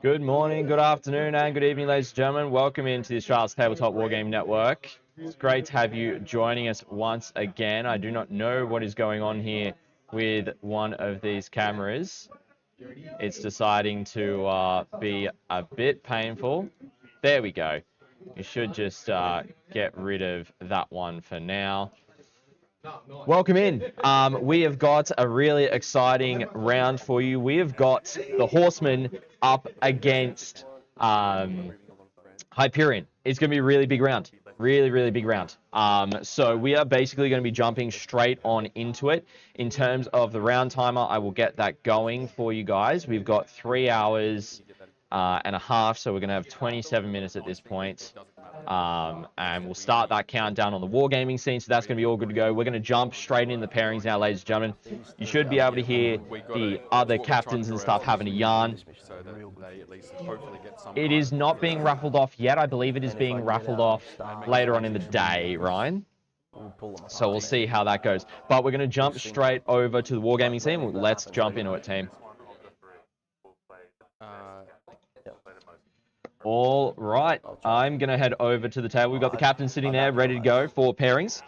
Good morning, good afternoon, and good evening, ladies and gentlemen. Welcome into the Australia's Tabletop Wargaming Network. It's great to have you joining us once again. I do not know what is going on here with one of these cameras. It's deciding to be a bit painful. There we go. You should just get rid of that one for now. Welcome in. We have got a really exciting round for you. We have got the Horsemen up against Hyperion. It's going to be a really big round. Really big round. So we are basically going to be jumping straight on into it. In terms of the round timer, I will get that going for you guys. We've got 3 hours and a half, so we're going to have 27 minutes at this point. And we'll start that countdown on the wargaming scene, so that's going to be all good to go. We're going to jump straight into the pairings now, ladies and gentlemen. You should be able to hear the other captains and stuff having a yarn. It is not being raffled off yet. I believe it is being raffled off later on in the day, Ryan. So we'll see how that goes. But we're going to jump straight over to the wargaming scene. Let's jump into it, team. All right, I'm going to head over to the table. We've got the captain sitting there ready to go for pairings.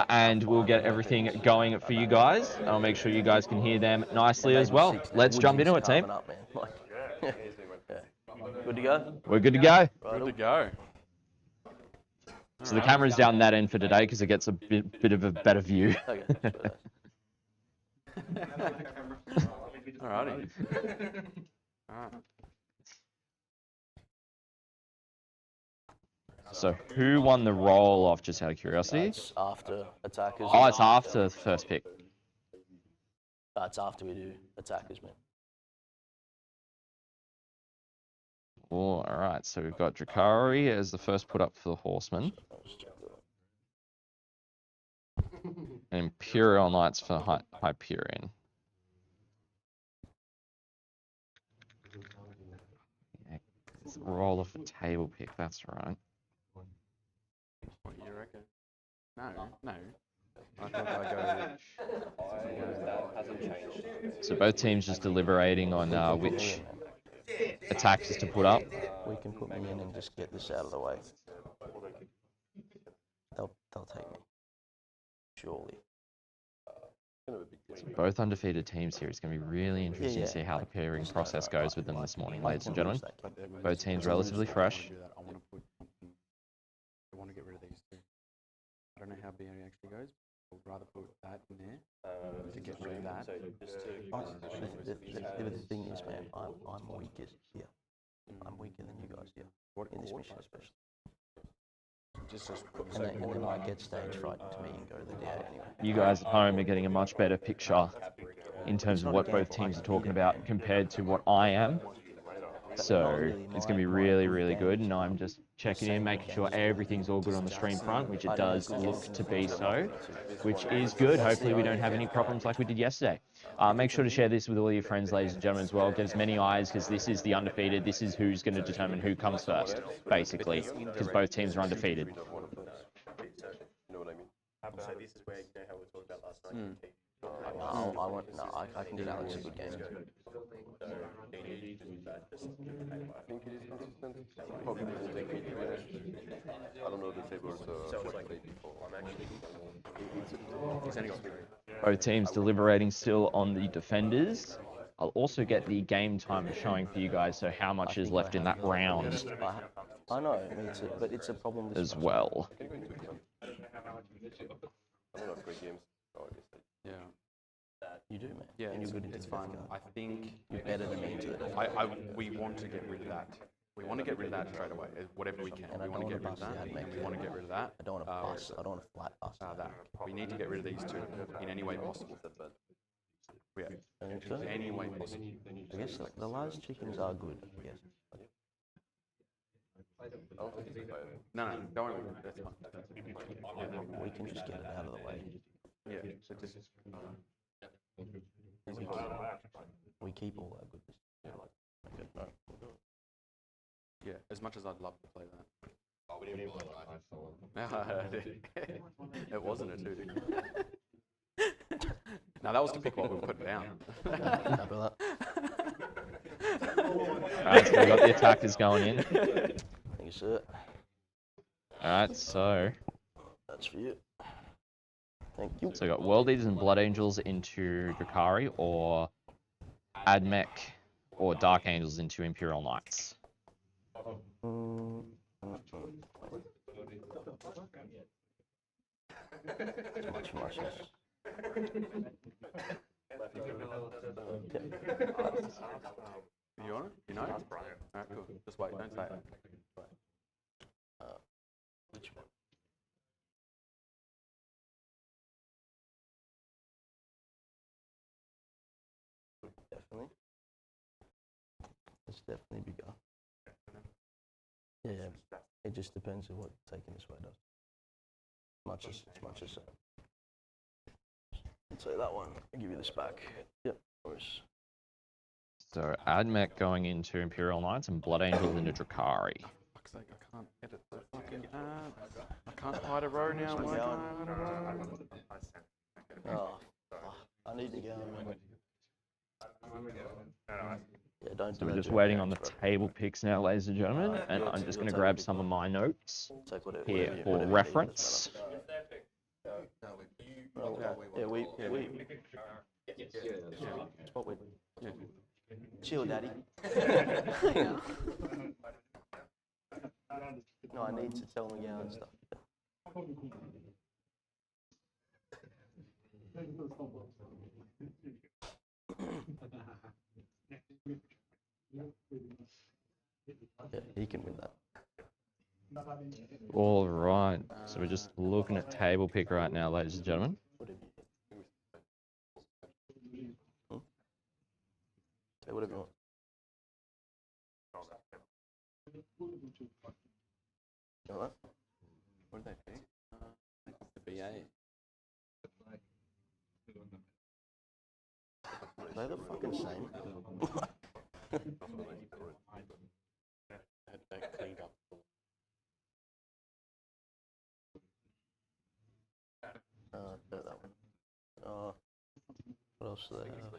And we'll get everything going for you guys. I'll make sure you guys can hear them nicely as well. Let's jump into it, team. Good to go? We're good to go. Good to go. So the camera's down that end for today because it gets a bit of a better view. Alrighty. Alright. So who won the roll off, just out of curiosity? It's after attackers. Oh, it's after the first pick. It's after we do attackers, man. Oh, all right. So we've got Drukhari as the first put up for the Horsemen. And Imperial Knights for Hyperion. Yeah, roll off a table pick, that's right. What you reckon? No. I thought I'd go... So both teams just deliberating on which attacks to put up. We can put me in and just get this out of the way. They'll take me. Surely. So both undefeated teams here. It's going to be really interesting to see how the pairing process goes with them this morning, ladies and gentlemen. Both teams relatively fresh. I want to get rid of these two. I don't know how BA actually goes. I'd rather put that in there to get rid of that. The thing is, man, I'm weaker here. I'm weaker than you guys here. In this mission especially. And they might get stage frightened to me and go to the DA anyway. You guys at home are getting a much better picture in terms of what both teams are talking about compared to what I am. So it's going to be really good, and I'm just checking in, making sure everything's all good on the stream front, which it does look to be so, which is good. Hopefully we don't have any problems like we did yesterday. Make sure to share this with all your friends, ladies and gentlemen, as well. Get as many eyes, because this is the undefeated. This is who's going to determine who comes first, basically, because both teams are undefeated. You know what I mean? So this is where, you know, how we talked about last night. I can do Alex a good game. I think it is consistent. Probably doesn't take me to be honest. I don't know the table, so I've played before. Both teams deliberating still on the defenders. I'll also get the game time showing for you guys, so how much is left in that round. I know, but it's a problem as well. I don't have great games. Yeah. You do, man. Yeah, and you're good it's fine. I think you're better than me too. We want to get rid of that. We want to get rid of that straight away, whatever we can. We want to get rid of that, and we want to get rid of that. I don't want to bust. I don't want to flat bust. That. We need to get rid of these two in any way possible. Yeah. Any way possible. I guess the large chickens are good, I guess. No, don't worry. That's fine. We can just get it out of the way. Yeah. So just, we keep all our goodness. Okay, no. Yeah, as much as I'd love to play that. It wasn't a 2D. Now that was to pick what we put down. Alright, so we got the attackers going in. Thank you, sir. Alright, so That's for you. Thank you. we got World Eaters and Blood Angels into Drukhari, or Admech or Dark Angels into Imperial Knights. Much. You want it? You know? That's Brian. Alright, cool. Just wait, don't say it. Which one? Definitely. It's definitely bigger. Yeah, it just depends on what taking this way does. As much as so that one, I'll give you this back. Yep, of course. So Admech going into Imperial Knights and Blood Angels into Drukhari. Fuck's sake, I can't edit the fucking app. I can't hide a row now. Why can't I hide a row? Oh, I need to go. Yeah, don't So do we're that just to waiting your on the parents, bro. table picks now, ladies and gentlemen, and I'm just going to grab some of my notes Take whatever, here whatever for you need, reference. doesn't matter. Yeah, we what we chill, daddy. No, I need to tell Miguel and stuff. Yeah, he can win that. All right, so we're just looking at table pick right now, ladies and gentlemen. Whatever you think. Say whatever you want. You know what? What did they pick? The BA. They're the fucking same. That cleaned up. That one. What else do they have?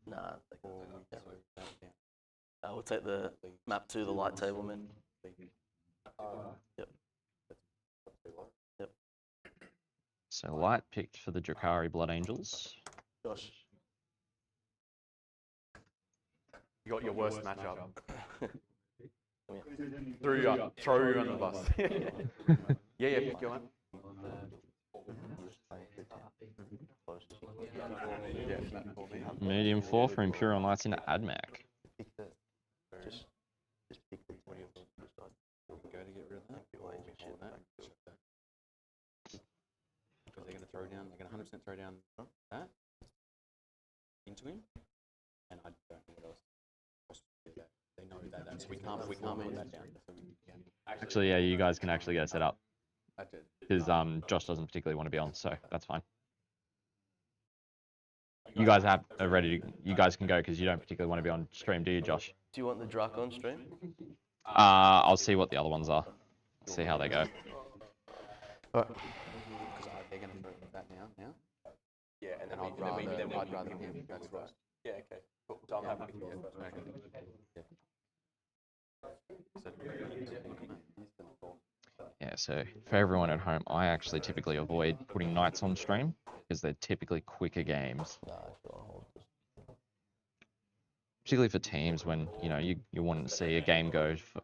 Nah, we'll take the map to the light table, man. Yep. Yep. So light picked for the Drukhari Blood Angels. Josh. You got your worst matchup. Throw Throw you under the bus. Yeah, pick your one. Medium 4 for Imperial Knights into Admech. Just pick the What do you decide? Go to get rid of that? Or hold that? Because they're going to throw down, they're going to 100% throw down that into him. And I don't know what else. They know that, so we can't put that down. So Actually, yeah, you guys can actually get set up. That's it. Because Josh doesn't particularly want to be on, so that's fine. You guys are ready to, you guys can go because you don't particularly want to be on stream, do you, Josh? Do you want the Drak on stream? I'll see what the other ones are. See how they go. Because they're going to throw that now. Yeah, and then I'd rather him. That's right. Yeah, okay. Cool. So I'm happy to get Yeah, so for everyone at home, I actually typically avoid putting Knights on stream because they're typically quicker games. Nah, I feel I'll hold this. Particularly for teams when, you know, you want to see a game go for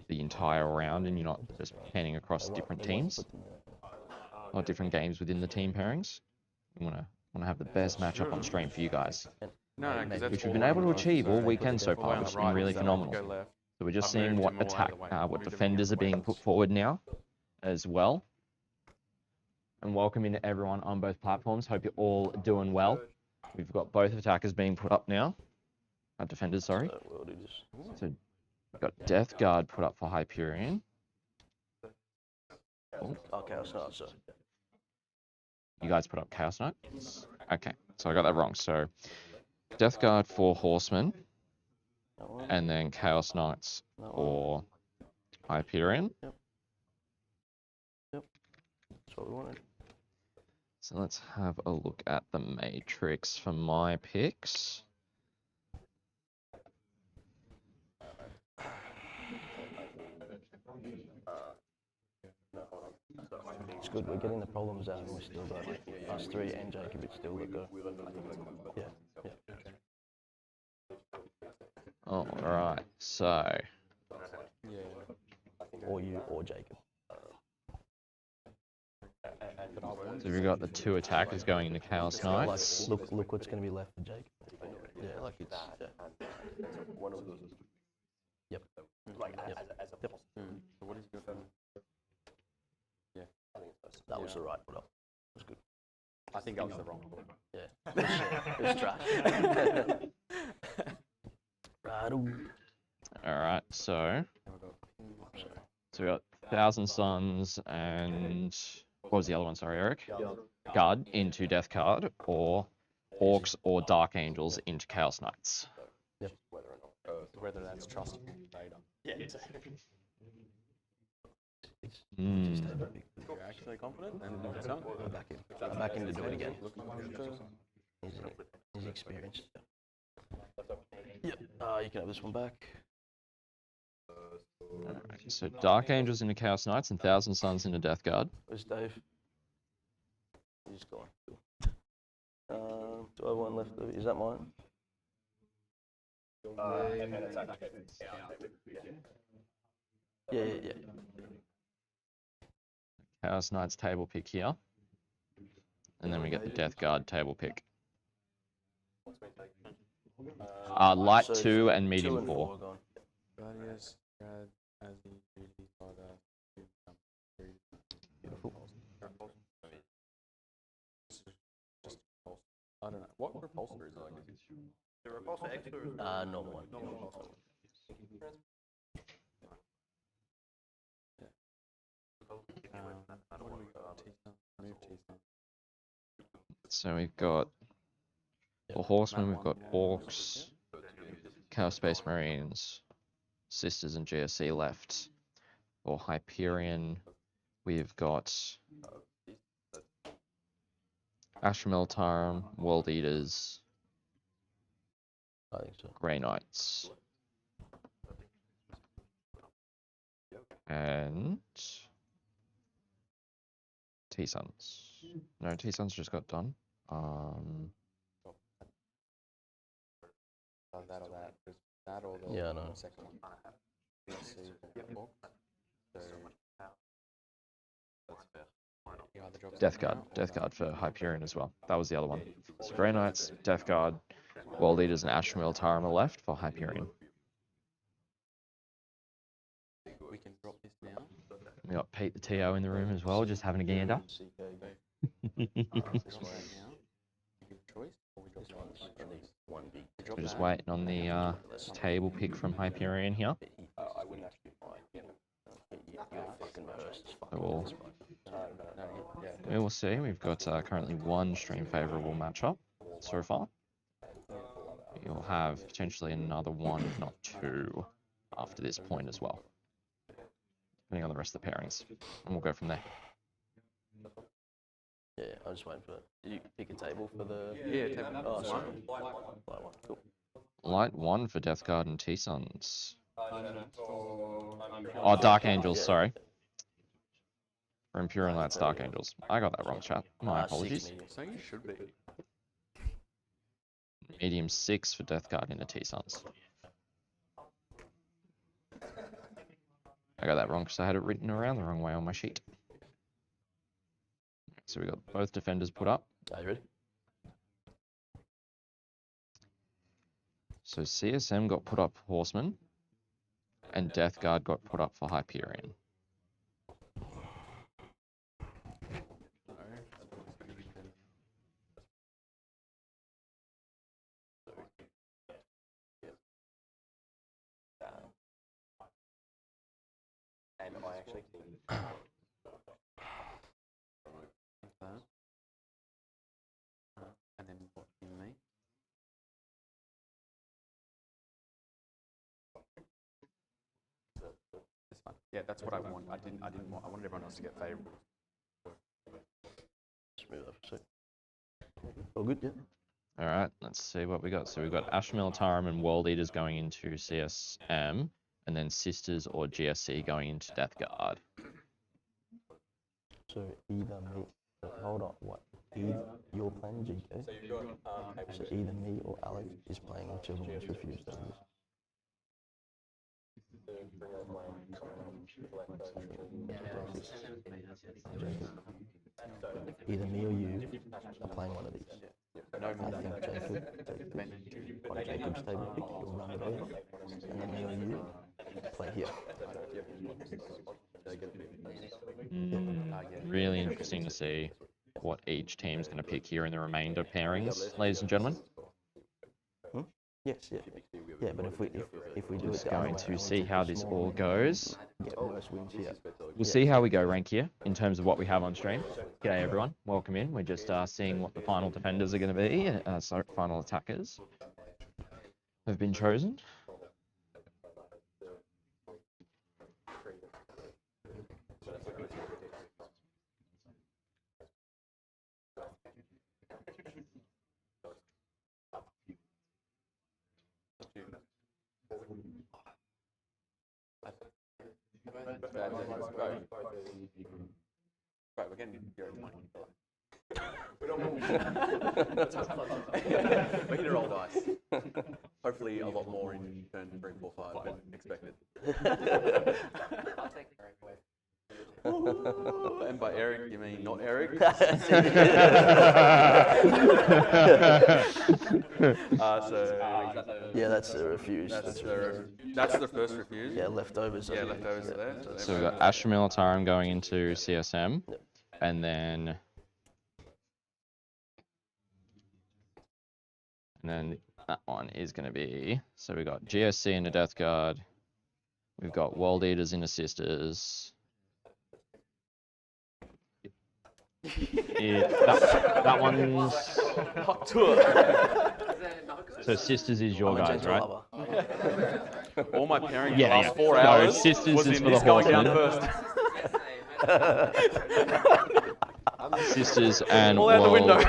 the entire round and you're not just panning across different teams or different games within the team pairings. You want to have the best matchup on stream for you guys, No, because which we've been able to achieve all weekend so far, which has been really phenomenal. So we're just seeing what what defenders are being put forward now as well. And welcome in everyone on both platforms. Hope you're all doing well. We've got both attackers being put up now. Defenders, sorry. So we've got Death Guard put up for Hyperion. Oh. Oh, Chaos Knight, sorry. You guys put up Chaos Knight? Okay, so I got that wrong. So Death Guard for Horsemen, and then Chaos Knights for Hyperion. Yep. That's what we wanted. So let's have a look at the matrix for my picks. good. We're getting the problems out, and we're still got us three and Jacob. It's still got go. Yeah. All right. So Yeah. Or you or Jacob. we've got the two attackers going into Chaos Knights. Like, look what's going to be left for Jacob. Yeah, like it's. One of those. Yep. Yep. So what is your Yeah. That was the right put up. It was good. I think that was the wrong one. Yeah. It was trash. Rattle. All right. So we got Thousand Suns and what was the other one? Sorry, Eric. Guard into Death Guard, or Orcs or Dark Angels into Chaos Knights. Yep. Whether that's trust data. Yeah. You're actually confident? And I'm back in to do it again. He's experienced. Yep. You can have this one back. Okay, so Dark Angels into Chaos Knights and Thousand Suns into Death Guard. Where's Dave? He's gone. Cool. Do I have one left? Is that mine? Yeah. Chaos Knights table pick here. And then we get the Death Guard table pick. Light 2 and medium 4. Are gone. Gladius, Brad, Azzy, Judy, Father, Beautiful. I don't know. What repulsor is it like? The repulsor extra. Normal one. What do we got? Move T-Sun. So we've got for Horsemen, we've got Orcs, Chaos Space Marines, Sisters and GSC left. For Hyperion, we've got Ashmeltarum, World Eaters, I think so. Grey Knights, and T-Suns. No, T-Suns just got done. That or that. There's that or the Yeah, I know. second one. Let's see. Death Guard for Hyperion as well. That was the other one. So Grey Knights, Death Guard, World Eaters, and Ashmeltarum on the left for Hyperion. We can drop this now. We got Pete the TO in the room as well, just having a gander. We're just waiting on the table pick from Hyperion here. So we will see. We've got currently one stream favourable matchup so far. You'll have potentially another one, if not two, after this point as well, depending on the rest of the pairings. And we'll go from there. Yeah, I'm just waiting for it. Did you pick a table for the... Yeah, table. Oh, sorry. Light one. Cool. Light 1 for Death Guard and T-Suns. Oh, Dark Angels, sorry. For Imperial Knights, Dark Angels. I got that wrong, chat. My apologies. So you should be. Medium 6 for Death Guard into T-Suns. I got that wrong because I had it written around the wrong way on my sheet. So we got both defenders put up. Are you ready? So CSM got put up for Horsemen, and Death Guard got put up for Hyperion. And I actually think and then what in me? This one. Yeah, that's what I want. I wanted everyone else to get favourable. Smooth up a sec. All good, yeah? All right, let's see what we got. So we've got Ashmeltarum and World Eaters going into CSM, and then Sisters or GSC going into Death Guard. So either me. Hold on. What? Either you're playing GK. So either me or Alex is playing whichever one's refused over this. Either me or you are playing one of these. I think Jacob take on Jacob's table pick, you'll run it over, and then me or you play here. Really interesting to see what each team's going to pick here in the remainder pairings, ladies and gentlemen. Yes, yeah. Yeah, but if we do Just it going to see how this all goes. get worse wins here. We'll see how we go rank here in terms of what we have on stream. G'day everyone, welcome in. We're just seeing what the final defenders are going to be. Sorry, final attackers have been chosen. Right, we're getting your money. We need to roll dice. Hopefully a lot more in turn 3, 4, 5 than expected. I'll take Eric away. And by Eric, you mean not Eric? Yeah, that's the refuse. That's the first refuse. Yeah, leftovers. Yeah, leftovers are there. So we've got Astra Militarum going into CSM, and then that one is going to be, so we've got GSC into Death Guard, we've got World Eaters into Sisters. That one's Hot tour. so Sisters is your guys, right? All my pairing Yeah, last 4 No, hours Sisters was is in for the this going down Horsemen. first. Sisters and All out the window.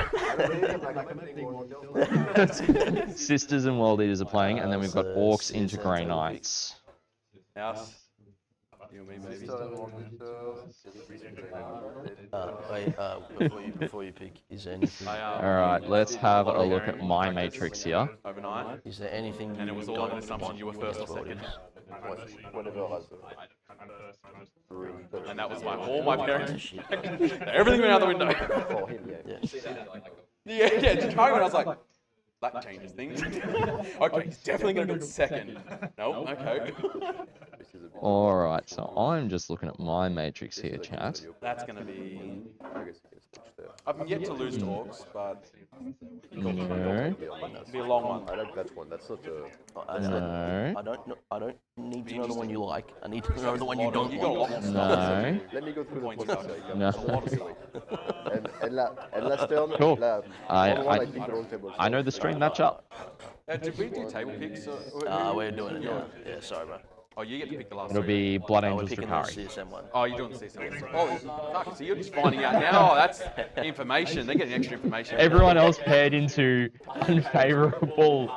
Sisters and World Eaters are playing, and then we've got so Orcs into CSM Grey table Knights. House. You and me, maybe. Before you pick, is there anything? Alright, let's have a look at my matrix here. Overnight. Is there anything? And it was all an assumption you were first or second. And that was all my parents. Everything went out the window. Yeah, Drukhari went, I was like, that changes things. Okay, he's definitely going to go second. No, okay. Alright, so I'm just looking at my matrix here, chat. That's going to be... I've yet to lose to Orcs, but No. it'll be a long one. I like that one. That's not a... No. I don't need to know the one you like. I need to know the one you don't You got a lot like. of No. Let me go through the points. points. No. And last turn, Cool. la, I think the wrong table. I know the stream matchup. Did we do table picks? We're doing it now. Yeah, sorry, bro. Oh, you get to pick the last It'll three. be Blood We're Angels picking the Drukhari. CSM one. Oh, you're doing the season. Oh, fuck, so you're just finding out now. Oh, that's information. They're getting extra information. Everyone else paired into unfavourable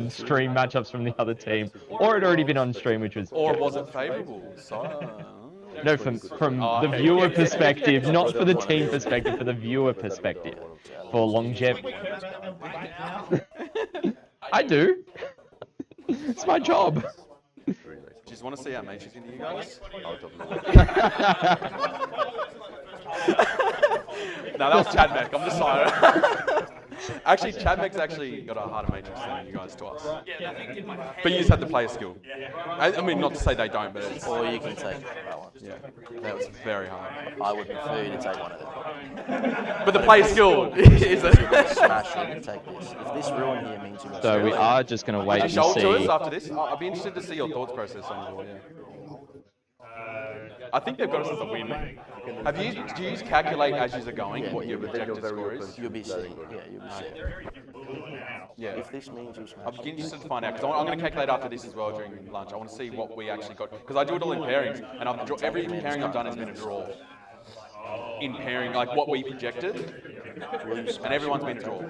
stream matchups from the other team, or it had already been on stream, which was. Or was it favourable? So, No, from the viewer perspective, not for the team perspective, for the viewer perspective, for longevity. I do. It's my job. do you just want to see our matrix into you guys? Out of nowhere. No, that was Chad Meck. I'm just sorry. Actually, Chad Meck's actually got a harder matrix than you guys to us. But you just have to play a skill. I mean, not to say they don't, but it's... Or you can take that one. Yeah, that was very hard. I would prefer you to take one of them. But the play skill is it. Smash it, take this. If this ruin here means you must So we are just going to wait and Show it to us see. after this. I'd be interested to see your thoughts process on the board, yeah. I think they've got us as a win. Do you calculate as you're going what your projected score is? You'll be seeing. Yeah, you'll be seeing. Yeah. If this means you smash I'd be interested to find out, because I'm going to calculate after this as well during lunch. I want to see what we actually got, because I do it all in pairings, and every pairing I've done has been a draw. In pairing, like what we projected, and everyone's been a draw.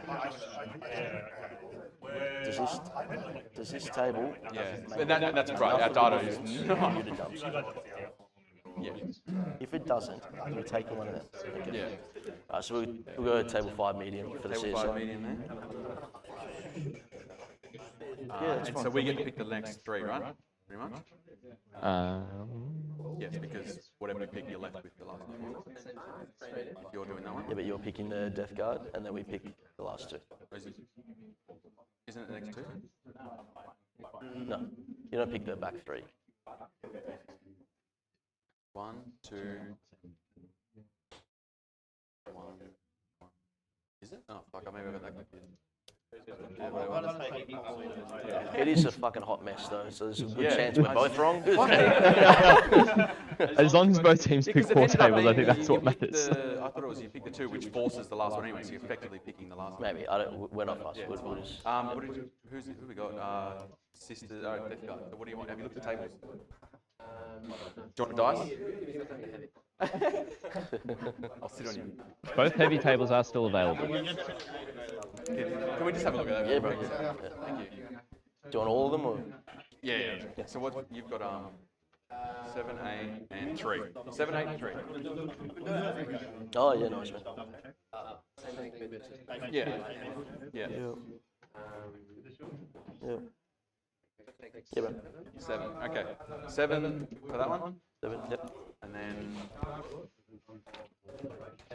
Does this table? Yeah, and that's right, our data is not. Yeah. If it doesn't, we're taking one of them. Okay. Yeah. So we'll go to table 5 medium for the Table CSI. 5 medium there. Yeah, that's And fine. so we get to pick the next 3, right? Pretty much? Yes, because whatever we pick, you're left with the last one. If you're doing that one. Yeah, but you're picking the Death Guard, and then we pick the last 2. Isn't it the next 2? No, you don't pick the back 3. 1, 2, 1. Is it? Oh, fuck, I maybe got that confused. It is a fucking hot mess, though, so there's a good Yeah. chance we're both wrong. As long as both teams pick Because 4 it ended up tables, I being think that's you what pick matters. I thought it was you pick the 2, which forces the last one anyway, so you're effectively picking the last one. Maybe, we're not fussed. We'll just... Who we got? Sisters, Death Guard. So what do you want? Have you looked at tables? Do you want a dice? I'll sit on you. Both heavy tables are still available. Can we just have a look at that? Yeah, bro. Thank you. Do you want all of them, or...? Yeah. So what you've got 7, 8, and 3. 7, 8, and 3. Oh, yeah, nice, man. Yeah. Yeah. Yeah. Yeah, bro. 7. Okay. 7 for that one. 7, yep. And then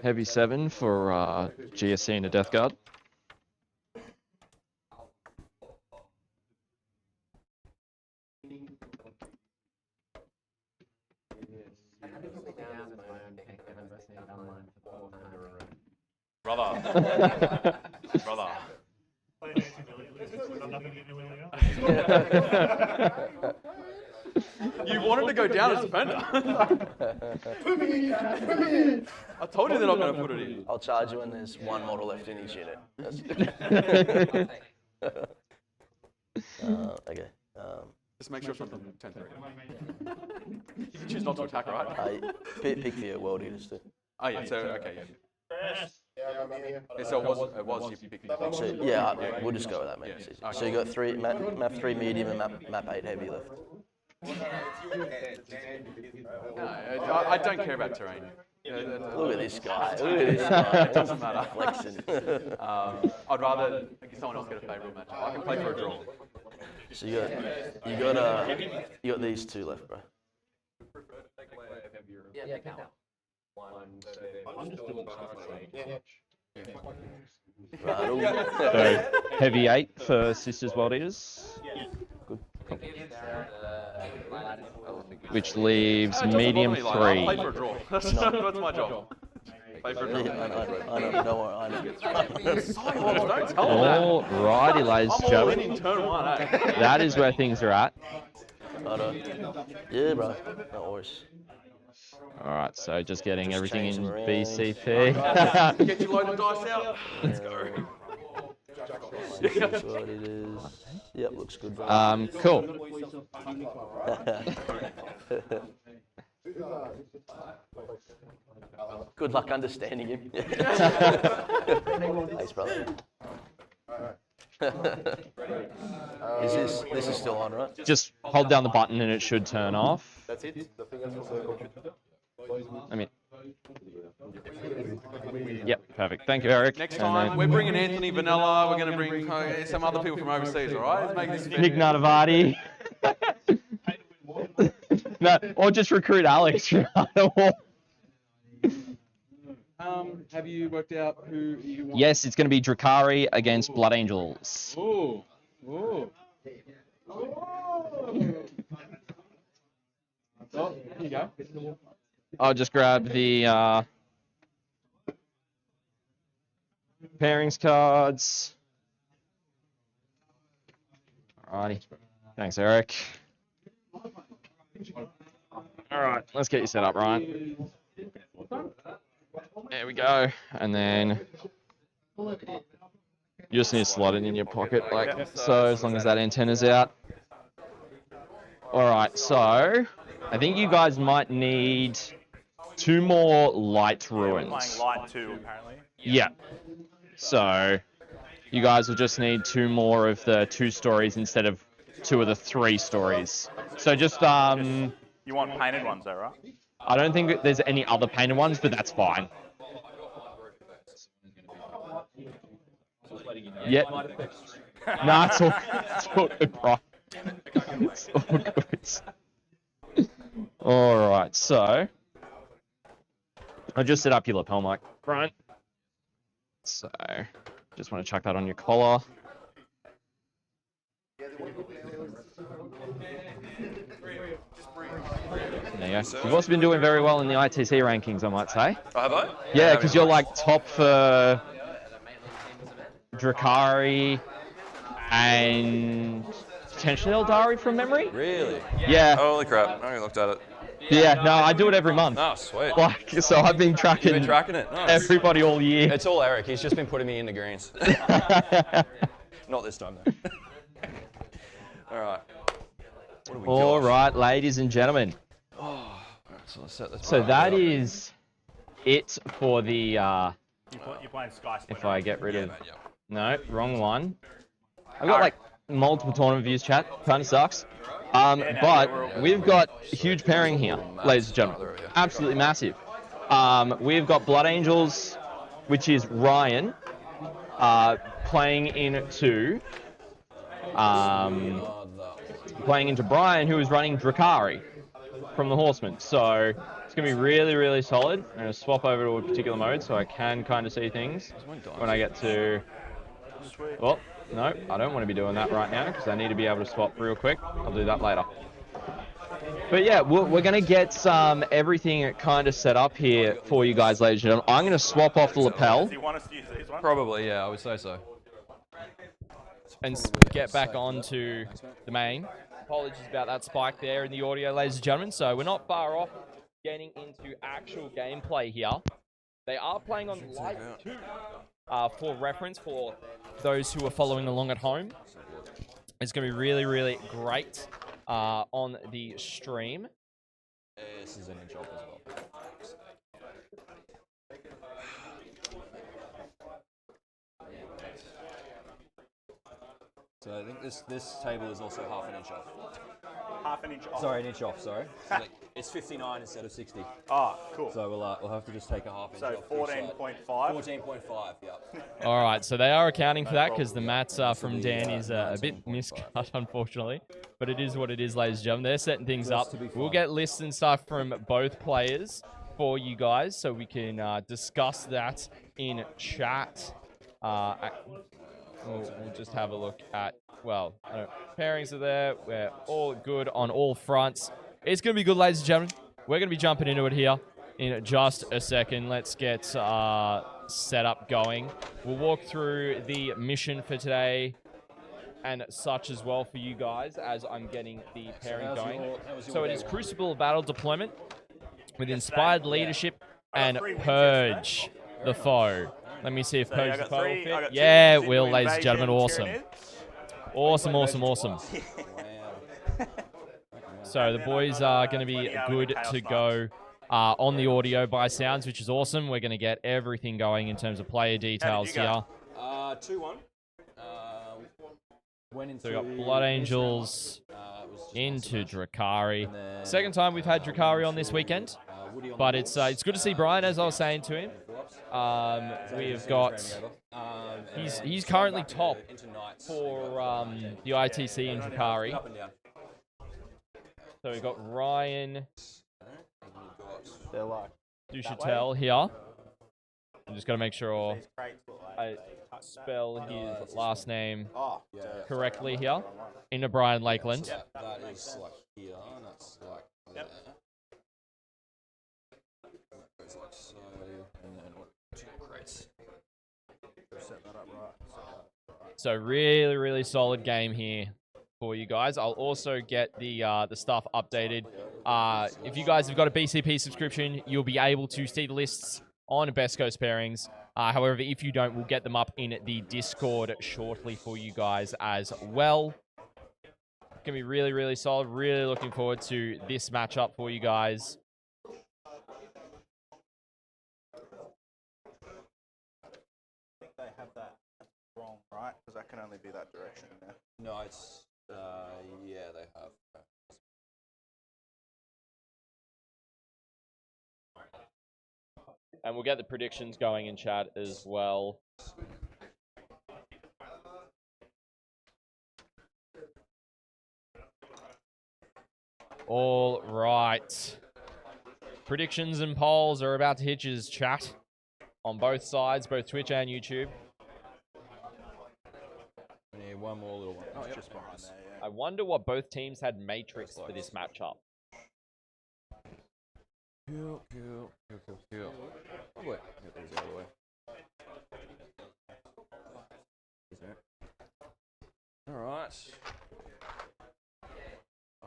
Heavy 7 for GSC and a Death Guard. brother. You wanted to go down as defender. I told you they're not going to put it in. I'll charge you when there's 1 model left in each unit. Okay. Just make sure it's not 10-3. You can choose not to attack, right? Pick the World Eaters too. Oh yeah, so okay, yeah. Yeah, so it was you picked the So, yeah, we'll just go with that, mate. Yeah. It's easy. So you got 3 map 3 medium and map 8 heavy left. No, I don't care about terrain. Look at this guy. Look at this guy. It doesn't matter. Flexing. I'd rather someone else get a favourable matchup. I can play for a draw. So you got these 2 left, bro. Yeah, pick that. Right, So heavy 8 for Sisters World Eaters. Which leaves medium I'll 3. play for a draw. That's my job. Play for a draw. I know, don't worry, I know. Don't tell them that. Alrighty, ladies and I'm all in gentlemen. turn 1, eh? That is where things are at. Yeah, bro. No worries. Alright, so just getting Just everything change in them around. BCP. Get your load of dice out. Let's go. That's what it is. Yep, looks good, bro. Cool. Good luck understanding him. Thanks, brother. This is still on, right? Just hold down the button and it should turn off. That's it. I mean, yep, perfect. Thank you, Eric. Next And time, then we're bringing Anthony Vanilla. We're going to bring some other people from overseas, all right? Let's make this fair. Nick Natavati. No, or just recruit Alex from Have you worked out who you want? Yes, it's going to be Drukhari against Blood Angels. Ooh. Ooh. Oh, here you go. I'll just grab the pairings cards. Alrighty. Thanks, Eric. Alright, let's get you set up, Ryan. There we go. And then you just need to slot it in your pocket like so, as long as that antenna's out. Alright, so I think you guys might need 2 more light ruins. Playing light 2, apparently. Yeah. So you guys will just need 2 more of the 2 stories instead of 2 of the 3 stories. So just You want painted ones, though, right? I don't think there's any other painted ones, but that's fine. Yeah. No, it's all good, bro. It's all good. All right, so I just set up your lapel mic, Brian. So just want to chuck that on your collar. There you go. You've also been doing very well in the ITC rankings, I might say. Oh, have I? Yeah, because you're like top for Drukhari and potentially Eldari from memory. Really? Yeah. Holy crap! I already looked at it. Yeah, no, I do it every month. Oh, sweet. Like, so I've been tracking, You've been tracking it? Nice. Everybody all year. It's all Eric. He's just been putting me in the greens. Not this time, though. All right. What do we All got? right, ladies and gentlemen. Oh, all right, so let's set this. So back that up. is it for the. You're playing Skysplinter. If I get rid of. Man, yeah. No, wrong one. I've got like multiple tournament views, chat. Kind of sucks. But we've got a huge pairing here, ladies and gentlemen. Absolutely massive. We've got Blood Angels, which is Ryan, playing into Brian, who is running Drukhari from the Horsemen. So it's going to be really, really solid. I'm going to swap over to a particular mode so I can kind of see things when I get to... Well, no, I don't want to be doing that right now because I need to be able to swap real quick. I'll do that later. But yeah, we're going to get everything kind of set up here for you guys, ladies and gentlemen. I'm going to swap off the lapel. Does he want us to use these ones? Probably, yeah, I would say so. And get back onto the main. Apologies about that spike there in the audio, ladies and gentlemen. So we're not far off getting into actual gameplay here. They are playing on Live 2 for reference for those who are following along at home. It's going to be really, really great on the stream. This is an inch off as well. So I think this table is also half an inch off. Half an inch off. Sorry, an inch off. Sorry. So it's 59 instead of 60. Oh, cool. So we'll have to just take a half inch So off. 14.5. 14.5. Yeah. All right, so they are accounting for that because the maths from Dan is a bit miscut, unfortunately. But it is what it is, ladies and gentlemen. They're setting things up. We'll get lists and stuff from both players for you guys so we can discuss that in chat. We'll just have a look at, well, pairings are there. We're all good on all fronts. It's going to be good, ladies and gentlemen. We're going to be jumping into it here in just a second. Let's get set up going. We'll walk through the mission for today and such as well for you guys as I'm getting the pairing going. So it is Crucible of Battle deployment with inspired leadership and Purge the Foe. Let me see if Purge the Foe will fit. Yeah, it will, ladies and gentlemen. Awesome. Awesome, awesome, awesome. So the boys are going to be good to go on the audio by sounds, which is awesome. We're going to get everything going in terms of player details here. 2-1. So we got Blood Angels into Drukhari. Second time we've had Drukhari on this weekend, but it's good to see Brian, as I was saying to him. We've got he's currently top for the ITC in Drukhari. So we've got Ryan Duchatel here. I'm just got to make sure I spell his last name correctly here. Into Brian Lakeland. Yeah, that is like here, and that's like there. Goes like so, and then what? 2 crates. Set that up right. So really, really solid game here for you guys. I'll also get the stuff updated. If you guys have got a BCP subscription, you'll be able to see the lists on Best Coast Pairings. However, if you don't, we'll get them up in the Discord shortly for you guys as well. It's going to be really, really solid. Really looking forward to this matchup for you guys. I think they have that wrong, right? Because that can only be that direction now. No, it's yeah, they have. And we'll get the predictions going in chat as well. All right. Predictions and polls are about to hit his chat on both sides, both Twitch and YouTube. We need one more little one. Oh, yep. Just behind there, yeah. I wonder what both teams had matrix for this matchup. Cool. Oh, wait. Get these out of the way. Alright.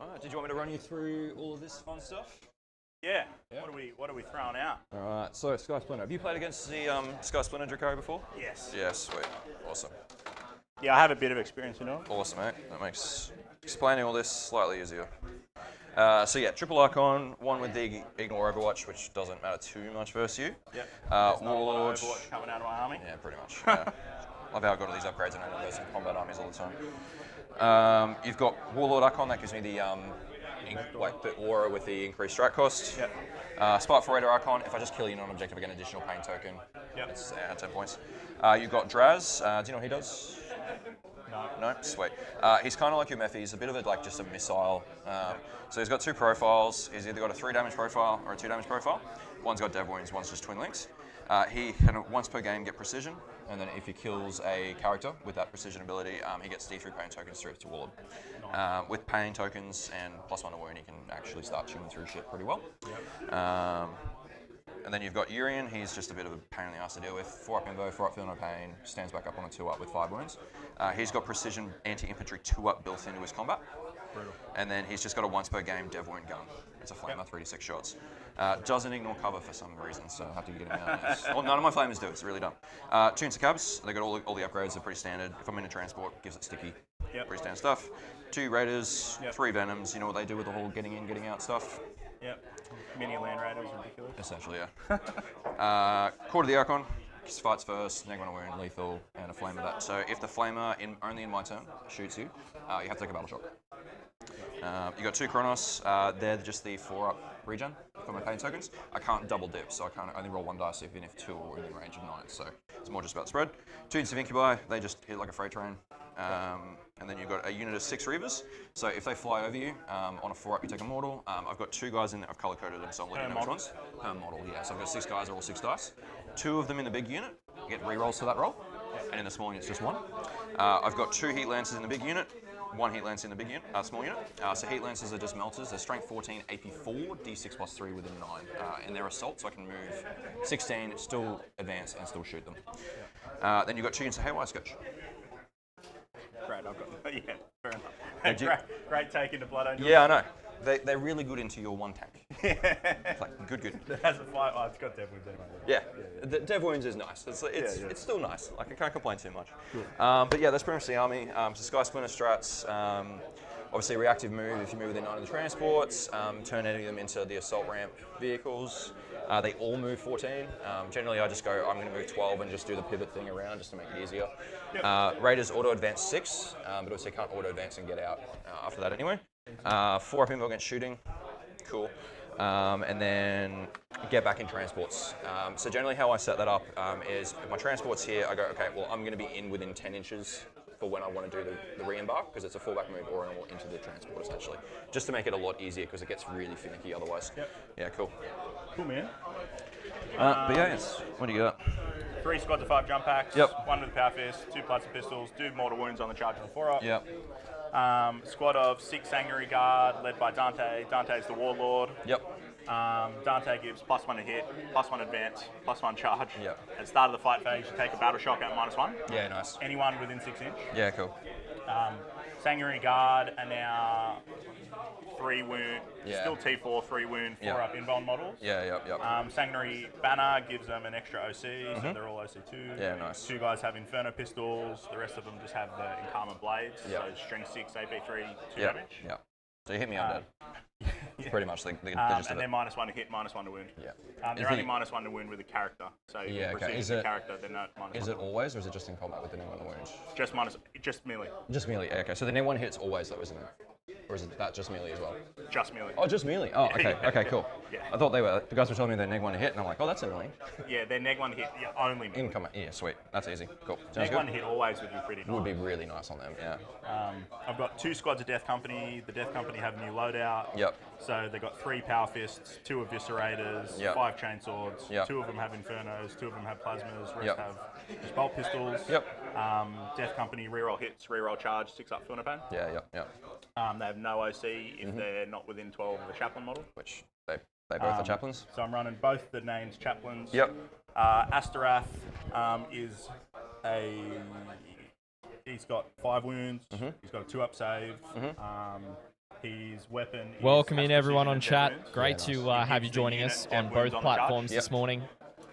Alright, did you want me to run you through all of this fun stuff? Yeah. Yeah. What are we throwing out? Alright, so Skysplinter. Have you played against the Skysplinter Drukhari before? Yes. Yeah, sweet. Awesome. Yeah, I have a bit of experience, you know. Awesome, mate. That makes explaining all this slightly easier. So yeah, triple icon, one with the ignore Overwatch, which doesn't matter too much versus you. Yep. There's not a lot Warlord. of Overwatch coming out of my army. Yeah, pretty much. Yeah. Love how I got all these upgrades and I know those in combat armies all the time. You've got Warlord icon, that gives me the like the aura with the increased strat cost. Yep. Spiteful Raider icon, if I just kill you non-objective, I get an additional pain token. Yep. It's 10 points. You've got Draz. Do you know what he does? No. No? Sweet. He's kind of like your Mephi. He's a bit of like just a missile. So he's got two profiles. He's either got a 3 damage profile or a 2 damage profile. One's got dev wounds, one's just twin links. He can once per game get precision, and then if he kills a character with that precision ability, he gets D3 pain tokens through to Warlord. With pain tokens and +1 to wound, he can actually start chewing through shit pretty well. Yep. And then you've got Urian. He's just a bit of a pain in the ass to deal with. 4 up invo, 4 up feel no pain, stands back up on a 2 up with 5 wounds. He's got precision anti-infantry 2 up built into his combat. Brutal. And then he's just got a once per game dev wound gun. It's a flamer, 3d6 shots. Doesn't ignore cover for some reason, so I have to get him out. Well, none of my flamers do, it's really dumb. Tunes and cabs, they got all the upgrades, they're pretty standard. If I'm in a transport, gives it sticky. Yep. Pretty standard stuff. 2 raiders, Yep. 3 venoms, you know what they do with the whole getting in, getting out stuff? Yep. Mini land raiders, ridiculous. Essentially, yeah. Quarter of the Archon, fights first, neg 1 wound, lethal, and a flame of that. So if the flamer, only in my turn, shoots you, you have to take a battle shock. You got 2 Chronos, they're just the 4 up regen for my pain tokens. I can't double dip, so I can't only roll 1 dice even if 2 are within range of 9, so it's more just about spread. 2 units of Incubi, they just hit like a freight train. And then you've got a unit of 6 Reavers, so if they fly over you, on a 4 up you take a mortal. I've got 2 guys in there, I've color coded them so I'm letting you know which ones. Per model, yeah, so I've got 6 guys, they're all 6 dice. 2 of them in the big unit, you get re-rolls for that roll, and in the small unit it's just 1. I've got 2 Heat Lancers in the big unit, 1 Heat Lancer in the big unit, small unit. So Heat Lancers are just melters. They're strength 14, AP 4, D6 plus 3 within 9. And they're assault, so I can move 16, still advance, and still shoot them. Then you've got 2 units of Haywire Sketch. Great, I've got yeah, fair enough. Great take into Blood Angels. Yeah, I know. They're really good into your 1 tank. It's like, good. It has a fight. Oh, it's got dev wounds anyway. Yeah. The dev wounds is nice. It's still nice. Like, I can't complain too much. Cool. But yeah, that's pretty much the army. So Sky Splinter strats. Obviously, reactive move if you move within 9 of the transports. Turn any of them into the assault ramp vehicles. They all move 14. Generally, I just go, I'm going to move 12 and just do the pivot thing around just to make it easier. Yep. Raiders auto advance 6, but obviously can't auto advance and get out after that anyway. 4 up invo against shooting. Cool. And then get back in transports. So generally how I set that up is if my transport's here, I go, okay, well, I'm going to be in within 10 inches for when I want to do the re-embark, because it's a fallback move or into the transport essentially. Just to make it a lot easier, because it gets really finicky otherwise. Yep. Yeah, cool. Cool, man. But yeah, what do you got? 3 squads of 5 jump packs. Yep. 1 with power fist, 2 plastic pistols, 2 mortal wounds on the charge of the 4 up. Yep. Squad of 6 Sanguinary Guard, led by Dante. Dante's the Warlord. Yep. Dante gives +1 to hit, +1 advance, +1 charge. Yep. At the start of the fight phase, you take a battle shock at -1. Yeah, nice. Anyone within 6 inch. Yeah, cool. Sanguinary Guard are now 3 wound, Yeah. still T4, 3 wound, 4 up inbound models. Yeah, yep. Sanguinary Banner gives them an extra OC, so they're all OC2. Yeah, nice. 2 guys have Inferno pistols, the rest of them just have the Incarnate Blades, Yep. so strength 6, AP3, 2 Yeah, damage. yeah. So you hit me undead. Yeah. Pretty much. They just And they're -1 to hit, -1 to wound. Yeah. They're Is only the- -1 to wound with a character, so if Yeah, you okay. receive Is a it- character, they're not -1. Is it always, or is it just in combat with the new one wound? Just melee? Just melee. Okay, so the new one hits always though, isn't it? Or is it that just melee as well? Just melee. Oh, just melee. Oh, okay. Okay, cool. Yeah. I thought the guys were telling me they neg 1 to hit, and I'm like, oh, that's annoying. Yeah, they're neg 1 hit, yeah, only melee. Income. Yeah, sweet. That's easy. Cool. Sounds Neg good. 1 hit always would be pretty nice. Would be really nice on them, yeah. I've got 2 squads of Death Company. The Death Company have new loadout. Yep. So they've got 3 Power Fists, 2 Eviscerators, Yep. 5 Chainswords, Yep. 2 of them have Infernos, 2 of them have Plasmas, rest Yep. have just Bolt Pistols. Yep. Death Company reroll hits, reroll charge, 6 up Furnace Pain. Yeah, yep, yep. They have no OC if they're not within 12 of the Chaplain model. Which they both are chaplains. So I'm running both the names Chaplains. Yep. Astarath is he's got 5 wounds. He's got a 2-up save. His weapon. Welcome is in everyone on Dead chat. Wounds. Great to have you joining us on both platforms this morning.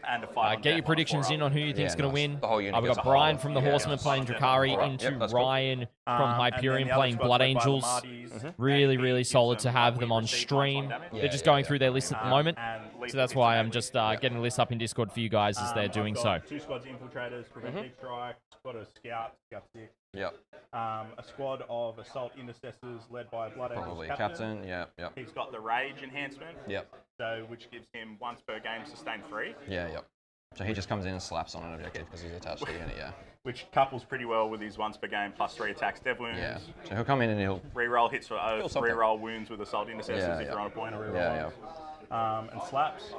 And a 5 on Get your death, predictions 4 in up. on who you think's Yeah, going to nice. win. The whole unit We've gets got a Brian whole- from the yeah, Horsemen nice. playing Yep. Drukhari Alright, into yep, that's cool. Ryan from Hyperion And then the playing other squad's Blood led by Angels. Lamartis. Really, And really he gives solid to have what them we on receive stream. damage. They're just going through their list at the moment. And So lethal that's hits why and I'm melee. just getting the list up in Discord for you guys as they're doing I've so. got 2 squads of Infiltrators, Prevent Deep Strike, squad of Scouts, Scout 6. Yep. A squad of Assault Intercessors led by Blood Angels Probably captain. Yep, yep. He's got the Rage enhancement, Yep. so which gives him once per game sustain free, Yeah, yep. So he just comes in and slaps on an objective because he's attached to the unit, yeah. which couples pretty well with his once per game plus 3 attacks, dev wounds. Yeah. So he'll come in and he'll... Reroll hits for Kill oath, something. reroll wounds with Assault Intercessors Yeah, if yeah. you're on a point, or reroll Yeah, oath. And slaps.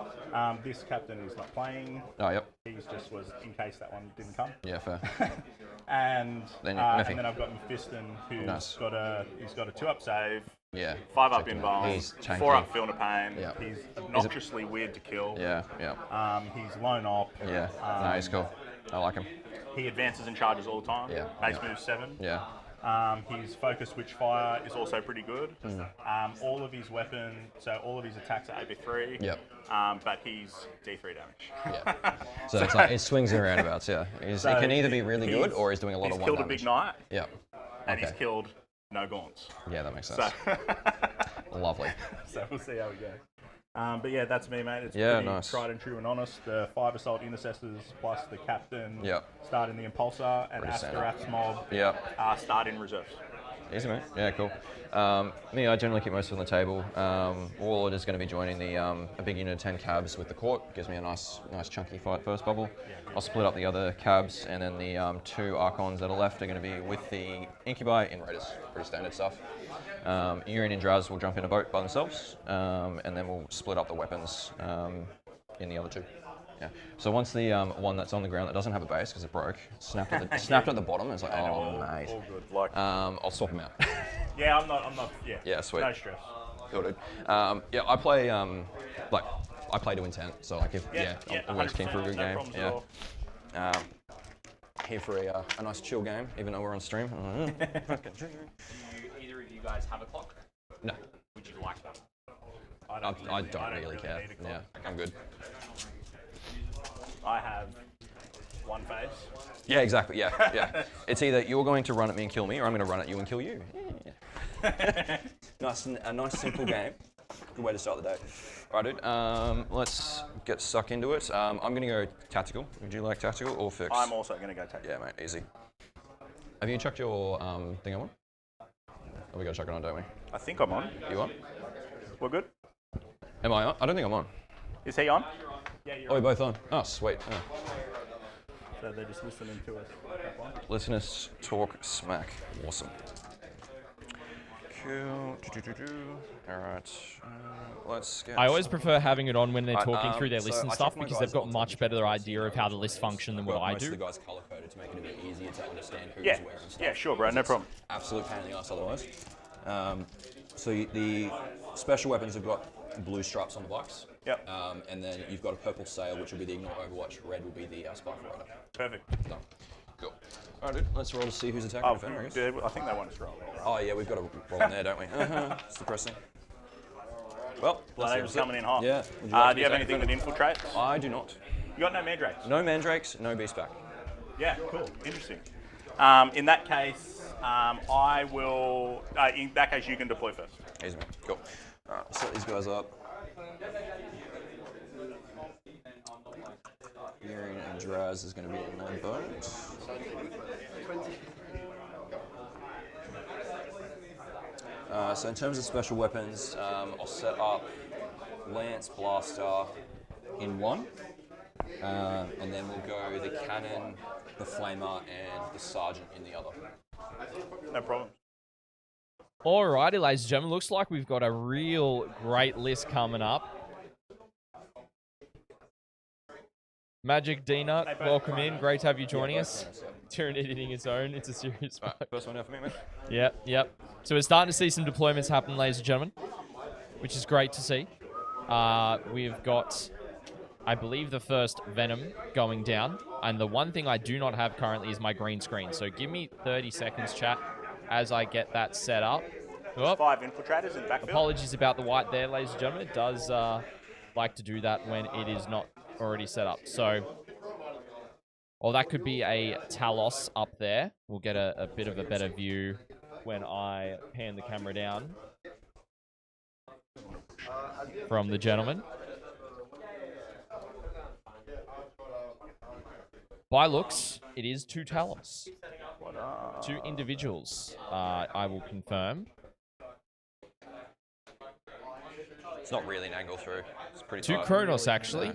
This captain is not playing. Oh, yep. He's just was in case that one didn't come. Yeah, fair. And Then and Mephi. then I've got Mephiston, who's Nice. got a 2-up save, Yeah. 5 up Checking in it. bomb, He's chunky. 4 up Feel No Pain. Yeah. He's obnoxiously weird to kill. Yeah, yeah. He's lone op. Yeah. No, he's cool. I like him. He advances and charges all the time. Yeah, Base yeah. move 7. Yeah. His focus switch fire is also pretty good. Mm. All of his weapons, so all of his attacks are AB3. Yep. But he's D3 damage. Yeah. So it's like, it swings and roundabouts, yeah. He can either be really good he's- or he's doing a lot of He's one killed damage. a big knight, Yeah. and Okay. he's killed no gaunts. Yeah, that makes sense. So, Lovely. so we'll see how we go. But yeah, that's me, mate. It's Yeah, pretty nice. tried and true and honest. The 5 Assault Intercessors plus the captain Yep. start in the Impulsor, and Pretty standard. Astarath's mob Yeah. start in reserves. Easy, mate. Yeah, cool. Me, I generally keep most of them on the table. Warlord is going to be joining the a big unit of 10 cabs with the court. Gives me a nice chunky fight first bubble. I'll split up the other cabs, and then the 2 Archons that are left are going to be with the Incubi in Raiders. Pretty standard stuff. Urian and Draz will jump in a boat by themselves, and then we'll split up the weapons in the other 2. Yeah. So once the one that's on the ground that doesn't have a base because it broke, snapped at the bottom, it's like, oh mate. All good. Like, I'll swap him out. yeah, I'm not. Yeah. Yeah, sweet. No stress. Cool, dude. Yeah, I play I play to intent. So like if I'm always keen for a good game. Yeah. Here for a nice chill game, even though we're on stream. Do either of you guys have a clock? No, Would you like that? I don't really care. need a clock. Yeah, I'm good. I have one phase. Yeah, exactly. Yeah, yeah. It's either you're going to run at me and kill me, or I'm going to run at you and kill you. Yeah. A nice simple game. Good way to start the day. All right, dude. Let's get stuck into it. I'm going to go tactical. Would you like tactical or fix? I'm also going to go take. Yeah, mate. Easy. Have you chucked your thing on? Oh, we got to chuck it on, don't we? I think I'm on. You on? We're good. Am I on? I don't think I'm on. Is he on? Yeah, you're Oh, we're both on. Oh, sweet. Oh. So they're just listening to us. Listeners talk smack. Awesome. Cool. All right. Let's get. I always prefer having it on when they're Right, talking through their so list and I stuff took my because guys they've got onto much the better different idea of how the list function than what I Most of do. the guys color coded to make it a bit easier to understand who's Yeah. where and stuff. Yeah, sure, bro. No problem. Absolute pain in the ass otherwise. The special weapons have got blue stripes on the box. Yep. And then you've got a purple sail, which will be the Ignore Overwatch. Red will be the Spark Rider. Perfect. Done. Cool. All right, dude. Let's roll to see who's attacking Oh, the defender, I guess. dude, I think they want us to roll. Oh, yeah, we've got a roll in there, don't we? It's depressing. Well, Blood that's Angel's it. coming in hot. Yeah. Would Do like to you have be anything attacking that infiltrates? I do not. You got no mandrakes? No mandrakes, no beastback. Yeah, cool. Interesting. In that case, I will. In that case, you can deploy first. Easy, man. Cool. All right, set these guys up. Urian and Draz is going to be in my boat. So in terms of special weapons, I'll set up Lance Blaster in one, and then we'll go the Cannon, the Flamer, and the Sergeant in the other. No problem. Alrighty, ladies and gentlemen, looks like we've got a real great list coming up. Magic D-Nut, welcome in. Great to have you joining us. Tyranid hitting its own. It's a serious fight. First one out for me, mate. Yep. So we're starting to see some deployments happen, ladies and gentlemen, which is great to see. We've got, I believe, the first Venom going down. And the one thing I do not have currently is my green screen. So give me 30 seconds, chat, as I get that set up. There's 5 infiltrators in the backfield. Apologies about the white there, ladies and gentlemen. It does like to do that when it is not already set up. So, or that could be a Talos up there. We'll get a bit of a better view when I pan the camera down from the gentleman. By looks, it is 2 Talos. 2 individuals, I will confirm. It's not really an angle through. It's pretty 2 tight. Kronos, actually.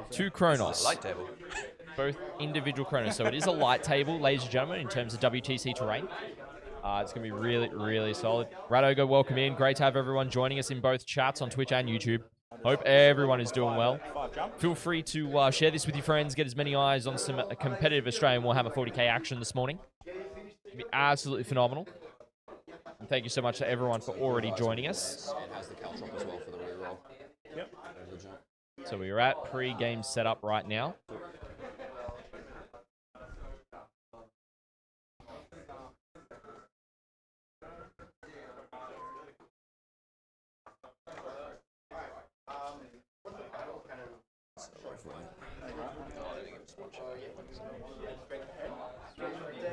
2 Kronos. Light table. Both individual Kronos. So it is a light table, ladies and gentlemen, in terms of WTC terrain. It's going to be really, really solid. Radogo, welcome in. Great to have everyone joining us in both chats on Twitch and YouTube. Hope everyone is doing well. Feel free to share this with your friends. Get as many eyes on some competitive Australian Warhammer 40k action this morning. It'll be absolutely phenomenal. And thank you so much to everyone for already joining us. It has the caltrop as well for the reroll. Yep. So we are at pre-game setup right now.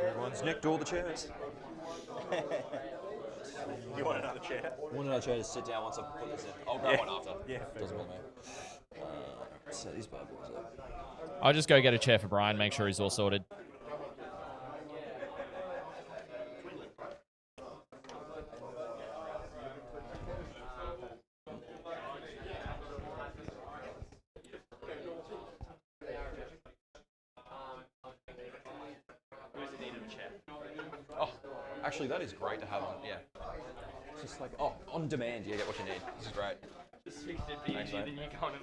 Everyone's nicked all the chairs. You want another chair? I want another chair to sit down once I put this in. I'll grab one after. Yeah, doesn't bother me. Set these bad boys up. I'll just go get a chair for Brian, make sure he's all sorted. Oh, actually, that is great to have on. Yeah. It's just like, oh, on demand, you get what you need. This is great. Thanks, mate.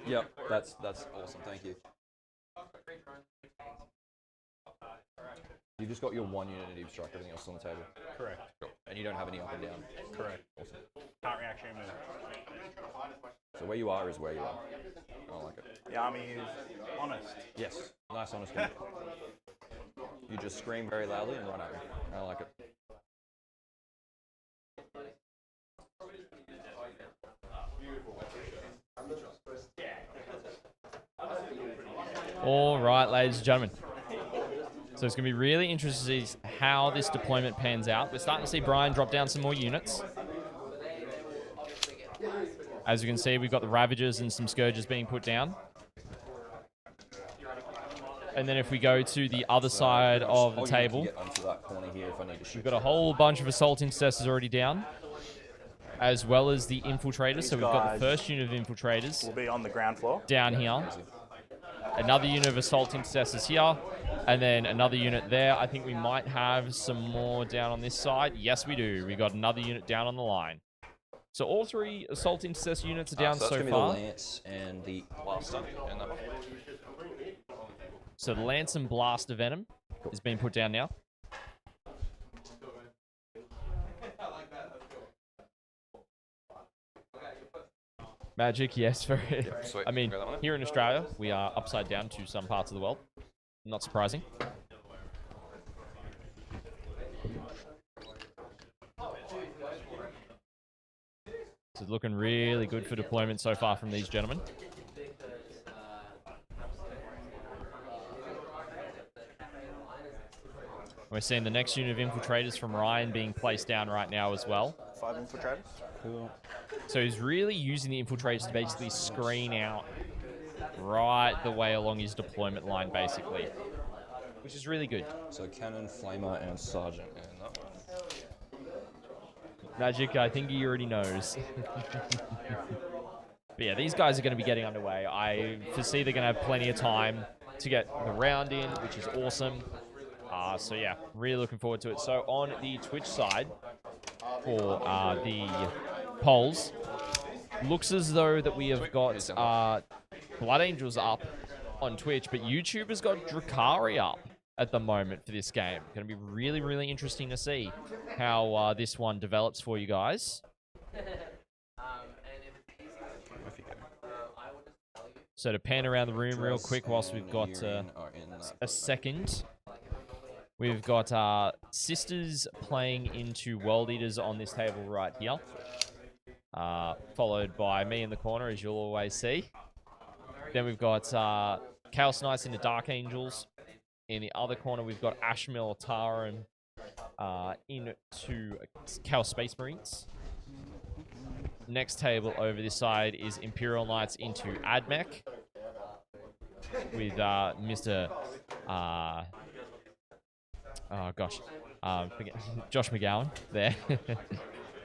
Yep, that's awesome. Thank you. You've just got your 1 unit of obstruct, everything else is on the table. Correct. Cool. And you don't have any up and down. Correct. Awesome. Can't reaction move. So where you are is where you are. I like it. The army is honest. Yes, nice, honest game. You just scream very loudly and run at me. I like it. All right, ladies and gentlemen. So it's going to be really interesting to see how this deployment pans out. We're starting to see Brian drop down some more units. As you can see, we've got the Ravagers and some Scourges being put down. And then if we go to the other side of the table, we've got a whole bunch of Assault Intercessors already down, as well as the Infiltrators. So we've got the first unit of Infiltrators. Will be on the ground floor. Down here. Another unit of Assault Intercessors here. And then another unit there. I think we might have some more down on this side. Yes, we do. We've got another unit down on the line. So all 3 Assault Intercessor units are down so that's far. The Lance and the Blaster and that one. So the Lance and Blaster Venom is being put down now. Magic, yes. Very. Sweet. I mean, Grab that one. here in Australia, we are upside down to some parts of the world. Not surprising. So it's looking really good for deployment so far from these gentlemen. We're seeing the next unit of Infiltrators from Ryan being placed down right now as well. 5 Infiltrators. Cool. So he's really using the Infiltrators to basically screen out right the way along his deployment line, basically. Which is really good. So Cannon, Flamer, and Sergeant. And that one. Magic, I think he already knows. But yeah, these guys are going to be getting underway. I foresee they're going to have plenty of time to get the round in, which is awesome. So yeah, really looking forward to it. So on the Twitch side for the polls, looks as though that we have got Blood Angels up on Twitch, but YouTube has got Drukhari up at the moment for this game. Going to be really, really interesting to see how this one develops for you guys. So to pan around the room real quick whilst we've got a second. We've got Sisters playing into World Eaters on this table right here. Followed by me in the corner, as you'll always see. Then we've got Chaos Knights into Dark Angels. In the other corner, we've got Ashmil, Tara, and into Chaos Space Marines. Next table over this side is Imperial Knights into Admech. With Mr. Josh McGowan there.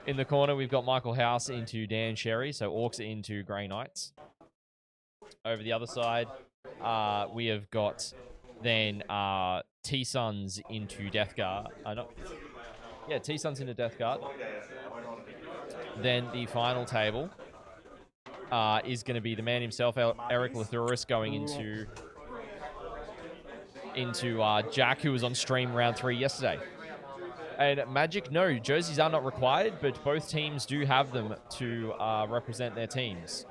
In the corner, we've got Michael House into Dan Sherry, so Orcs into Grey Knights. Over the other side, we have got then T-Suns into Death Guard. T-Suns into Death Guard. Then the final table is going to be the man himself, Eric Lathuris, going into Jack, who was on stream round 3 yesterday. And Magic, no, jerseys are not required, but both teams do have them to represent their teams.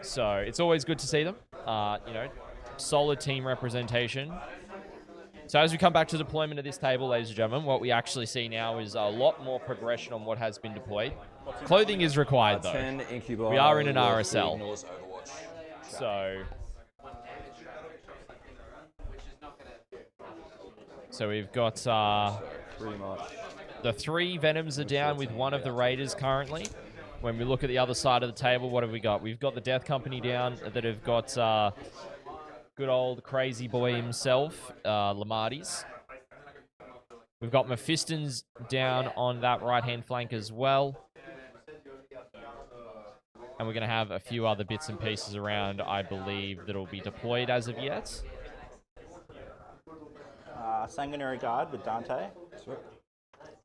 So it's always good to see them. Solid team representation. So as we come back to deployment of this table, ladies and gentlemen, what we actually see now is a lot more progression on what has been deployed. Clothing is required, though. We are in an RSL. So we've got Pretty much. the 3 Venoms are down with one of the Raiders currently. When we look at the other side of the table, what have we got? We've got the Death Company down that have got good old crazy boy himself, Lamartis. We've got Mephistons down on that right-hand flank as well. And we're going to have a few other bits and pieces around, I believe, that'll be deployed as of yet. Sanguinary Guard with Dante.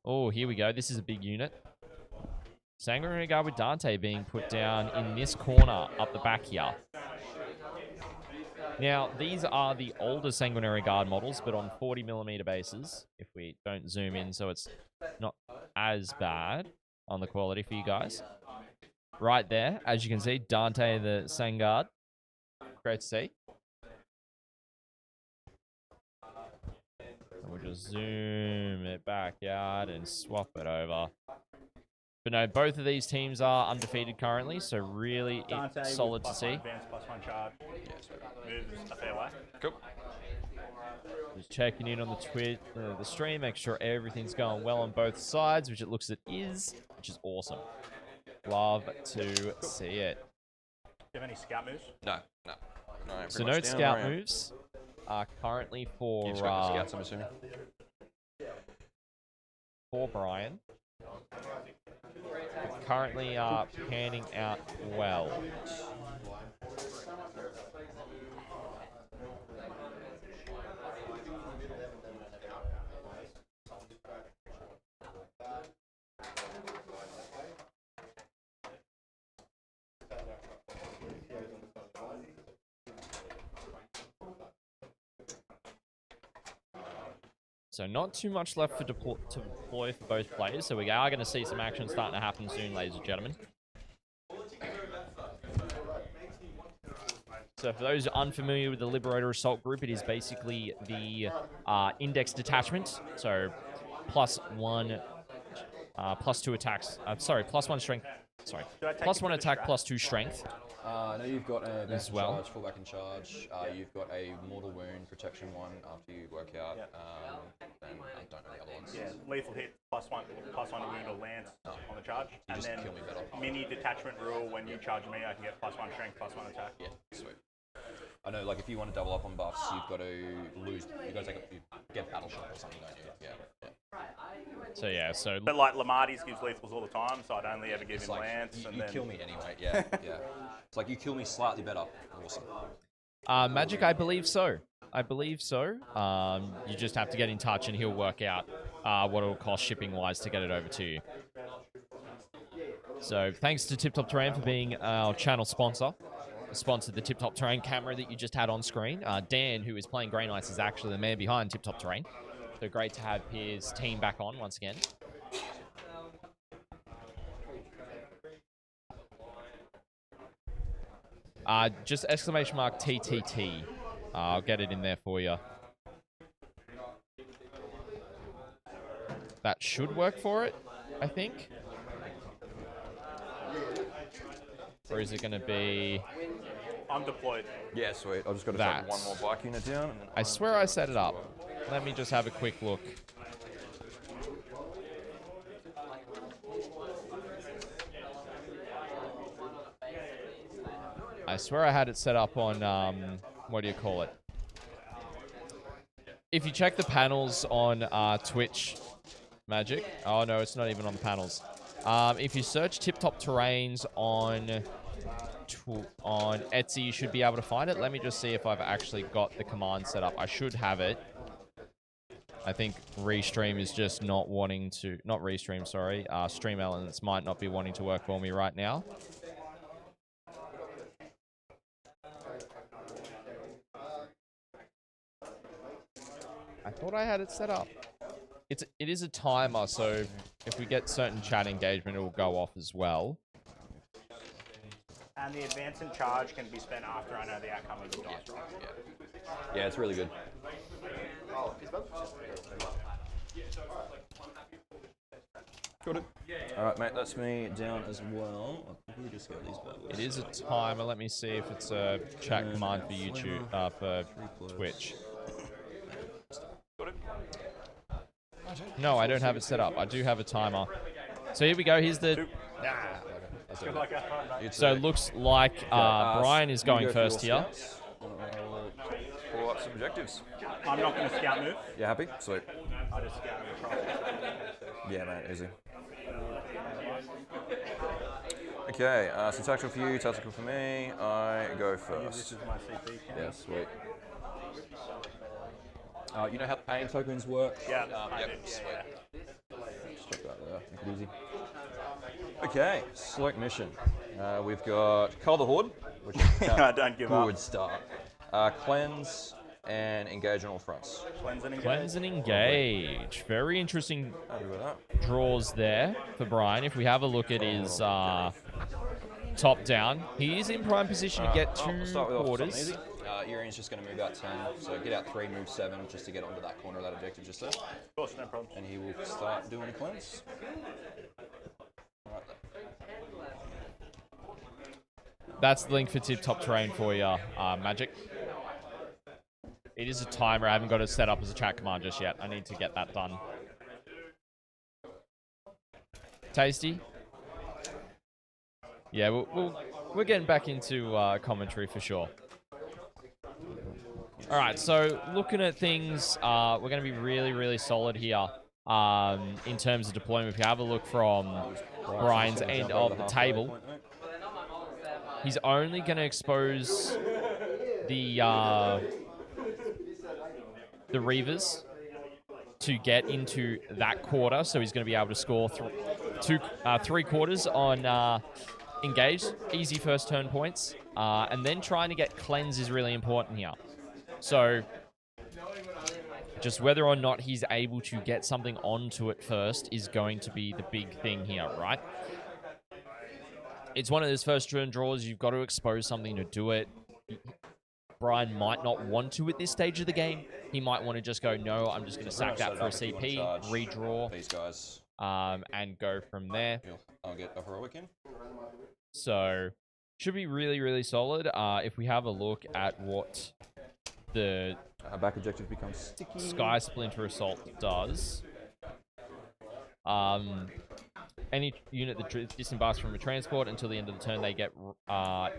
Oh, here we go. This is a big unit. Sanguinary Guard with Dante being put down in this corner up the back here. Now, these are the older Sanguinary Guard models, but on 40mm bases, if we don't zoom in, so it's not as bad on the quality for you guys. Right there, as you can see, Dante the Sangard. Great to see. And we'll just zoom it back out and swap it over. But no, both of these teams are undefeated currently, so really solid to see. Advance +1 charge. Moves a fair way. Cool. Just checking in on the stream, make sure everything's going well on both sides, which it looks it is, which is awesome. Love to see it. Do you have any scout moves? No. So no scout moves are currently for scouts, I'm assuming. For Brian. Currently panning out well. So not too much left to deploy for both players. So we are going to see some action starting to happen soon, ladies and gentlemen. So for those unfamiliar with the Liberator Assault group, it is basically the index detachment. So +1, +2 attacks. +1 strength. +1 attack, +2 strength. No, you've got a as well. charge, fullback in charge. You've got a mortal wound protection one after you work out. And I don't know the other ones. Yeah, lethal hit +1 to wound or lance on the charge. You And just then kill me better. mini detachment rule, when you charge me, I can get +1 strength, +1 attack. Yeah, sweet. I know, like if you want to double up on buffs, you've got to get battle shock or something, don't you? Yeah. So yeah, so But like Lamarty's gives lethals all the time, so I'd only ever give It's him like, Lance. you, And you then kill me anyway. Yeah, yeah. It's like you kill me slightly better. Awesome. Magic, I believe so. I believe so. You just have to get in touch and he'll work out what it'll cost shipping wise to get it over to you. So thanks to Tip Top Terrain for being our channel sponsor. Sponsored the Tip Top Terrain camera that you just had on screen. Dan, who is playing Grey Knights, is actually the man behind Tip Top Terrain. So great to have his team back on once again. Just exclamation mark TTT. I'll get it in there for you. That should work for it, I think. Or is it going to be... I'm deployed. Yeah, sweet. I've just got to That. take one more bike unit down. And then I swear I set it up. Let me just have a quick look. I swear I had it set up on, what do you call it? If you check the panels on Twitch, Magic. Oh no, it's not even on the panels. If you search Tip Top Terrains on Etsy, you should be able to find it. Let me just see if I've actually got the command set up. I should have it. I think Restream is just not wanting to... Not Restream, sorry. Stream Elements might not be wanting to work for me right now. I thought I had it set up. It is a timer, so if we get certain chat engagement, it will go off as well. And the advance and charge can be spent after I know the outcome of the dice roll. yeah, it's really good. Got it. All right, mate. That's me down as well. I'll probably just get these bad boys. It is a timer. Let me see if it's a chat command for YouTube, for Twitch. No, I don't have it set up. I do have a timer. So here we go. Here's the... So it looks like Brian is going first here. Pull up some objectives. I'm not going to scout move. You happy? Sweet. I just scout move. Yeah, mate. Easy. Okay, so tactical for you, tactical for me. I go first. This is my CP count. Yeah, sweet. You know how the pain tokens work? Yeah, I yep, do. sweet. Yeah. Just drop that there, make it easy. Okay, select mission. We've got Cull the Horde, which is I don't give up. good start. Cleanse and engage on all fronts. Cleanse and engage. Cleanse and engage. Very interesting Happy with that. draws there for Brian. If we have a look at his top down, he is in prime position to get We'll two start with quarters. something easy. Urian's just going to move out 10, so get out 3, move 7, just to get onto that corner of that objective just there. Of course, no problem. And he will start doing a cleanse. Right there. That's the link for Tip Top Terrain for you, Magic. It is a timer. I haven't got it set up as a chat command just yet. I need to get that done. Tasty? Yeah, we're getting back into commentary for sure. All right, so looking at things, we're going to be really, really solid here in terms of deployment. If you have a look from Brian's end of the table, he's only going to expose the Reavers to get into that quarter, so he's going to be able to score 3 quarters on engage, easy first turn points, and then trying to get cleanse is really important here. So, just whether or not he's able to get something onto it first is going to be the big thing here, right? It's one of those first turn draws. You've got to expose something to do it. Brian might not want to at this stage of the game. He might want to just go, no, I'm just going to sack that for a CP, redraw, these guys, and go from there. I'll get a heroic in. So, should be really, really solid. If we have a look at what the back objective becomes sticky. Skysplinter Assault does. Any unit that disembarks from a transport until the end of the turn, they get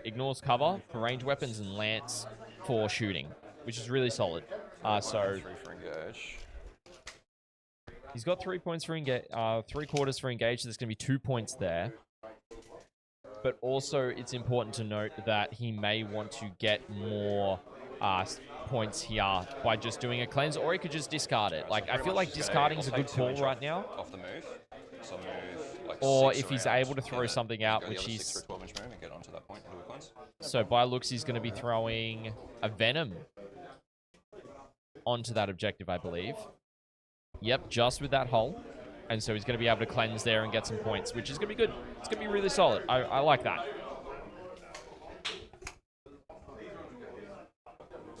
ignores cover for ranged weapons and lance for shooting, which is really solid. So 3 for engage. He's got 3 points for engage, 3/4 for engage. So there's going to be 2 points there. But also, it's important to note that he may want to get more points here by just doing a cleanse, or he could just discard it. Like, I feel like discarding is a good call right now. Off the move. So I'll move like Or 6 if he's around, able to throw and then something go out, the which other 6 he's... through 12-inch move and get onto that point and do a cleanse. So by looks, he's going to be throwing a Venom onto that objective, I believe. Yep, just with that hole. And so he's going to be able to cleanse there and get some points, which is going to be good. It's going to be really solid. I like that.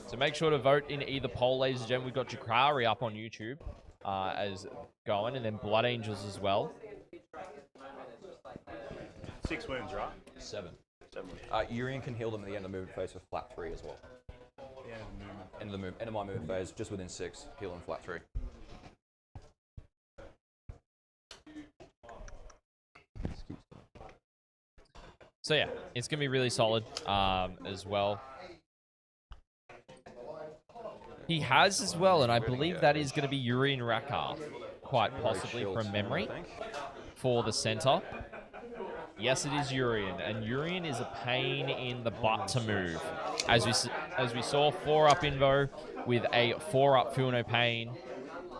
So make sure to vote in either poll, ladies and gentlemen. We've got Drukhari up on YouTube as going, and then Blood Angels as well. 6 wounds, right? 7. 7. Urian can heal them at the end of the movement phase for flat 3 as well. Yeah, the movement. End of my movement phase, just within 6, heal them flat 3. So yeah, it's going to be really solid as well. He has as well, and I believe that is going to be Urian Rakar, quite possibly from memory, for the center. Yes, it is Urian, and Urian is a pain in the butt to move. As we saw, 4-up Invo with a 4-up Feel No Pain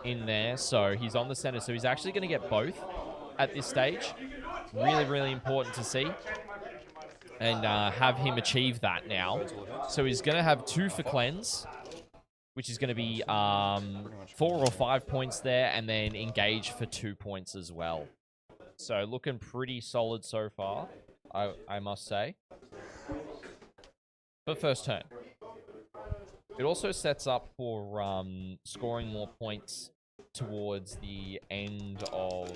in there, so he's on the center. So he's actually going to get both at this stage. Really, really important to see. And have him achieve that now. So he's going to have 2 for cleanse, which is going to be 4 or 5 points there, and then engage for 2 points as well. So looking pretty solid so far, I must say. For first turn. It also sets up for scoring more points towards the end of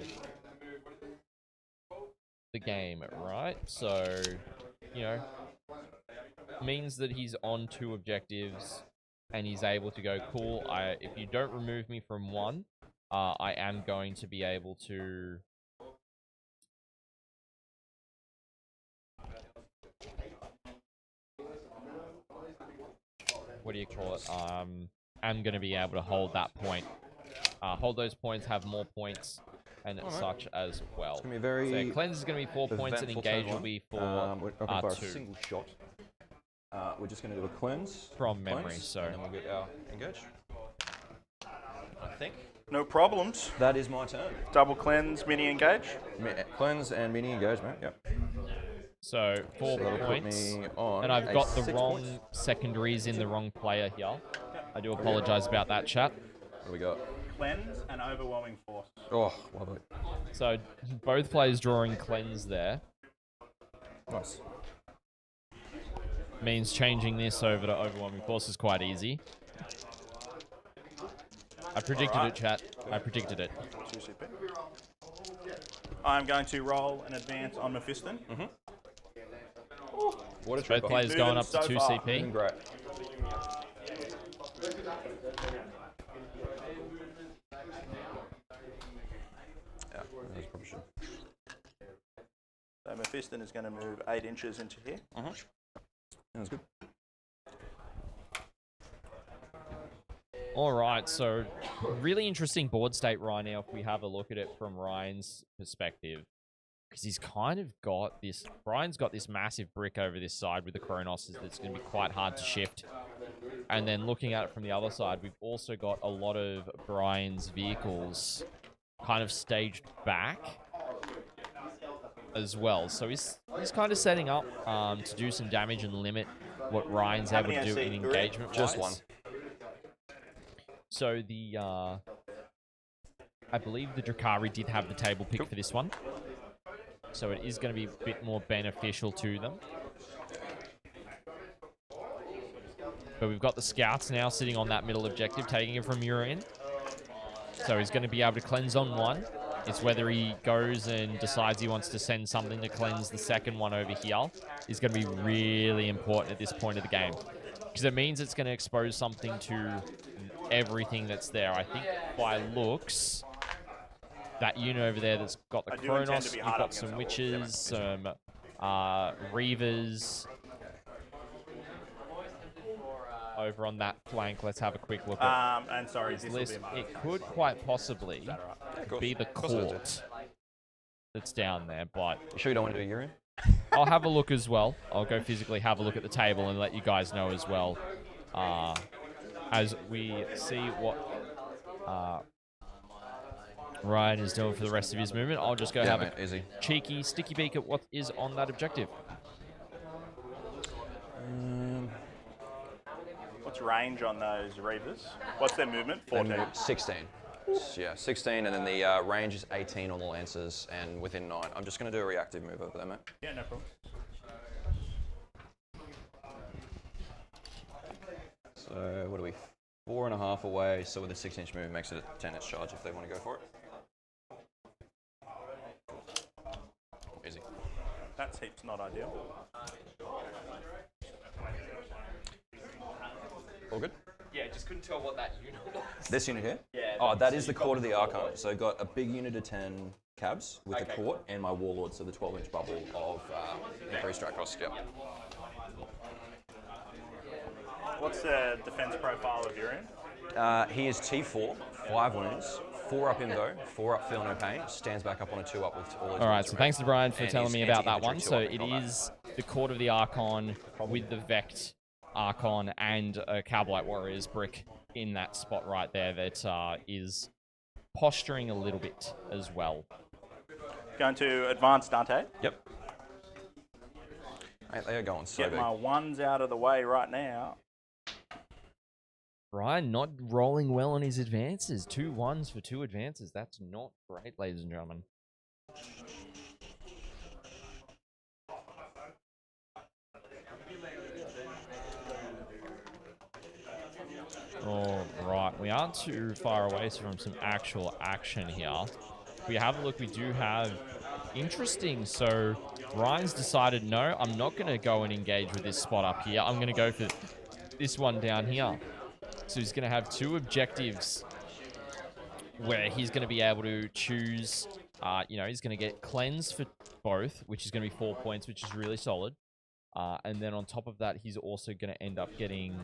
the game, right? So, you know, means that he's on 2 objectives and he's able to go, cool, if you don't remove me from 1, I am going to be able to... What do you call it? I'm going to be able to hold that point. Hold those points, have more points, and such as well. It's going to be very... So cleanse is going to be 4 points, and engage will be for we're looking for a 2. single shot. We're just going to do a cleanse. From memory, so... And then we'll get our engage. I think. No problems. That is my turn. Double cleanse, mini engage. Cleanse and mini engagement, yep. So 4 points, and I've got the wrong secondaries in the wrong player here. I do apologize about that, chat. What do we got? Cleanse and overwhelming force. Oh, lovely. So both players drawing cleanse there. Nice. Means changing this over to overwhelming force is quite easy. I predicted it, chat. I predicted it. I'm going to roll an advance on Mephiston. What a Both players going up to 2 far. CP. Great. Yeah, that's probably should. So Mephiston is going to move 8 inches into here. That's good. All right, so really interesting board state right now if we have a look at it from Ryan's perspective. Because he's kind of got this... Brian's got this massive brick over this side with the Chronos that's going to be quite hard to shift. And then looking at it from the other side, we've also got a lot of Brian's vehicles kind of staged back as well. So he's kind of setting up to do some damage and limit what Ryan's able to do in engagement. Just 1. So the... I believe the Drukhari did have the table pick for this one. So it is going to be a bit more beneficial to them. But we've got the scouts now sitting on that middle objective, taking it from Urian. So he's going to be able to cleanse on 1. It's whether he goes and decides he wants to send something to cleanse the second one over here is going to be really important at this point of the game. Because it means it's going to expose something to everything that's there. I think by looks... That unit over there that's got the Chronos, you've got some Witches, some Reavers over on that flank. Let's have a quick look at And sorry, his this will list. be my It could quite possibly be the court that's down there, but You sure you don't want to do a urine? I'll have a look as well. I'll go physically have a look at the table and let you guys know as well, as we see what Ryan is doing for the rest of his movement. I'll just go have mate, a easy. cheeky, sticky beak at what is on that objective. What's range on those Reavers? What's their movement? 14. 16. Yeah, 16, and then the range is 18 on the Lancers and within 9. I'm just going to do a reactive move over there, mate. Yeah, no problem. So, what are we? 4.5 away, so with a 6-inch move makes it a 10-inch charge if they want to go for it. Easy. That's heaps not ideal. All good? Yeah, just couldn't tell what that unit was. This unit here? Yeah. Oh, that is the Court of the Archon. So got a big unit of 10 cabs with the Court and my Warlord, so the 12-inch bubble of increased strike cost. Yep. What's the defense profile of Hyperion? He is T4, 5 wounds, 4 up Invo, 4 up Feel No Pain, stands back up on a 2 up with all his All right, wounds so thanks to Brian for and telling he's me about that anti-infantry one. 2 So up in it combat. is the Court of the Archon with the Vect Archon and a Cowblight Warriors brick in that spot right there that is posturing a little bit as well. Going to advance Dante. Yep. Mate, they are going so Get big. my ones out of the way right now. Brian not rolling well on his advances. 2 1s for 2 advances. That's not great, ladies and gentlemen. All right, we aren't too far away from some actual action here. If we have a look, we do have interesting. So Ryan's decided, no, I'm not going to go and engage with this spot up here. I'm going to go for this one down here. So he's going to have 2 objectives where he's going to be able to choose, he's going to get cleanse for both, which is going to be 4 points, which is really solid. And then on top of that, he's also going to end up getting,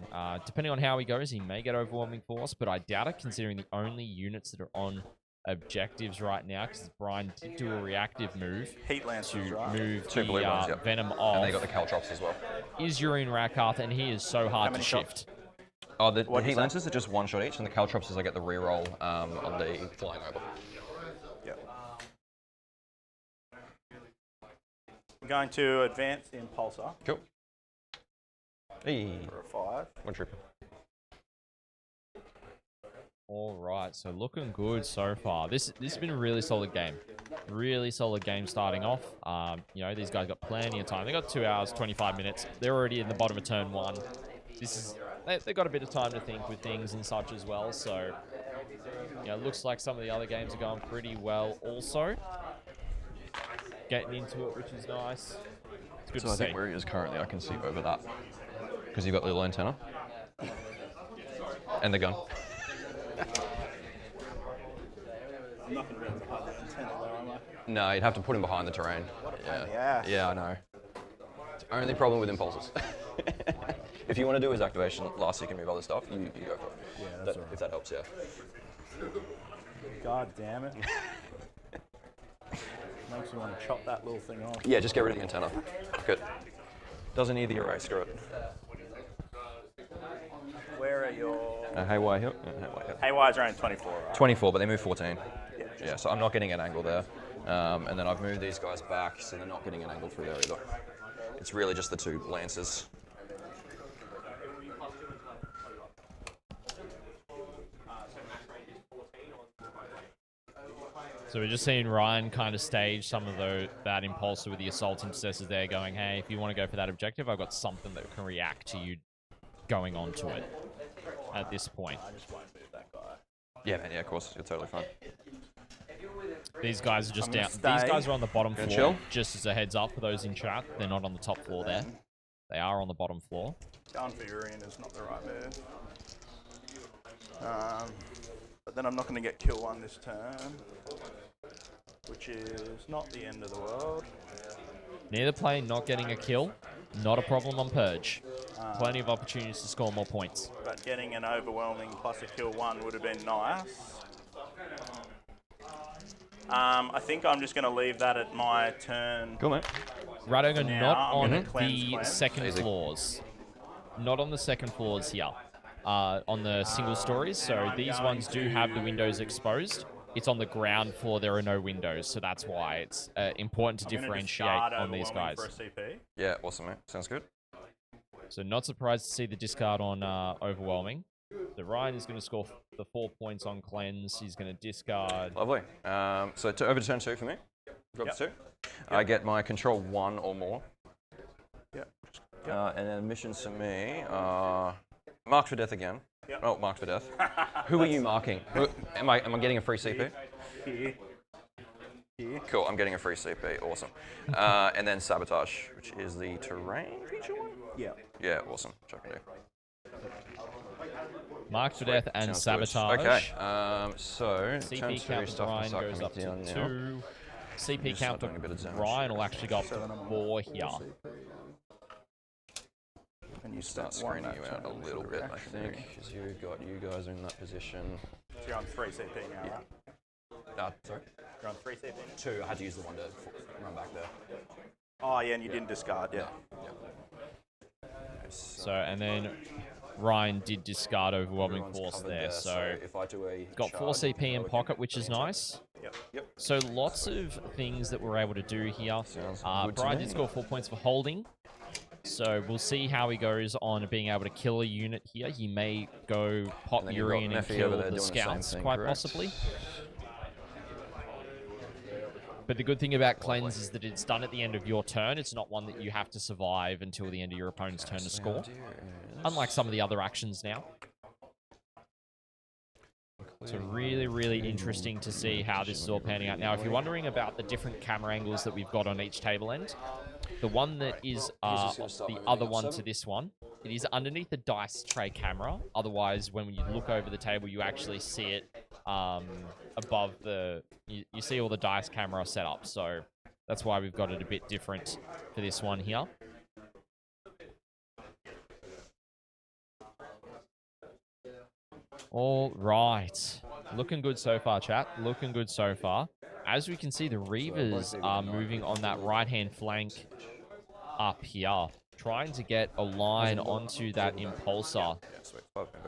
depending on how he goes, he may get Overwhelming Force, but I doubt it considering the only units that are on objectives right now, because Brian did do a reactive move Heat Lancers, to right? move 2 blue ones, the yep. Venom off. And they got the Caltrops as well. Is Urine Rakarth, and he is so hard to many shots? shift. Oh, the What'd you Heat say? Lancers are just 1 shot each, and the Caltrops is I get the reroll on the flying over. Yep. Going to advance the Impulsor Cool. Hey, for a 5. 1 trooper. All right, so looking good so far. This has been a really solid game. Really solid game starting off. These guys got plenty of time. They got 2 hours, 25 minutes. They're already in the bottom of turn 1. They got a bit of time to think with things and such as well. So, it looks like some of the other games are going pretty well also. Getting into it, which is nice. It's good So to I see. think where he is currently, I can see over that. Because you've got the little antenna. And the gun. Nothing really behind the antenna though, am I? No, you'd have to put him behind the terrain. in the ass. Yeah, I know. It's the only problem with impulses. If you want to do his activation last, you can move other stuff, you go for it. Yeah, that's all right. If that helps, yeah. God damn it. Makes you want to chop that little thing off. Yeah, just get rid of the antenna. Good. Doesn't need the array, screw it. Where are your... Haywire here. Haywire here. Haywire's around 24, right? 24, but they move 14. Yeah. Yeah, so I'm not getting an angle there. And then I've moved these guys back, so they're not getting an angle through there either. It's really just the 2 Lancers. So we're just seeing Ryan kind of stage some of that impulsor with the assault intercessors there going, hey, if you want to go for that objective, I've got something that can react to you going on to it at this point. I just won't move that guy. Yeah, man, yeah, of course. You're totally fine. These guys are just I'm gonna down. These stay. guys are on the bottom Gonna floor. chill? Just as a heads up for those in chat, they're not on the top floor there. They are on the bottom floor. Going for Urian is not the right move. But then I'm not going to get kill 1 this turn, which is not the end of the world. Neither plane not getting a kill, not a problem on Purge. Plenty of opportunities to score more points. But getting an overwhelming plus a kill 1 would have been nice. I think I'm just going to leave that at my turn. Cool, mate. Radoga Now, not I'm on gonna the cleanse. second Easy. floors. Not on the second floors here. On the single stories. So these ones do have the windows exposed. It's on the ground floor. There are no windows. So that's why it's important to I'm gonna differentiate discard on these overwhelming guys. For a CP. Yeah, awesome, mate. Sounds good. So not surprised to see the discard on overwhelming. So Ryan is going to score the 4 points on cleanse. He's going to discard. Lovely. So to overturn 2 for me. Drop Yep. 2. I get my control 1 or more. Yep. And then missions for me are marked for death again. Yep. Oh, marked for death. Who are you marking? Am I getting a free CP? Here. Cool, I'm getting a free CP. Awesome. And then sabotage, which is the terrain feature one? Yeah. Yeah, awesome. Which I can do. Marked for death and Sounds good. sabotage. Okay, so CP turn 2 count for stuff will Ryan start goes coming up to down 2. now. CP Just count for doing a bit of damage. Ryan will actually go up to 4 here. And you Start screening you out a little bit, I think, because you guys are in that position. So you're on 3 CP now, right? Sorry? You're on 3 CP? 2, I had to use the one to run back there. Oh, yeah, and you didn't discard, yeah. So, and then Ryan did discard overwhelming Everyone's force covered there. So if I do a got 4 charge, CP in pocket, which is nice. Yep. So lots of things that we're able to do here. Sounds good to Brian me. did score 4 points for holding. So we'll see how he goes on being able to kill a unit here. He may go pop And then you've got Urian and Nephi kill over there the doing the same scouts, thing, quite correct? possibly. But the good thing about cleanse is that it's done at the end of your turn. It's not one that you have to survive until the end of your opponent's turn to score. Unlike some of the other actions now. So really, really interesting to see how this is all panning out. Now, if you're wondering about the different camera angles that we've got on each table end, the one that is the other one to this one, it is underneath the dice tray camera. Otherwise, when you look over the table, you actually see it above the... You see all the dice camera set up. So that's why we've got it a bit different for this one here. All right. Looking good so far, chat. Looking good so far. As we can see, the Reavers are moving on that right-hand flank up here, trying to get a line onto that Impulsor.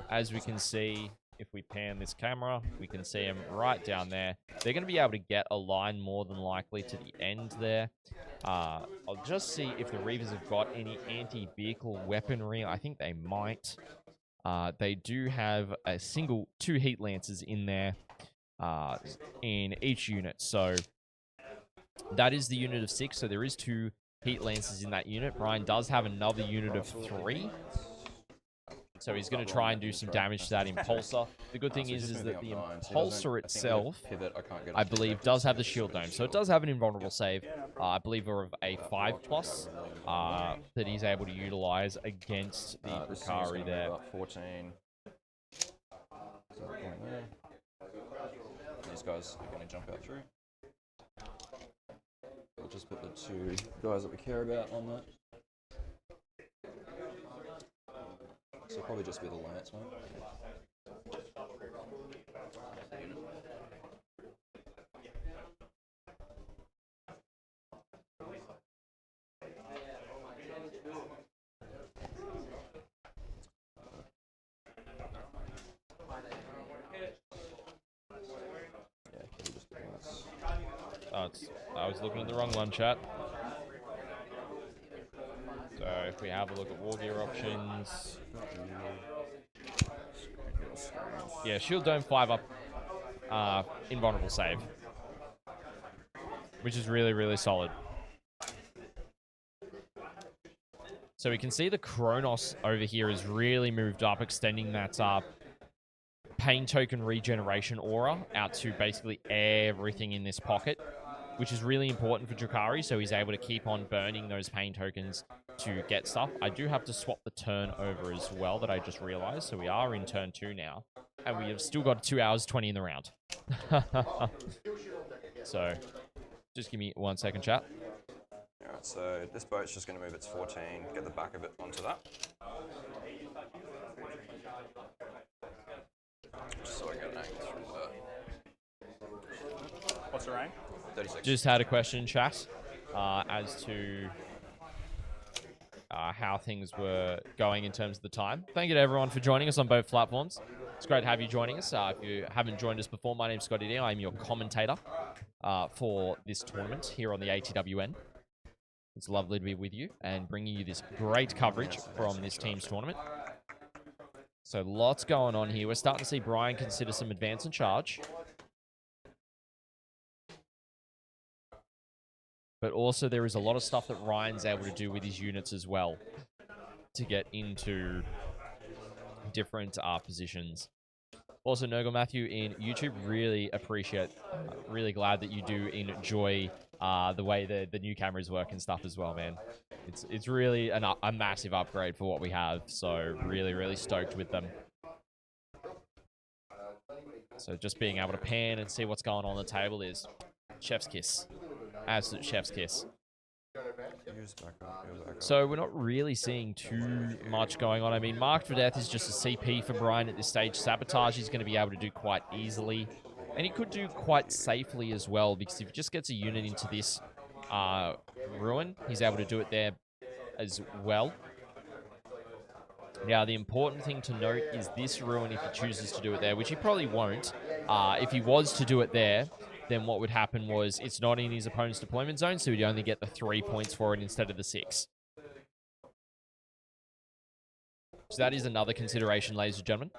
As we can see, if we pan this camera, we can see them right down there. They're going to be able to get a line more than likely to the end there. I'll just see if the Reavers have got any anti-vehicle weaponry. I think they might. They do have a 2 heat lancers in there in each unit. So that is the unit of 6. So there is 2 heat lancers in that unit. Brian does have another unit of 3. So he's going to try and do some damage to that Impulsor. The good thing is that the Impulsor itself, I believe, does have the shield dome. So it does have an invulnerable save, I believe, of a 5+ that he's able to utilize against the Drukhari there. 14. These guys are going to jump out through. We'll just put the 2 guys that we care about on that. So probably just be the lance, mate. I was looking at the wrong one, chat. So if we have a look at war gear options, yeah, shield dome 5 up, invulnerable save, which is really, really solid. So we can see the Kronos over here has really moved up, extending that pain token regeneration aura out to basically everything in this pocket, which is really important for Drukhari, so he's able to keep on burning those pain tokens to get stuff. I do have to swap the turn over as well, that I just realized, so we are in turn 2 now, and we have still got 2 hours 20 in the round. So, just give me 1 second, chat. Alright, so this boat's just going to move its 14, get the back of it onto that. Just so I get an angle through that. What's the rank? 36. Just had a question in chat as to how things were going in terms of the time. Thank you to everyone for joining us on both platforms. It's great to have you joining us. If you haven't joined us before, my name's ScottyD. I'm your commentator for this tournament here on the ATWN. It's lovely to be with you and bringing you this great coverage from this team's tournament. So lots going on here. We're starting to see Brian consider some advance and charge. But also there is a lot of stuff that Ryan's able to do with his units as well to get into different positions. Also, Nurgle Matthew in YouTube, really appreciate, really glad that you do enjoy the way the new cameras work and stuff as well, man. It's really a massive upgrade for what we have, so really stoked with them. So just being able to pan and see what's going on the table is chef's kiss. Absolute chef's kiss. So we're not really seeing too much going on. I mean, Marked for Death is just a CP for Brian at this stage. Sabotage he's going to be able to do quite easily. And he could do quite safely as well, because if he just gets a unit into this ruin, he's able to do it there as well. Now, the important thing to note is this ruin, if he chooses to do it there, which he probably won't. If he was to do it there, then what would happen was it's not in his opponent's deployment zone, so he'd only get the 3 points for it instead of the 6. So that is another consideration, ladies and gentlemen.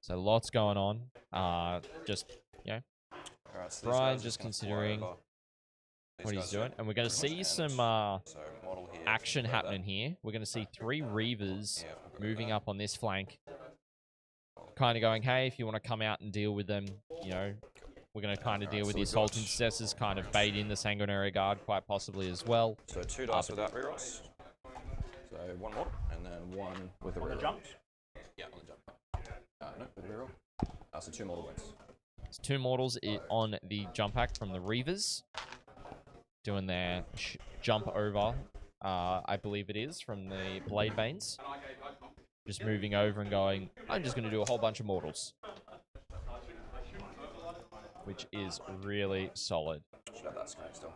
So lots going on. Just, you know, Alright, so Brian just considering what he's doing. And we're going to see some action happening here. We're going to see 3 Reavers moving up on this flank. Kind of going, hey, if you want to come out and deal with them, you know, we're going to kind of deal with the Assault Intercessors, kind of bait in the Sanguinary Guard quite possibly as well. So 2 dice without rerolls. So 1 more, and then 1 with a reroll. On the jump? Yeah, on the jump. No, with a reroll. So 2 mortal points. It's 2 mortals on the jump hack from the Reavers. Doing their jump over, I believe it is, from the Blade Veins. Just moving over and going, I'm just going to do a whole bunch of mortals. Which is really solid. Should have that screen still.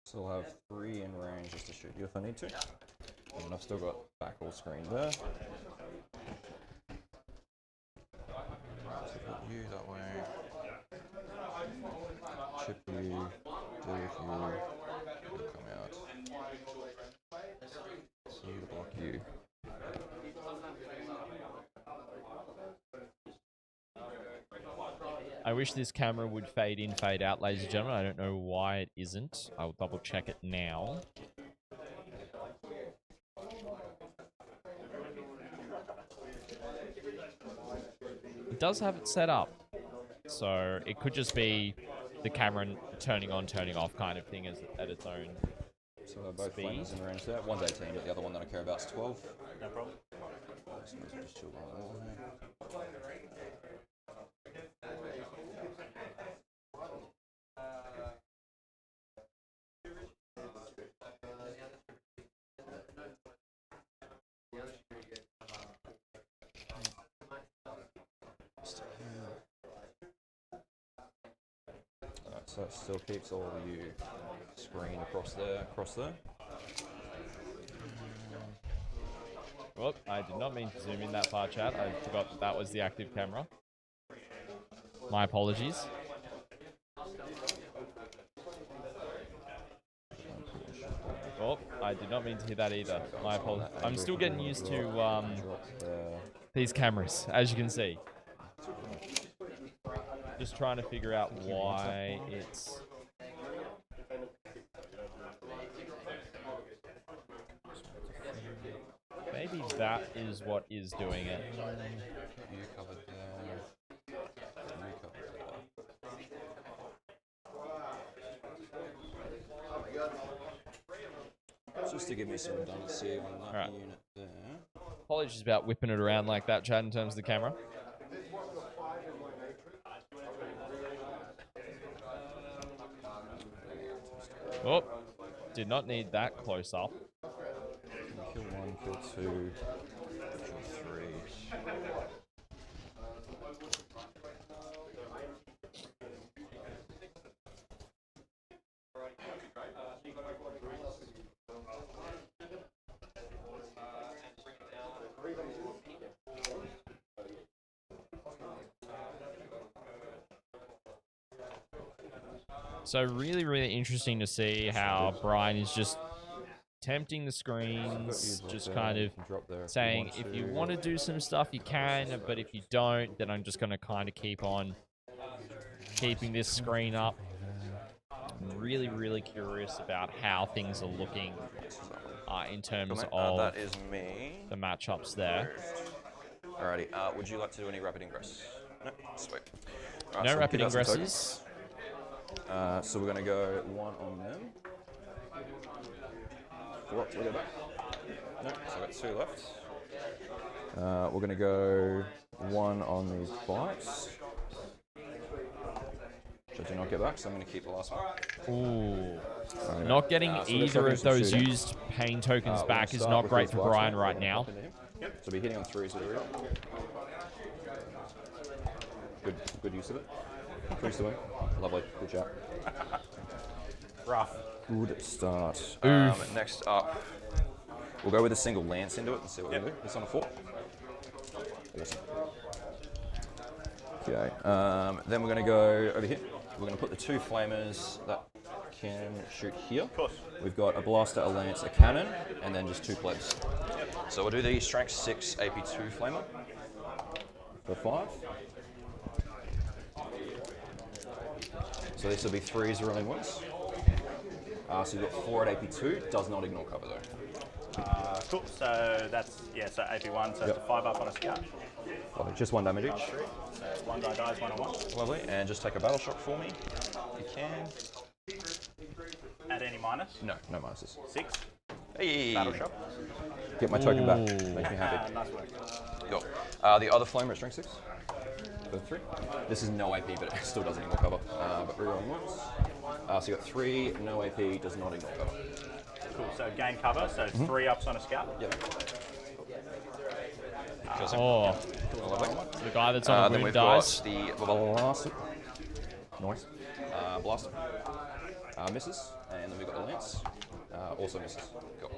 So I'll have 3 in range just to shoot you if I need to. And I've still got back all screen there. So put you that way. Chip you, deal with you, come out. So you block you. I wish this camera would fade in, fade out, ladies and gentlemen. I don't know why it isn't. I'll double check it now. It does have it set up. So it could just be the camera turning on, turning off kind of thing at its own So they're both speed. flames in range there. One's 18, but the other one that I care about is 12. No problem. So those are just 2 more. So it still keeps all of you screen across there, Well, I did not mean to zoom in that far, chat. I forgot that was the active camera. My apologies. Oh, I did not mean to hit that either. My apologies. I'm still getting used to these cameras, as you can see. Just trying to figure out why it's... Maybe that is what is doing it. You covered there. You covered there. Just to give me some redundancy on that unit there. Apologies about whipping it around like that, Chad, in terms of the camera. Oh, did not need that close up. Kill 1, kill 2, kill 3. So really, really interesting to see how Brian is just tempting the screens, just kind of saying, if you want to do some stuff, you can, but if you don't, then I'm just going to kind of keep on keeping this screen up. I'm really, really curious about how things are looking in terms of that is me. the matchups there. Alrighty, would you like to do any rapid ingress? No? Sweet. Right, No so rapid give out some ingresses. tokens. So we're going to go 1 on them. 4 up, we go back. No, so I've got 2 left. We're going to go 1 on these bikes. Which I do not get back, so I'm going to keep the last one. Ooh. Right. Not getting So either of those used pain tokens we're back gonna is start not with great these for bikes, Brian We're right gonna now. pop into him. So we're hitting on 3s with a reel. Good use of it. 3s to win. Lovely. Good job. Rough. Good start. Oof. Next up, we'll go with a single lance into it and see what we do. It's on a 4. Awesome. Okay. Then we're going to go over here. We're going to put the 2 flamers that can shoot here. Of course. We've got a blaster, a lance, a cannon, and then just 2 plebs. So we'll do the strength 6 AP2 flamer for 5. So this will be 3s rolling ones. So you've got 4 at AP2, does not ignore cover though. Cool. So that's, so AP1, so it's a 5 up on a scout. Lovely. Just 1 damage each. So 1 die dies 1 on 1. Lovely. And just take a battle shock for me, if you can. At any minus? No minuses. 6. Hey! Battle shock. Get my token back. Make me happy. Nice work. Cool. The other flamer at strength 6. For 3. This is no AP, but it still doesn't ignore cover. But rerolling once. So you got 3, no AP, does not ignore cover. Cool. So gain cover, so 3 ups on a scout. Yep. Oh, the guy that's on then the we've wound dies. got the blaster. Nice. Blaster. Misses. And then we've got the lance. Also misses. Cool.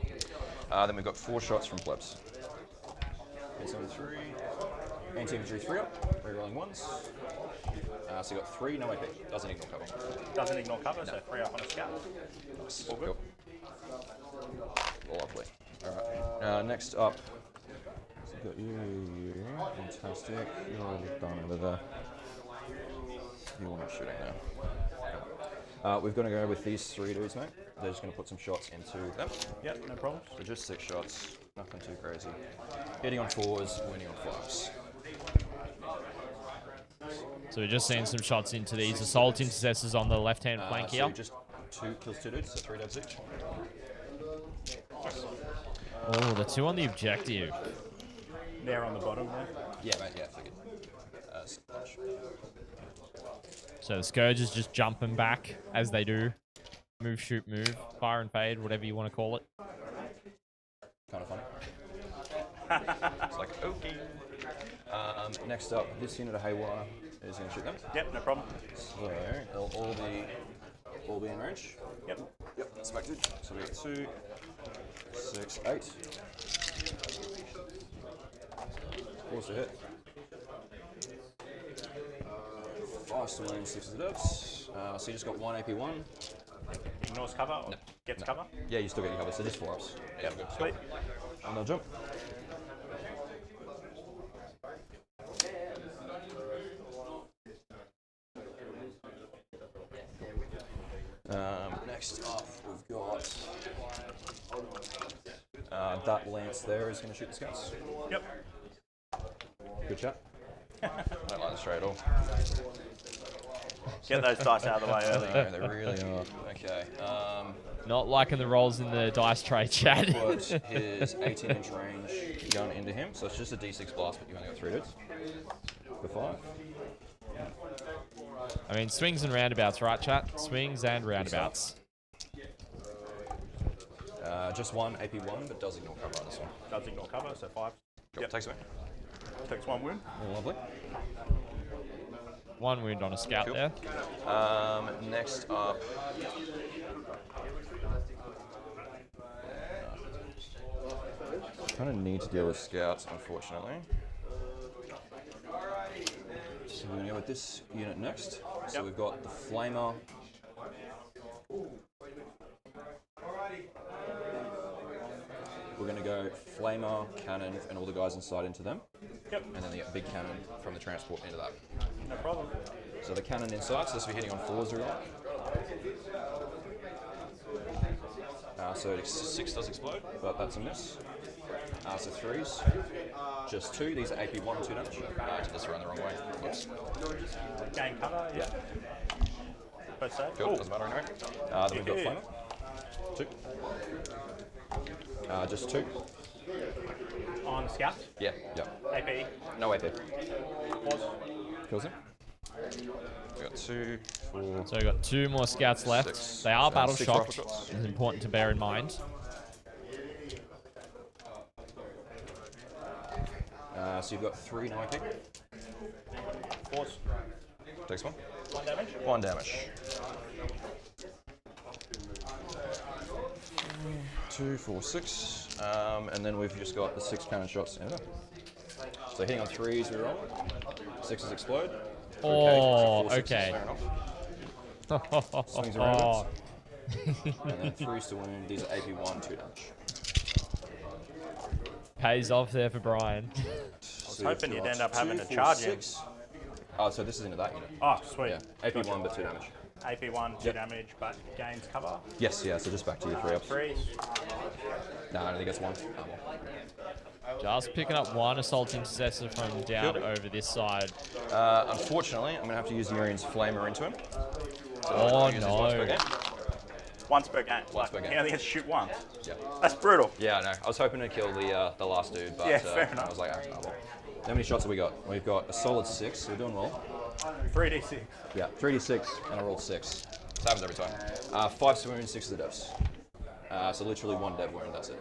Then we've got 4 shots from plebs. It's on 3. Anti-infantry 3 up. Rerolling ones. So you got 3, no AP. Doesn't ignore cover. Doesn't ignore cover, so 3 up on a scout. Nice. All good. Cool. Lovely. Alright. Next up. So we've got you. Fantastic. You're already done over there. You want to shooting now. We're going to go with these 3 dudes, mate. They're just going to put some shots into them. Yep, no problem. So just 6 shots. Nothing too crazy. Hitting on 4s, winning on 5s. So we're just seeing some shots into these assault intercessors on the left-hand flank here. So just 2 kills 2 dudes, so 3 devs each. Oh, the 2 on the objective. There on the bottom there. Yeah, mate, yeah, figured. Splash. So the Scourge is just jumping back as they do. Move, shoot, move. Fire and fade, whatever you want to call it. Kind of funny. It's like, okay. Next up, this unit of Haywire is going to shoot them. Yep, no problem. So they'll all be in range. Yep. Yep, expected. So we got 2, 6, 8. 4's to hit. 5's to win, 6 is the dubs. So you just got 1 AP1. Ignores cover or gets cover? Yeah, you still get your cover, so just 4 ups. Yep, good. Sweet. And they'll jump. Next up, we've got That lance there is going to shoot the scouts. Yep. Good chat. I don't like this trade at all. Get those dice out of the way early. No, they really are. Okay. Not liking the rolls in the dice tray chat. Put his 18-inch range gun into him, so it's just a D6 blast, but you've only got 3 dudes. For 5. I mean, swings and roundabouts, right, chat? Swings and roundabouts. Just one AP1, but does ignore cover on this one. Does ignore cover, so 5. Cool. Takes away. Takes 1 wound. Lovely. 1 wound on a scout Cool. there. Next up. Kind of need to deal with scouts, unfortunately. So we're going to go with this unit next. So we've got the Flamer. We're going to go Flamer, Cannon, and all the guys inside into them. Yep. And then the big cannon from the transport into that. No problem. So the cannon inside, so this will be hitting on 4s, right? So 6 does explode, but that's a miss. So 3s, just 2. These are AP1 and 2 damage. I did this around the wrong way. Whoops. Gain cover, yeah. First save. Cool, doesn't matter anyway. Then we've got Flamer. 2. Just 2. On scout. Yeah, yeah. AP. No AP. Pause. Kills him. We got 2, 4. So we've got 2 more scouts left. 6. They are battle 6 shocked. rifle shots. It's important to bear in mind. So you've got 3 no AP. Pause. Takes 1. 1 damage. 1 damage. 2, 4, 6. And then we've just got the 6 cannon shots in there. So hitting on 3s, we roll. 6s explode. Oh, So 4, 6s, okay. fair enough. Swings around. And then 3s to wound. These are AP1, 2 damage. Pays off there for Brian. I was hoping you'd end up having to charge him. Oh, so this is into that unit. Oh, sweet. Yeah, AP1 but 2 damage. AP1, 2 damage, but gains cover. Yes, yeah, so just back to your 3 ups. 3s. No, I only gets 1. Just picking up 1 assault intercessor from down over this side. Unfortunately, I'm going to have to use Urian's Flamer into him. So Oh, I'll use this once per no. game. Once per game. Once per game. He only gets to shoot once. Yeah. That's brutal. Yeah, I know. I was hoping to kill the last dude, but Yeah, fair enough. I was like, oh, well. How many shots have we got? We've got a solid 6, so we're doing well. 3d6. Yeah, 3d6, and I rolled 6. This happens every time. 5 wounds, 6 of the devs. So literally 1 dev wound, that's it.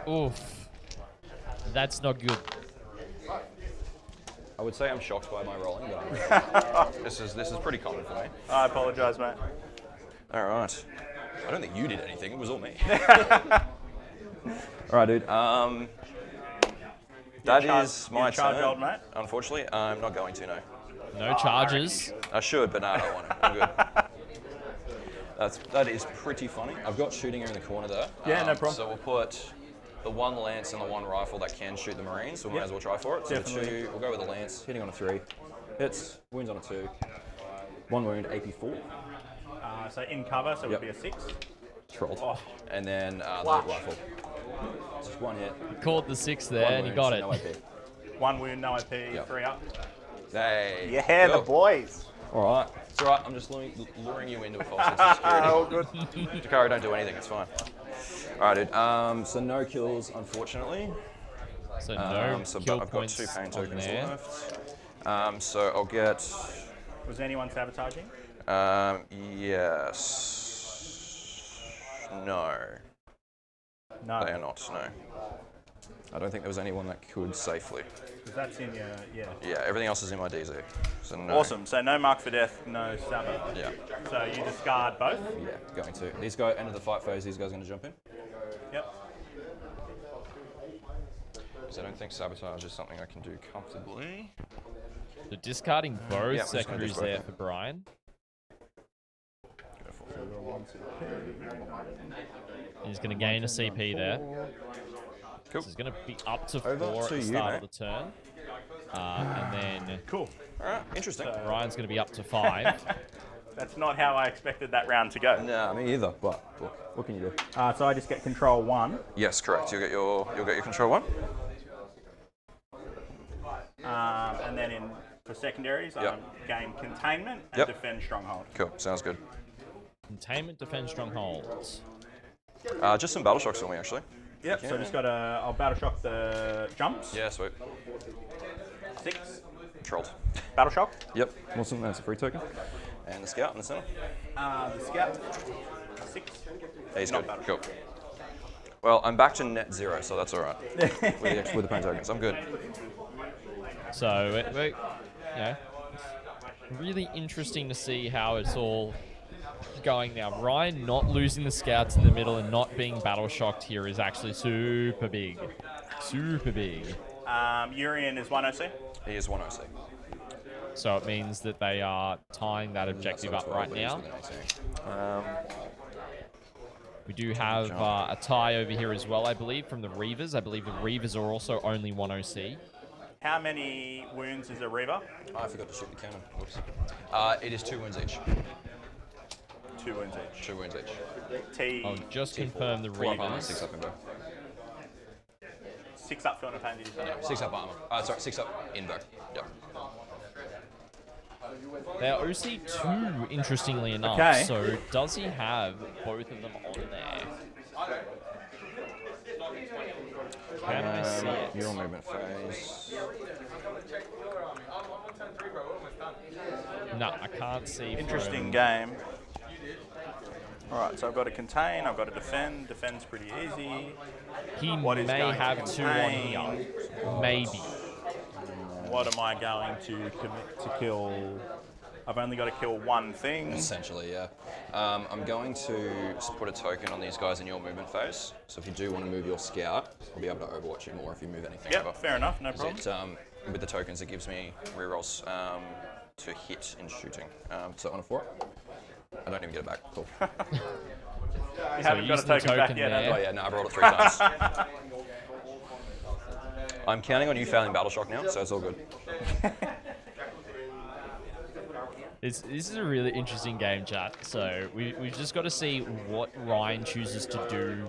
Oof. That's not good. I would say I'm shocked by my rolling, but this is pretty common for me. I apologise, mate. All right. I don't think you did anything. It was all me. All right, dude. That is my charge, turn. old mate? Unfortunately, I'm not going to. No. No charges. I should, but no, I don't want to. I'm good. That is pretty funny. I've got shooting here in the corner there. Yeah, no problem. So we'll put the 1 lance and the 1 rifle that can shoot the Marines, so we might as well try for it. So Definitely. the 2, we'll go with the lance, hitting on a 3. Hits, wounds on a 2. 1 wound, AP4. So in cover, so it would be a 6. Trolled. Oh. And then the Flash. rifle. Just 1 hit. Called the 6 there, 1 and you wound, got so it. No AP. 1 wound, no AP, Yep. 3 up. Hey. Yeah, cool. the boys. All right. It's all right. I'm just luring you into a false sense of security. All good. Drukhari, don't do anything. It's fine. All right, dude. So no kills, unfortunately. So no But kill I've got points 2 pain on tokens there. left. So I'll get. Was anyone sabotaging? Yes. No. No. They are not. No. I don't think there was anyone that could safely. Because that's in your, yeah. Yeah, everything else is in my DZ. So no. Awesome. So no mark for death, no sabot. Yeah. So you discard both? Yeah, going to. These guys, end of the fight phase, these guys are going to jump in. Yep. Because I don't think sabotage is something I can do comfortably. So discarding both Yeah, I'm just gonna secondaries discard there them. for Brian. He's going to gain a CP there. Cool. So he's going to be up to Over 4 at to the you, start mate. of the turn. And then Cool. All right, interesting. Ryan's going to be up to 5. That's not how I expected that round to go. Nah, me either. But what can you do? So I just get control 1. Yes, correct. You'll get your control 1. And then for secondaries, Yep. gain containment and Yep. defend stronghold. Cool. Sounds good. Containment, defend strongholds. Just some battle shocks for me, actually. Yep. So just got I'll battle shock the jumps. Yeah, sweet. 6. Trolled. Battle shock. Yep. Awesome. That's a free token. And the scout in the center. The scout. 6. He's Not good. battle Cool. Well, I'm back to net 0, so that's all right. with the pen tokens, I'm good. So, really interesting to see how it's all going now. Ryan not losing the scouts in the middle and not being battle shocked here is actually super big. Super big. Urian is 1 OC. He is 1 OC. So it means that they are tying that objective up right now. We do have a tie over here as well, I believe, from the Reavers. I believe the Reavers are also only 1 OC. How many wounds is a Reaver? I forgot to shoot the cannon. Whoops. It is 2 wounds each. 2 wounds each. 2 wounds each. T. I'll just confirm the Reavers. 6 up invo. 6 up field of pain, did you say? 6 up armor. Sorry, 6 up invo. Yep. They're OC2, interestingly enough. Okay. So does he have both of them on there? Can I see it? Your movement phase. No, I can't see. Interesting game. Alright, so I've got to contain, I've got to defend. Defend's pretty easy. He What is may going have to 2 on contain? here. Maybe. What am I going to commit to kill? I've only got to kill 1 thing. Essentially, yeah. I'm going to put a token on these guys in your movement phase. So if you do want to move your scout, I'll be able to overwatch you more if you move anything over. Yep, fair enough, no problem. With the tokens, it gives me rerolls to hit in shooting. So on a 4, I don't even get it back. Cool. You haven't got a using the token back token yet, there. have Oh you? yeah, no, I've rolled it 3 times. I'm counting on you failing battle shock now, so it's all good. This is a really interesting game, chat. So we've just got to see what Ryan chooses to do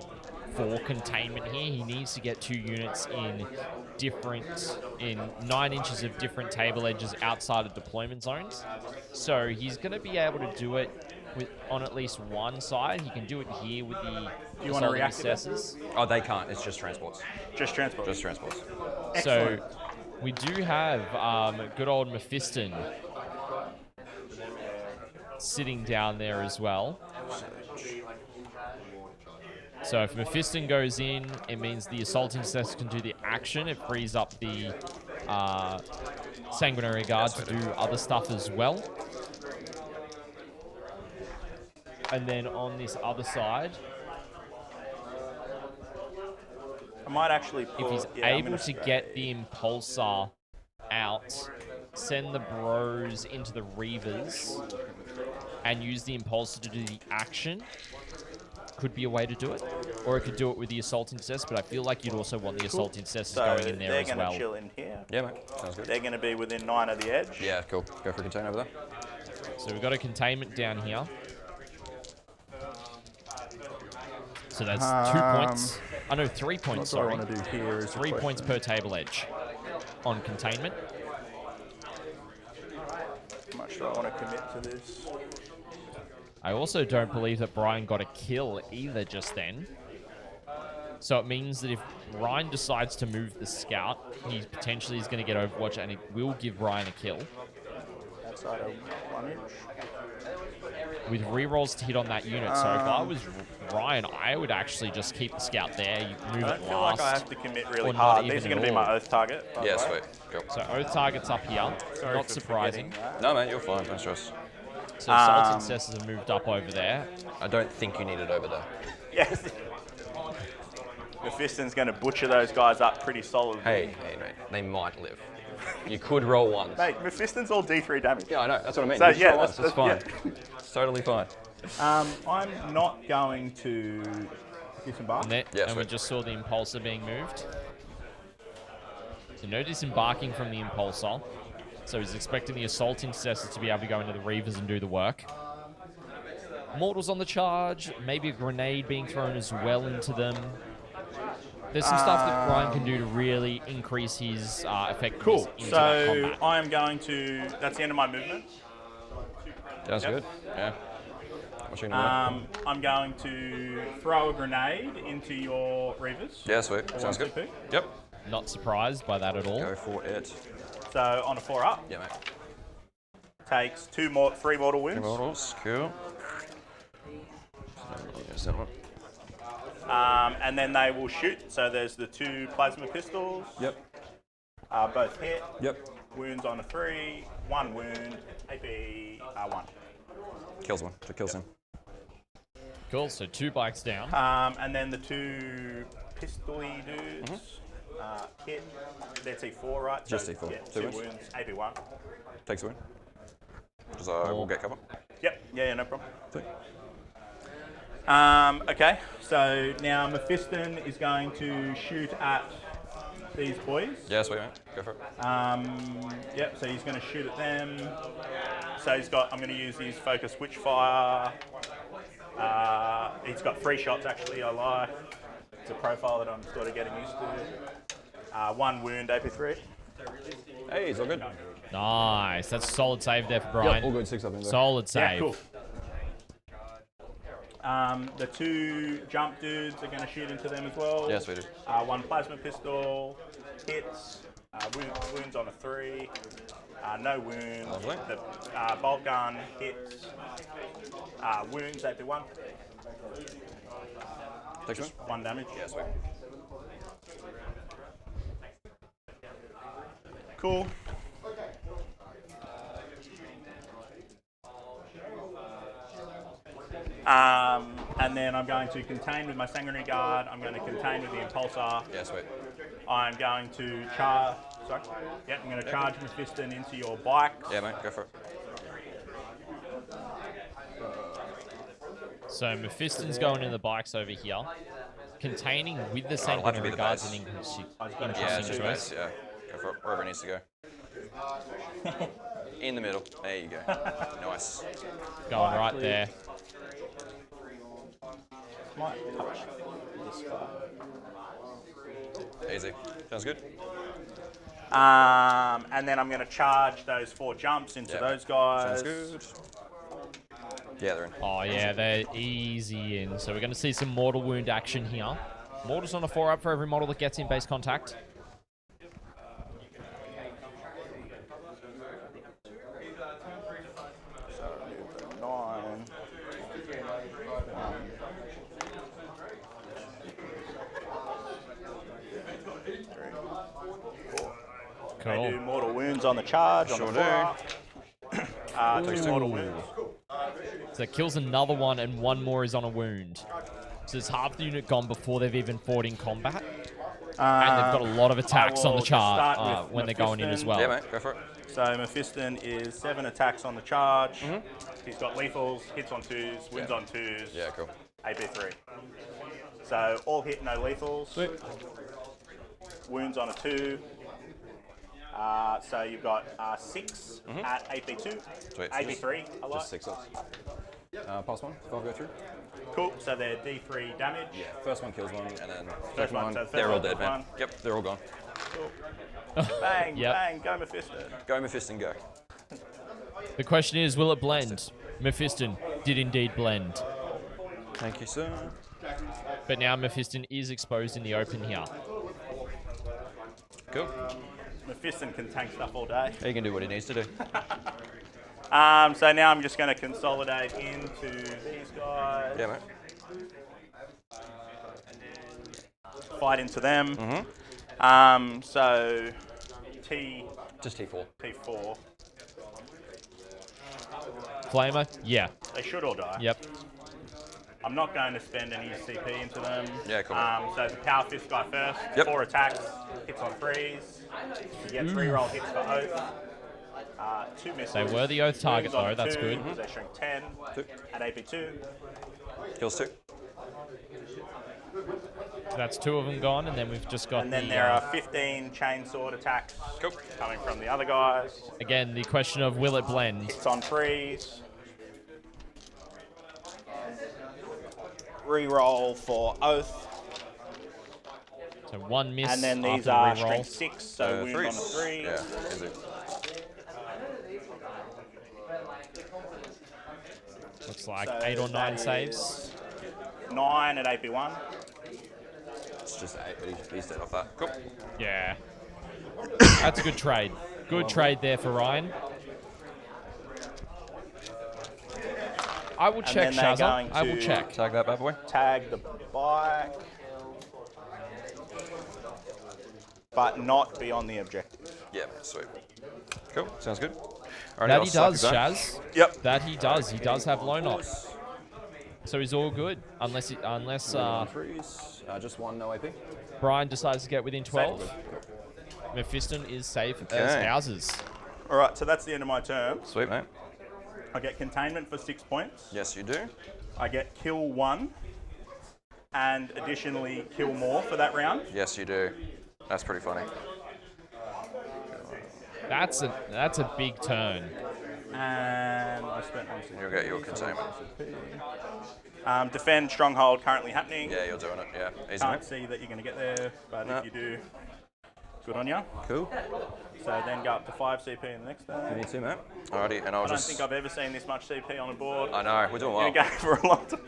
for containment here. He needs to get 2 units in 9 inches of different table edges outside of deployment zones. So he's going to be able to do it on at least one side. He can do it here with the You want to assault react to that? assessors. Oh, they can't. It's just transports. Just transport. Just transports. So we do have good old Mephiston sitting down there as well. So if Mephiston goes in, it means the assault intercessor can do the action. It frees up the sanguinary guard to do other stuff as well. And then on this other side, I might actually pull, if he's able to get the impulsor out, send the bros into the Reavers, and use the impulsor to do the action, could be a way to do it. Or it could do it with the assault intercessor, but I feel like you'd also want the assault intercessors going in there as they're well. going to chill in here. Yeah, mate. Sounds good. They're going to be within 9 of the edge. Yeah, cool. Go for a contain over there. So we've got a containment down here. So that's 2 points. Oh no, 3 points, What sorry. I want to do here is 3 points per table edge on containment. How much do I want to commit to this? I also don't believe that Brian got a kill either just then. So it means that if Ryan decides to move the scout, he potentially is going to get Overwatch and it will give Ryan a kill. Outside of 1 inch. With rerolls to hit on that unit. So if I was Ryan, I would actually just keep the scout there. You move I it don't feel like I last. have to commit really or not hard. even These are at going to be all. my oath target. by the Yeah, way. sweet. Cool. So Oath target's up here. Sorry Not for surprising. forgetting that. No, mate, you're fine. Don't stress. So assault intercessors have moved up over there. I don't think you need it over there. Yes. Mephiston's going to butcher those guys up pretty solidly. Hey, mate. They might live. You could roll ones. Mate, Mephiston's all D3 damage. Yeah, I know. That's what I mean. So, You just yeah, roll ones. that's- It's fine. yeah. It's totally fine. I'm not going to disembark. And Yeah, we sweet. just saw the impulsor being moved. So no disembarking from the impulsor. So he's expecting the assault intercessors to be able to go into the Reavers and do the work. mortals on the charge, maybe a grenade being thrown as well into them. There's some stuff that Ryan can do to really increase his effectiveness Cool. into that So combat. I am going to. That's the end of my movement. That's Yep. good. Yeah. What you gonna I'm going to throw a grenade into your Reavers. do? Yeah, sweet. for Sounds 1 good. CP. Yep. Not surprised by that at all. Go for it. So on a 4-up, Yeah, mate. takes 3 mortal wounds. Models. Cool. There's that one. And then they will shoot. So there's the 2 plasma pistols. Yep. Both hit. Yep. Wounds on a 3. 1 wound. AP 1. Kills one. So kills him. Cool, so 2 bikes down. And then the 2 pistol-y dudes hit. They're T4, right? Just So, T4. Yeah, 2 2 wounds. wounds. AP 1. Takes a win. Because we'll get cover. Yep. Yeah, no problem. Sweet. Okay, so now Mephiston is going to shoot at these boys. Yeah, sweet, mate. Go for it. Yep, so he's going to shoot at them. So he's got, I'm going to use his focus witchfire. He's got 3 shots actually, I lie. It's a profile that I'm sort of getting used to. 1 wound, AP3. Hey, it's all good. Nice. That's a solid save there for Brian. Yep, all good. 6 up in there. Solid save. Yeah, cool. The 2 jump dudes are going to shoot into them as well. Yeah, sweet. 1 plasma pistol, hits, wounds on a 3, no wounds. Lovely. The bolt gun hits, wounds, AP1. Takes one. 1 damage. Yeah, sweet. Cool. And then I'm going to contain with my Sanguinary Guard. I'm going to contain with the Impulsor. Yeah, sweet. I'm going to charge. Sorry. Yeah, I'm going to charge Mephiston into your bikes. Yeah, mate. Go for it. So Mephiston's going in the bikes over here. Containing with the It'll have to be Sanguinary the Guards base. and increasing Yeah, it's choice. just base. Yeah. Go for it. Wherever it needs to go. In the middle. There you go. Nice. Going right there. Might touch this guy. Easy. Sounds good. And then I'm going to charge those 4 jumps into Yeah, those guys. Sounds good. Yeah, they're in. Oh yeah, they're easy in. So we're going to see some mortal wound action here. Mortals on a 4-up for every model that gets in base contact. So 9. They do Cool. mortal wounds on the charge. Sure on do. the 4-up. 2 mortal wounds. So it kills another one and 1 more is on a wound. So there's half the unit gone before they've even fought in combat. And they've got a lot of attacks on will the just start chart with when they're going in as well. Yeah, mate. Go for it. So Mephiston is 7 attacks on the charge. He's got lethals, hits on 2s, wins on 2s, Yeah, cool. AP3. So all hit, no lethals. Sweet. Wounds on a 2. So you've got 6 at AP2. Sweet. AP3, I like. Just 6 ups. Pass one. 5 go through. Cool, so they're D3 damage. Yeah, first one kills one, and then First second one, one, so first they're all one dead, kills man. one. Yep, they're all gone. Cool. Bang, Yep. bang, go Mephiston. Go Mephiston, go. The question is, will it blend? Mephiston did indeed blend. Thank you, sir. But now Mephiston is exposed in the open here. Cool. Mephiston can tank stuff all day. He can do what he needs to do. So now I'm just going to consolidate into these guys. Yeah, mate. Fight into them. So Just T4. T4. Flamer? Yeah. They should all die. Yep. I'm not going to spend any CP into them. Yeah, cool. So the Power Fist guy first. Yep. 4 attacks, hits on 3s. You get 3 roll hits for Oath. 2 misses. They were the Oath target, Wounds on though. That's 2, good. They shrink 10 at AP2. Kills 2. That's 2 of them gone, and then we've just got And then the, there are 15 chainsword attacks Cool. coming from the other guys. again, the question of will it blend? Hits on 3s. re-roll for Oath. So 1 miss And then these after are the re-roll. strength 6, so wound on a 3. Yeah, easy. Looks like So 8 or 9 that saves. is 9 at AP1. It's just 8, but he's dead off that. Cool. Yeah. That's a good trade. Good trade there for Ryan. I will check, then they're Shazza. going I will to check. Tag that bad boy. Tag the bike, but not be on the objective. Yeah, sweet. Cool, sounds good. Alrighty, That I'll he suck does, that. Shaz. Yep. That he does. He does have low knot. So he's all good. Unless Just 1, no AP. Brian decides to get within 12. Mephiston is safe as Okay. houses. All right, so that's the end of my turn. Sweet, mate. I get containment for 6 points. Yes, you do. I get kill 1, and additionally kill more for that round. Yes, you do. That's pretty funny. That's a big turn. And I spent 1 CP. You'll get your containment. Defend stronghold currently happening. Yeah, you're doing it. Yeah, easy, Can't mate. see that you're going to get there, but No. if you do, good on you. Cool. So then go up to 5 CP in the next turn. Me too, mate. Alrighty, and I'll I don't just... think I've ever seen this much CP on a board I know, we're doing in a well. game for a long time.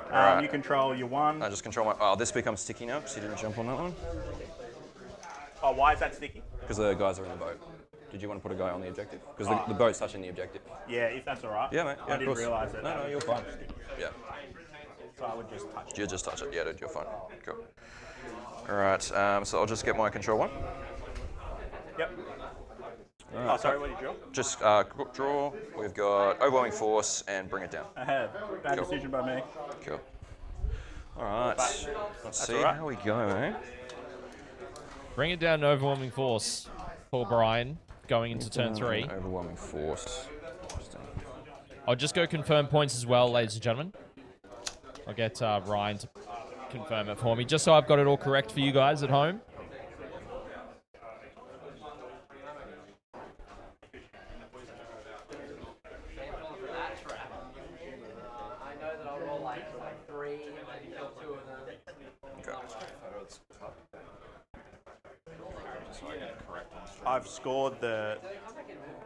Alright. You control your 1. I just control my... Oh, this becomes sticky now because you didn't jump on that one. Oh, why is that sticky? Because the guys are in the boat. Did you want to put a guy on the objective? Because the boat's touching the objective. Yeah, if that's all right. Yeah, mate. Yeah, I of didn't course. realise that. No, you're fine. Yeah. So I would just touch it. You just touch it. Yeah, dude, you're fine. Cool. Alright, so I'll just get my control 1. Yep. Oh, sorry, what did you draw? Just draw. We've got Overwhelming Force and bring it down. I have. Bad Cool. decision by me. Cool. Alright, let's see alright. how we go, eh? Bring it down to overwhelming force for Brian going into turn 3. Overwhelming Force. I'll just go confirm points as well, ladies and gentlemen. I'll get Ryan to confirm it for me, just so I've got it all correct for you guys at home. I've scored the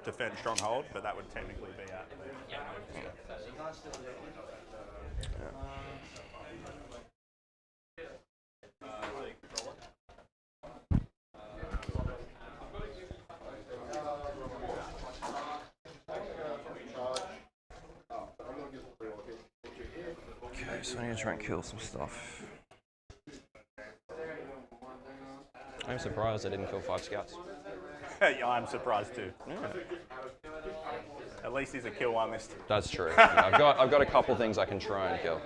defend stronghold, but that would technically be at the... Okay, so I need to try and kill some stuff. I'm surprised I didn't kill 5 scouts. Yeah, I'm surprised too. Yeah. At least he's a kill 1 this time. That's true. Yeah, I've got a couple things I can try and kill.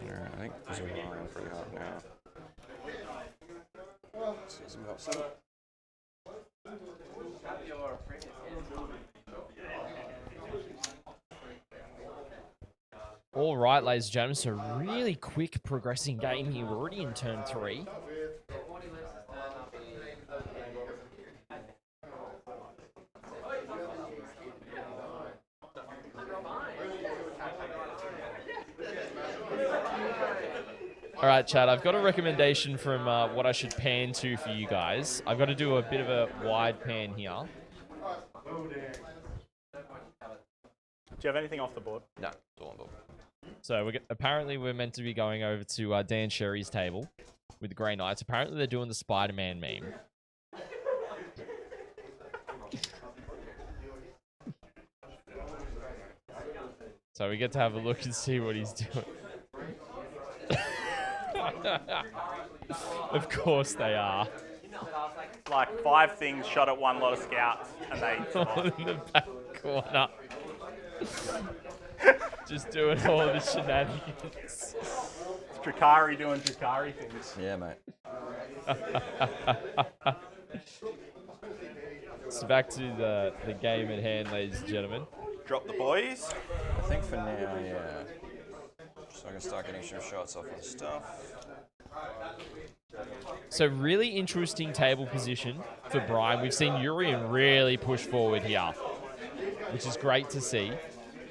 Yeah, I think these are lying pretty hard now. Let's see some help. All right, ladies and gentlemen, so really quick progressing game here. We're already in turn 3. All right, Chad, I've got a recommendation from what I should pan to for you guys. I've got to do a bit of a wide pan here. Do you have anything off the board? No, it's all on board. So apparently we're meant to be going over to Dan Sherry's table with the Grey Knights. Apparently they're doing the Spider-Man meme. So we get to have a look and see what he's doing. Of course they are. Like 5 things shot at 1 lot of scouts, and they All in the back corner. Just doing all the shenanigans. It's Drukhari doing Drukhari things. Yeah, mate. So back to the game at hand, ladies and gentlemen. Drop the boys. I think for now, yeah. So I can start getting some shots off my stuff. So really interesting table position for Brian. We've seen Urian really push forward here, which is great to see.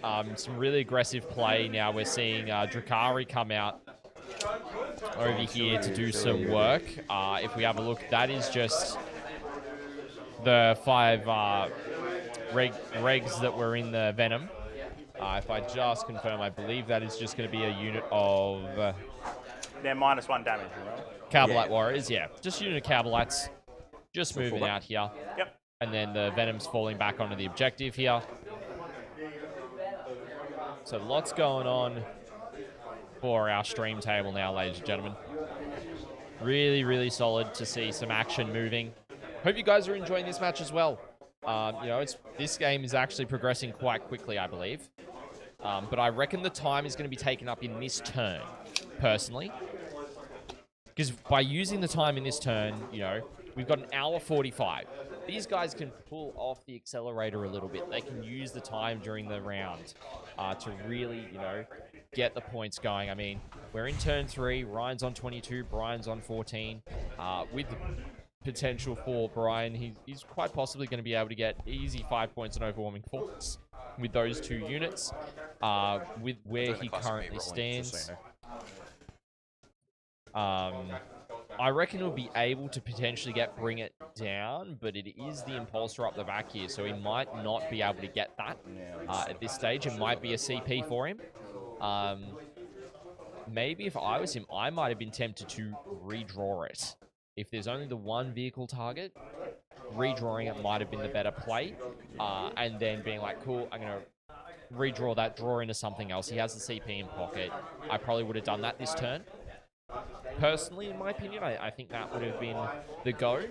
Some really aggressive play now. We're seeing Drukhari come out over here to do some work. If we have a look, that is just the 5 regs that were in the Venom. If I just confirm, I believe that is just going to be a unit of They're -1 damage, right? Cabalite Warriors. Yeah, just a unit of Cabalites just So moving fullback? out here. Yep. And then the Venom's falling back onto the objective here. So lots going on for our stream table now, ladies and gentlemen. Really, really solid to see some action moving. Hope you guys are enjoying this match as well. You know, this game is actually progressing quite quickly, I believe. But I reckon the time is going to be taken up in this turn, personally. Because by using the time in this turn, you know, we've got an hour 45. These guys can pull off the accelerator a little bit. They can use the time during the round to really, you know, get the points going. I mean, we're in turn 3. Ryan's on 22. Brian's on 14. With the potential for Brian, he's quite possibly going to be able to get easy 5 points on Overwhelming Force with those 2 units. With where he currently stands. I reckon he'll be able to potentially bring it down, but it is the Impulsor up the back here, so he might not be able to get that at this stage. It might be a CP for him. Maybe if I was him, I might have been tempted to redraw it. If there's only the 1 vehicle target, redrawing it might have been the better play, and then being like, cool, I'm going to redraw that, draw into something else. He has the CP in pocket. I probably would have done that this turn. Personally, in my opinion, I think that would have been the go.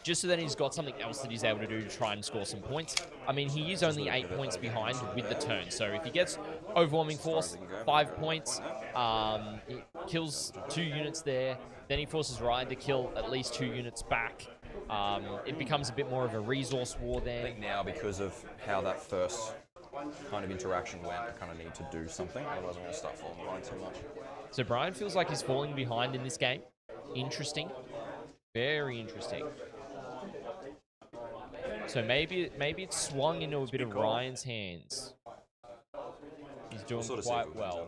Just so that he's got something else that he's able to do to try and score some points. I mean, he is only 8 points behind with the turn. So if he gets Overwhelming Force, 5 points, he kills 2 units there. Then he forces Ryan to kill at least 2 units back. It becomes a bit more of a resource war there. I think now, because of how that first kind of interaction went, I kind of need to do something. Otherwise, I'm going to start falling behind too much. So Brian feels like he's falling behind in this game. Interesting. Very interesting. So maybe it's swung into a bit of Ryan's hands. He's doing quite well.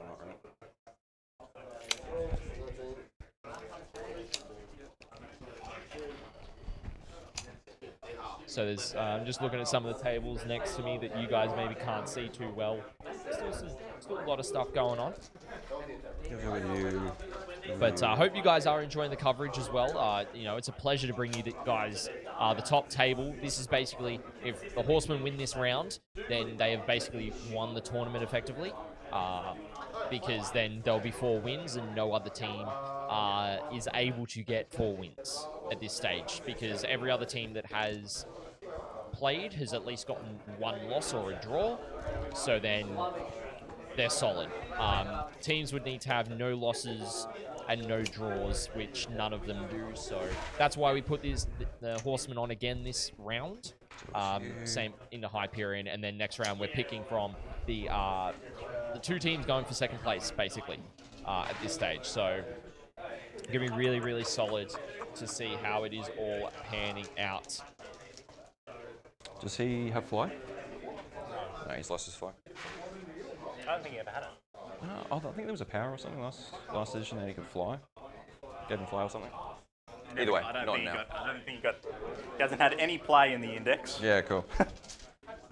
So there's, I'm just looking at some of the tables next to me that you guys maybe can't see too well. Still a lot of stuff going on. But I hope you guys are enjoying the coverage as well. You know, it's a pleasure to bring you guys the top table. This is basically, if the Horsemen win this round, then they have basically won the tournament effectively. Because then there'll be 4 wins and no other team is able to get 4 wins at this stage. Because every other team that has played has at least gotten 1 loss or a draw. So then they're solid. Teams would need to have no losses and no draws, which none of them do. So that's why we put the Horsemen on again this round. Same into Hyperion, and then next round we're picking from the 2 teams going for 2nd place, basically, at this stage. So it's going to be really, really solid to see how it is all panning out. Does he have fly? No, he's lost his fly. I don't think he ever had it. I think there was a power or something last edition that he could fly. Gave him fly or something. Either way, not now. I don't think he hasn't had any play in the index. Yeah, cool.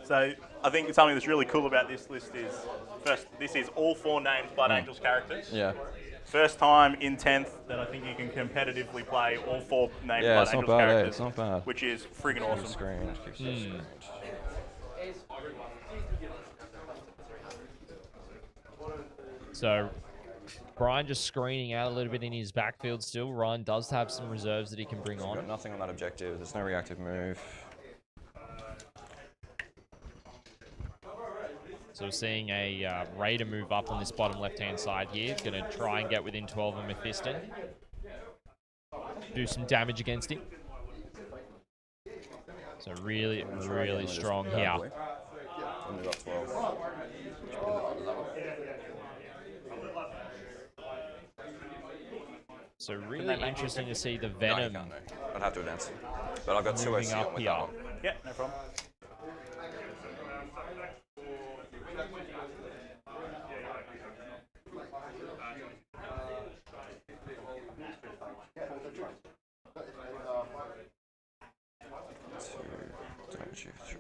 So I think something that's really cool about this list is, first, this is all 4 named Blood Angels characters. Yeah. First time in 10th that I think you can competitively play all 4 named Blood Angels characters. It's not bad. Which is friggin' awesome. So Brian just screening out a little bit in his backfield still. Ryan does have some reserves that he can bring on. Got nothing on that objective. There's no reactive move. So we're seeing a Raider move up on this bottom left-hand side here. Going to try and get within 12 of Mephiston. Do some damage against him. So really, really strong here. Only got 12. So they really make you interesting to see the No, you Venom. can't, no. I'd have to advance. But I've got 2 Moving OC up on with here. that one. Yeah, no problem. Don't you through.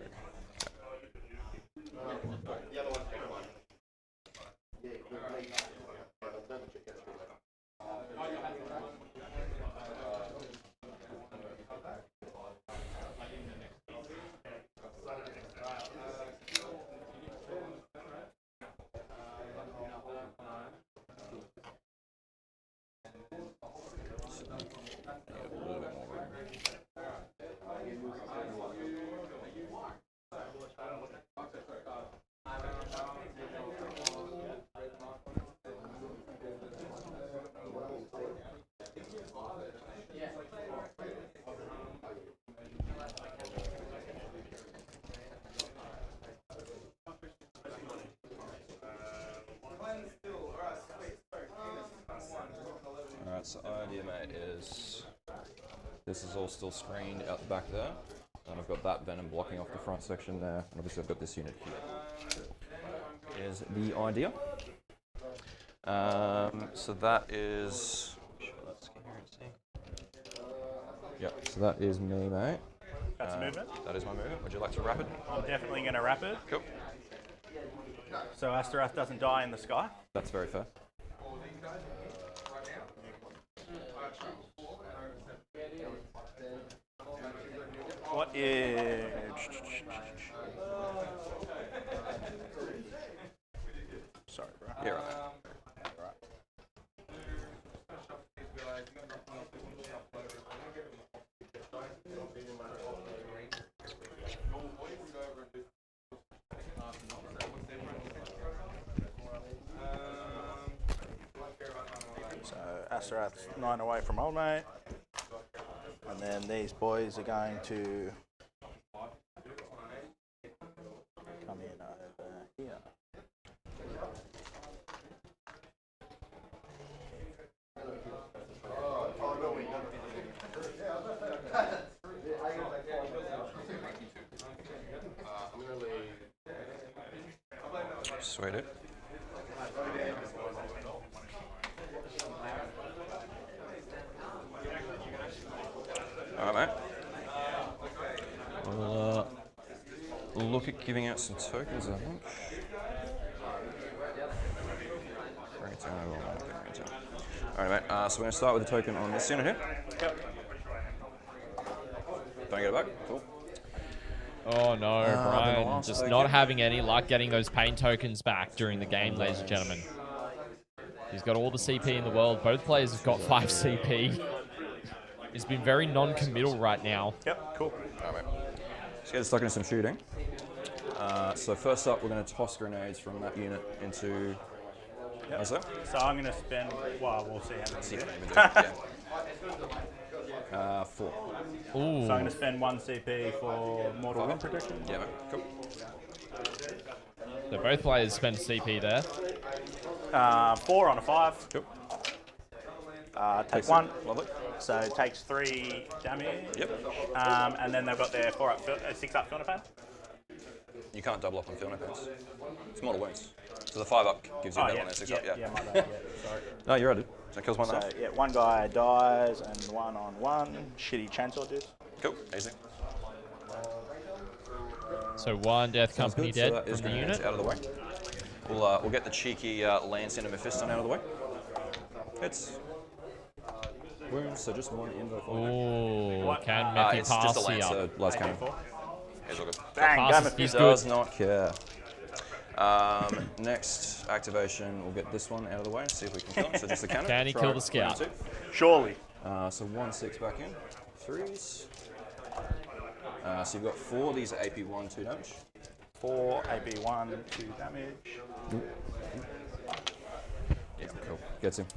Alright, so idea, mate, is this is all still screened out the back there, and I've got that Venom blocking off the front section there, and obviously I've got this unit here. Is the idea. So that is. Yep, so that is me, mate. That's movement. That is my movement. Would you like to rapid? I'm definitely going to rapid. Cool. So Astaroth doesn't die in the sky. That's very fair. What is... Sorry, bro. Yeah, right. So Astaroth's 9 away from old mate. And then these boys are going to come in over here. Sweet it. Alright, mate. We'll look at giving out some tokens, I think. Alright, mate. So we're going to start with a token on this unit here. Yep. Don't get it back. Cool. Oh no, the Brian, last just token. not having any luck getting those pain tokens back during the game, ladies and gentlemen. He's got all the CP in the world. Both players have got 5 CP. He's been very non-committal right now. Yep, cool. Alright, mate. Let's get stuck into some shooting. So first up, we're going to toss grenades from that unit into... Yep. What's that? So I'm going to spend... Well, we'll see how many See we what do. we do. Yeah. 4. Ooh. So I'm going to spend 1 CP for mortal wind protection. Yeah, mate. Cool. So both players spend CP there. 4 on a 5. Cool. Take 1. Lovely. So it takes 3 damage. Yep. And then they've got their 6 up filter pad. You can't double up on field pants. It's mortal wounds. So the 5 up gives you a better one than 6 up. Yeah, my bad. Yeah, sorry. No, you're right. That kills one So half. yeah, one guy dies and 1 on 1. Shitty chainsaw dude. Cool. Easy. So 1 death Sounds company good. So dead that is from the grenades unit. out of the way. We'll get the cheeky lance into Mephiston out of the way. Hits. Wounds, so just 1 invo for me. Ooh, can Methy It's just a pass lance, here? so last cannon. It's all good. Bang, go Passes, Mephiston. he's Does good. not care. Next activation, we'll get this one out of the way, see if we can kill him. So just the cannon. Can he Try kill the round scout? 2. Surely. So 1-6 back in. 3s. So you've got 4. These are AP 1, 2 damage. 4 AB 1, 2 damage. Yeah, cool. Gets him.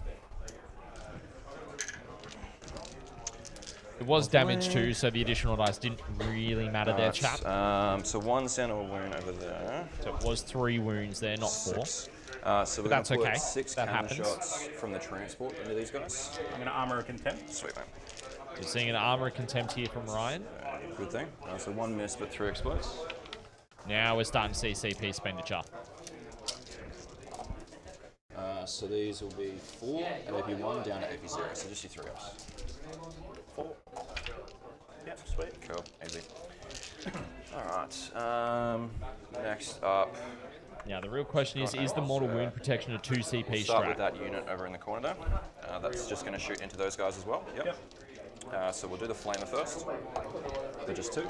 It was damage too, so the additional dice didn't really matter there, chap. So 1 center wound over there. So it was 3 wounds there, not 4. 6. So we're But going that's to put okay. 6 That cannon happens. shots from the transport into these guys. I'm going to armor a contempt. Sweet, mate. You're seeing an armor contempt here from Ryan. Good thing. So 1 miss, but 3 explodes. Now we're starting to see CP expenditure. So these will be 4 at AP1 down to AP0. So just your 3 ups. 4. Yep, sweet. Cool, easy. Alright, next up. Now the real question is the mortal wound protection a 2 CP We'll start with strat? that unit over in the corner there. That's just going to shoot into those guys as well. Yep. So we'll do the flamer first. They're just 2.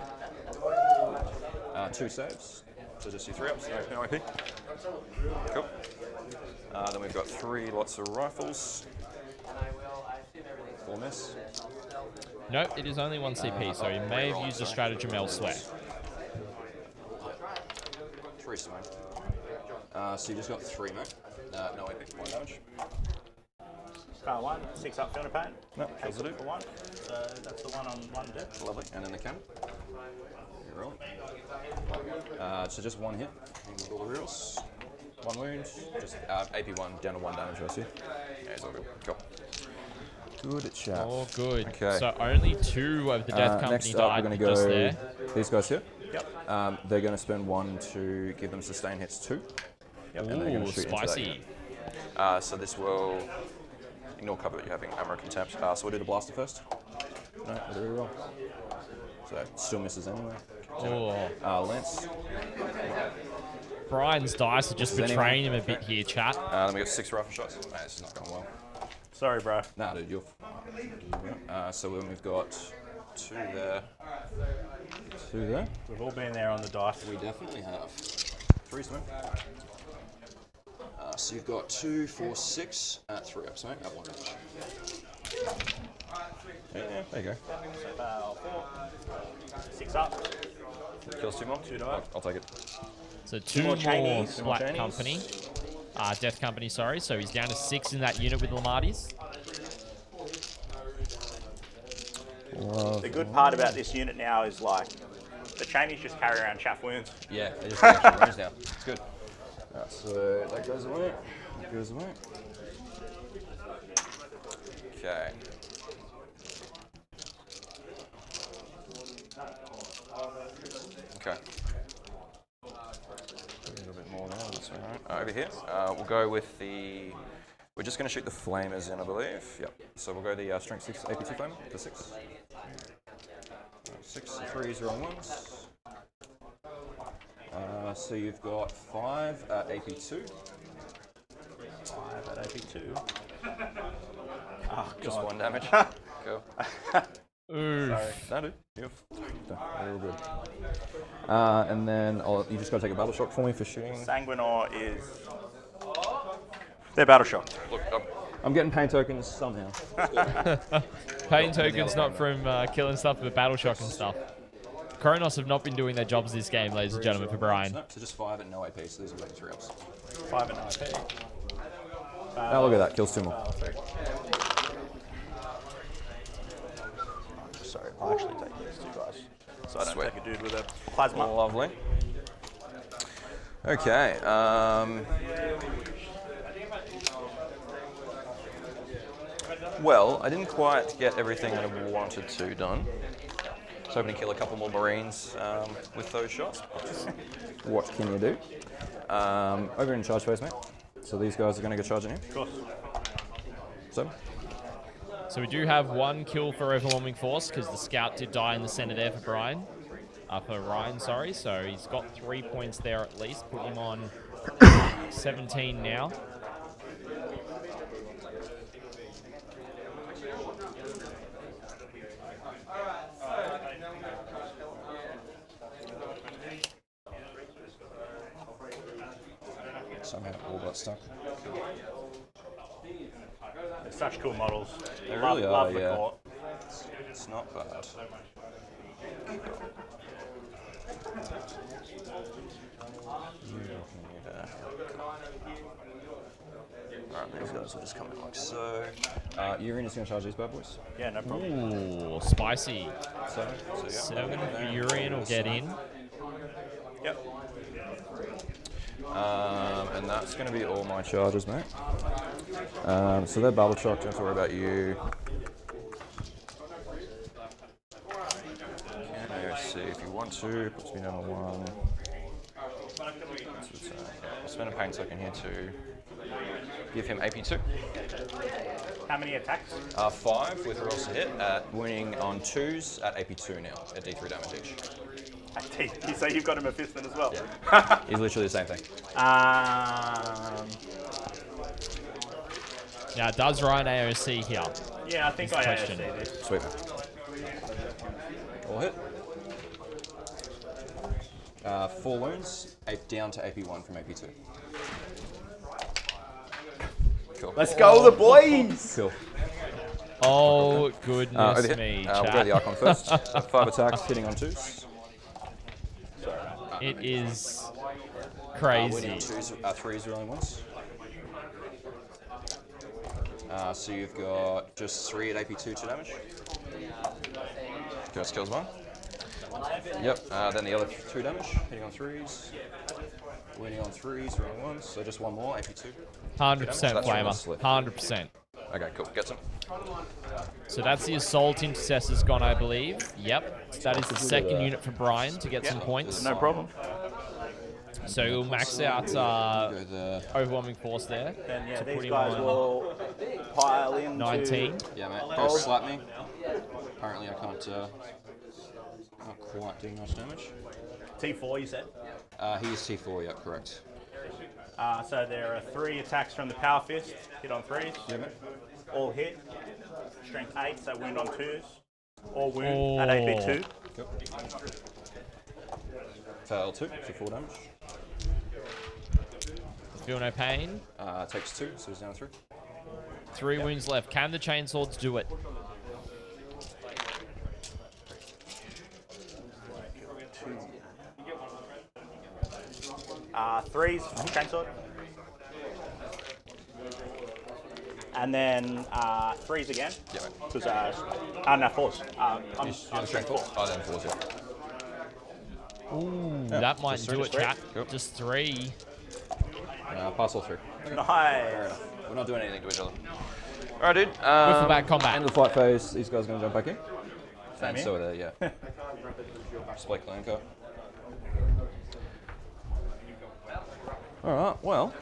2 saves. So just your 3 ups. No IP. Cool. Then we've got 3 lots of rifles. 4 miss. Nope, it is only 1 CP, so he may have used a stratagem elsewhere. 3 swing. So you just got 3, mate. No AP. 1 damage. 1, 6 up, feeling pain. No, kills the dude. For 1. So that's the one on 1 death. Lovely. And then the cannon. You're rolling. So just 1 hit. With all the reels. 1 wound. Just AP1 down to 1 damage, I see. Yeah, it's all good. Cool. Good chat. Oh, good. Okay. So only 2 of the Death Company next up, died we're going just to go there. these guys here. Yep. They're going to spend 1 to give them sustain hits 2. Yep. And they're going Ooh, to shoot into spicy. that. So this will ignore cover that you're having armor contempt. So we'll do the blaster first. No, we'll do reroll. So still misses anyway. Oh. Lance. Brian's dice are just Does betraying him a bit here, chat. Then we got 6 rifle shots. Mate, this is not going well. Sorry, bro. Nah, dude, you're fine. So then we've got 2 there. 2 there. We've all been there on the dice. We definitely have. 3 swing. So you've got 2, 4, 6 at 3 ups, mate. At 1 damage. Yeah, there you go. 4. 6 up. Kills 2 more. 2 to up. I'll take it. So 2 more more Chinese. Black Company. Death Company, sorry. So he's down to 6 in that unit with Lamartis. The good part about this unit now is like the Chinese just carry around chaff wounds. Yeah, they just get extra range now. It's good. So that goes away. That goes away. Okay. Okay. A little bit more there, that's all right. Over here, we'll go with the... We're just going to shoot the flamers in, I believe. Yep. So we'll go the strength 6 AP2 flamer for 6. 6 3s are on 1s. So you've got 5 at AP2. 5 at AP2. Oh, just 1 damage. Go. Ooh. No, dude. You're real good. And then you just got to take a battle shock for me for shooting. Sanguinor is... They're battle shocked. Look, I'm getting pain tokens somehow. Pain tokens not from killing stuff, but battle shock and stuff. Kronos have not been doing their jobs this game, ladies and gentlemen, for Brian. No, so just 5 at no AP, so these are like 3 ups. 5 at 9p. Oh, look at that. Kills 2 more. Sorry, I'll actually take these 2 guys. So I don't Sweet. take a dude with a plasma. Lovely. Okay. Well, I didn't quite get everything I wanted to done. I was hoping to kill a couple more Marines with those shots. What can you do? Over in charge phase, mate. So these guys are going to go charging you. Of course. So we do have 1 kill for Overwhelming Force, because the scout did die in the center there for Brian. For Ryan, sorry. So he's got 3 points there at least. Put him on 17 now. Somehow all got stuck. They're such cool models. They love, really are, love the yeah. court. It's not bad. Alright, these guys will just come in like so. Urian is going to charge these bad boys. Yeah, no problem. Ooh, spicy. 7. So, yeah. 7 for Urian will get in. Yep. And that's going to be all my charges, mate. So they're battle shock, don't have to worry about you. See if you want to, puts me down to 1. I'll spend a pain token here to give him AP2. How many attacks? 5 with rolls to hit, wounding on 2s at AP2 now, at D3 damage each. So you've got him a fist then as well? Yeah. He's literally the same thing. Now, does Ryan AOC here? Yeah, I think I AOC this. Sweet. All hit. 4 wounds, down to AP1 from AP2. Cool. Let's go, the boys! Cool. Oh, goodness me, We'll go to the Archon first. 5 attacks, hitting on 2s. It is crazy. Winning on 3s rolling once. So you've got just 3 at AP2 to damage. Curse kills 1. Yep, then the other 2 damage, hitting on 3s. Winning on 3s, rolling once, so just 1 more, AP2. 100% flamer, 100%. Okay, cool, gets him. So that's the Assault Intercessor's gone, I believe. Yep, that is the second unit for Brian to get some points. No problem. So we'll max out Overwhelming Force there. And yeah, to put these him guys on will pile in 19. Yeah, mate, go slap me. Apparently I can't quite do much damage. T4, you said? He is T4, yeah, correct. So there are 3 attacks from the Power Fist, hit on 3s. Yeah, mate. All hit. Strength 8, so wound on 2s. All wound at AP2. Yep. Fail 2, so 4 damage. Feel no pain. Takes 2, so he's down to 3. 3 wounds left. Can the Chainswords do it? Threes, chainsword. And then 3s again. Yeah, mate. Because, no, 4s. I'm strength 4. Oh, then 4s, yeah. Ooh, that might do it, chat. Yep. Just 3. Pass all 3. Nice. We're not doing anything to each other. Alright, dude. Whiffleback combat. End of the fight phase, these guys are going to jump back in. Same And here. so are they, yeah. Spike clan car. Alright, well.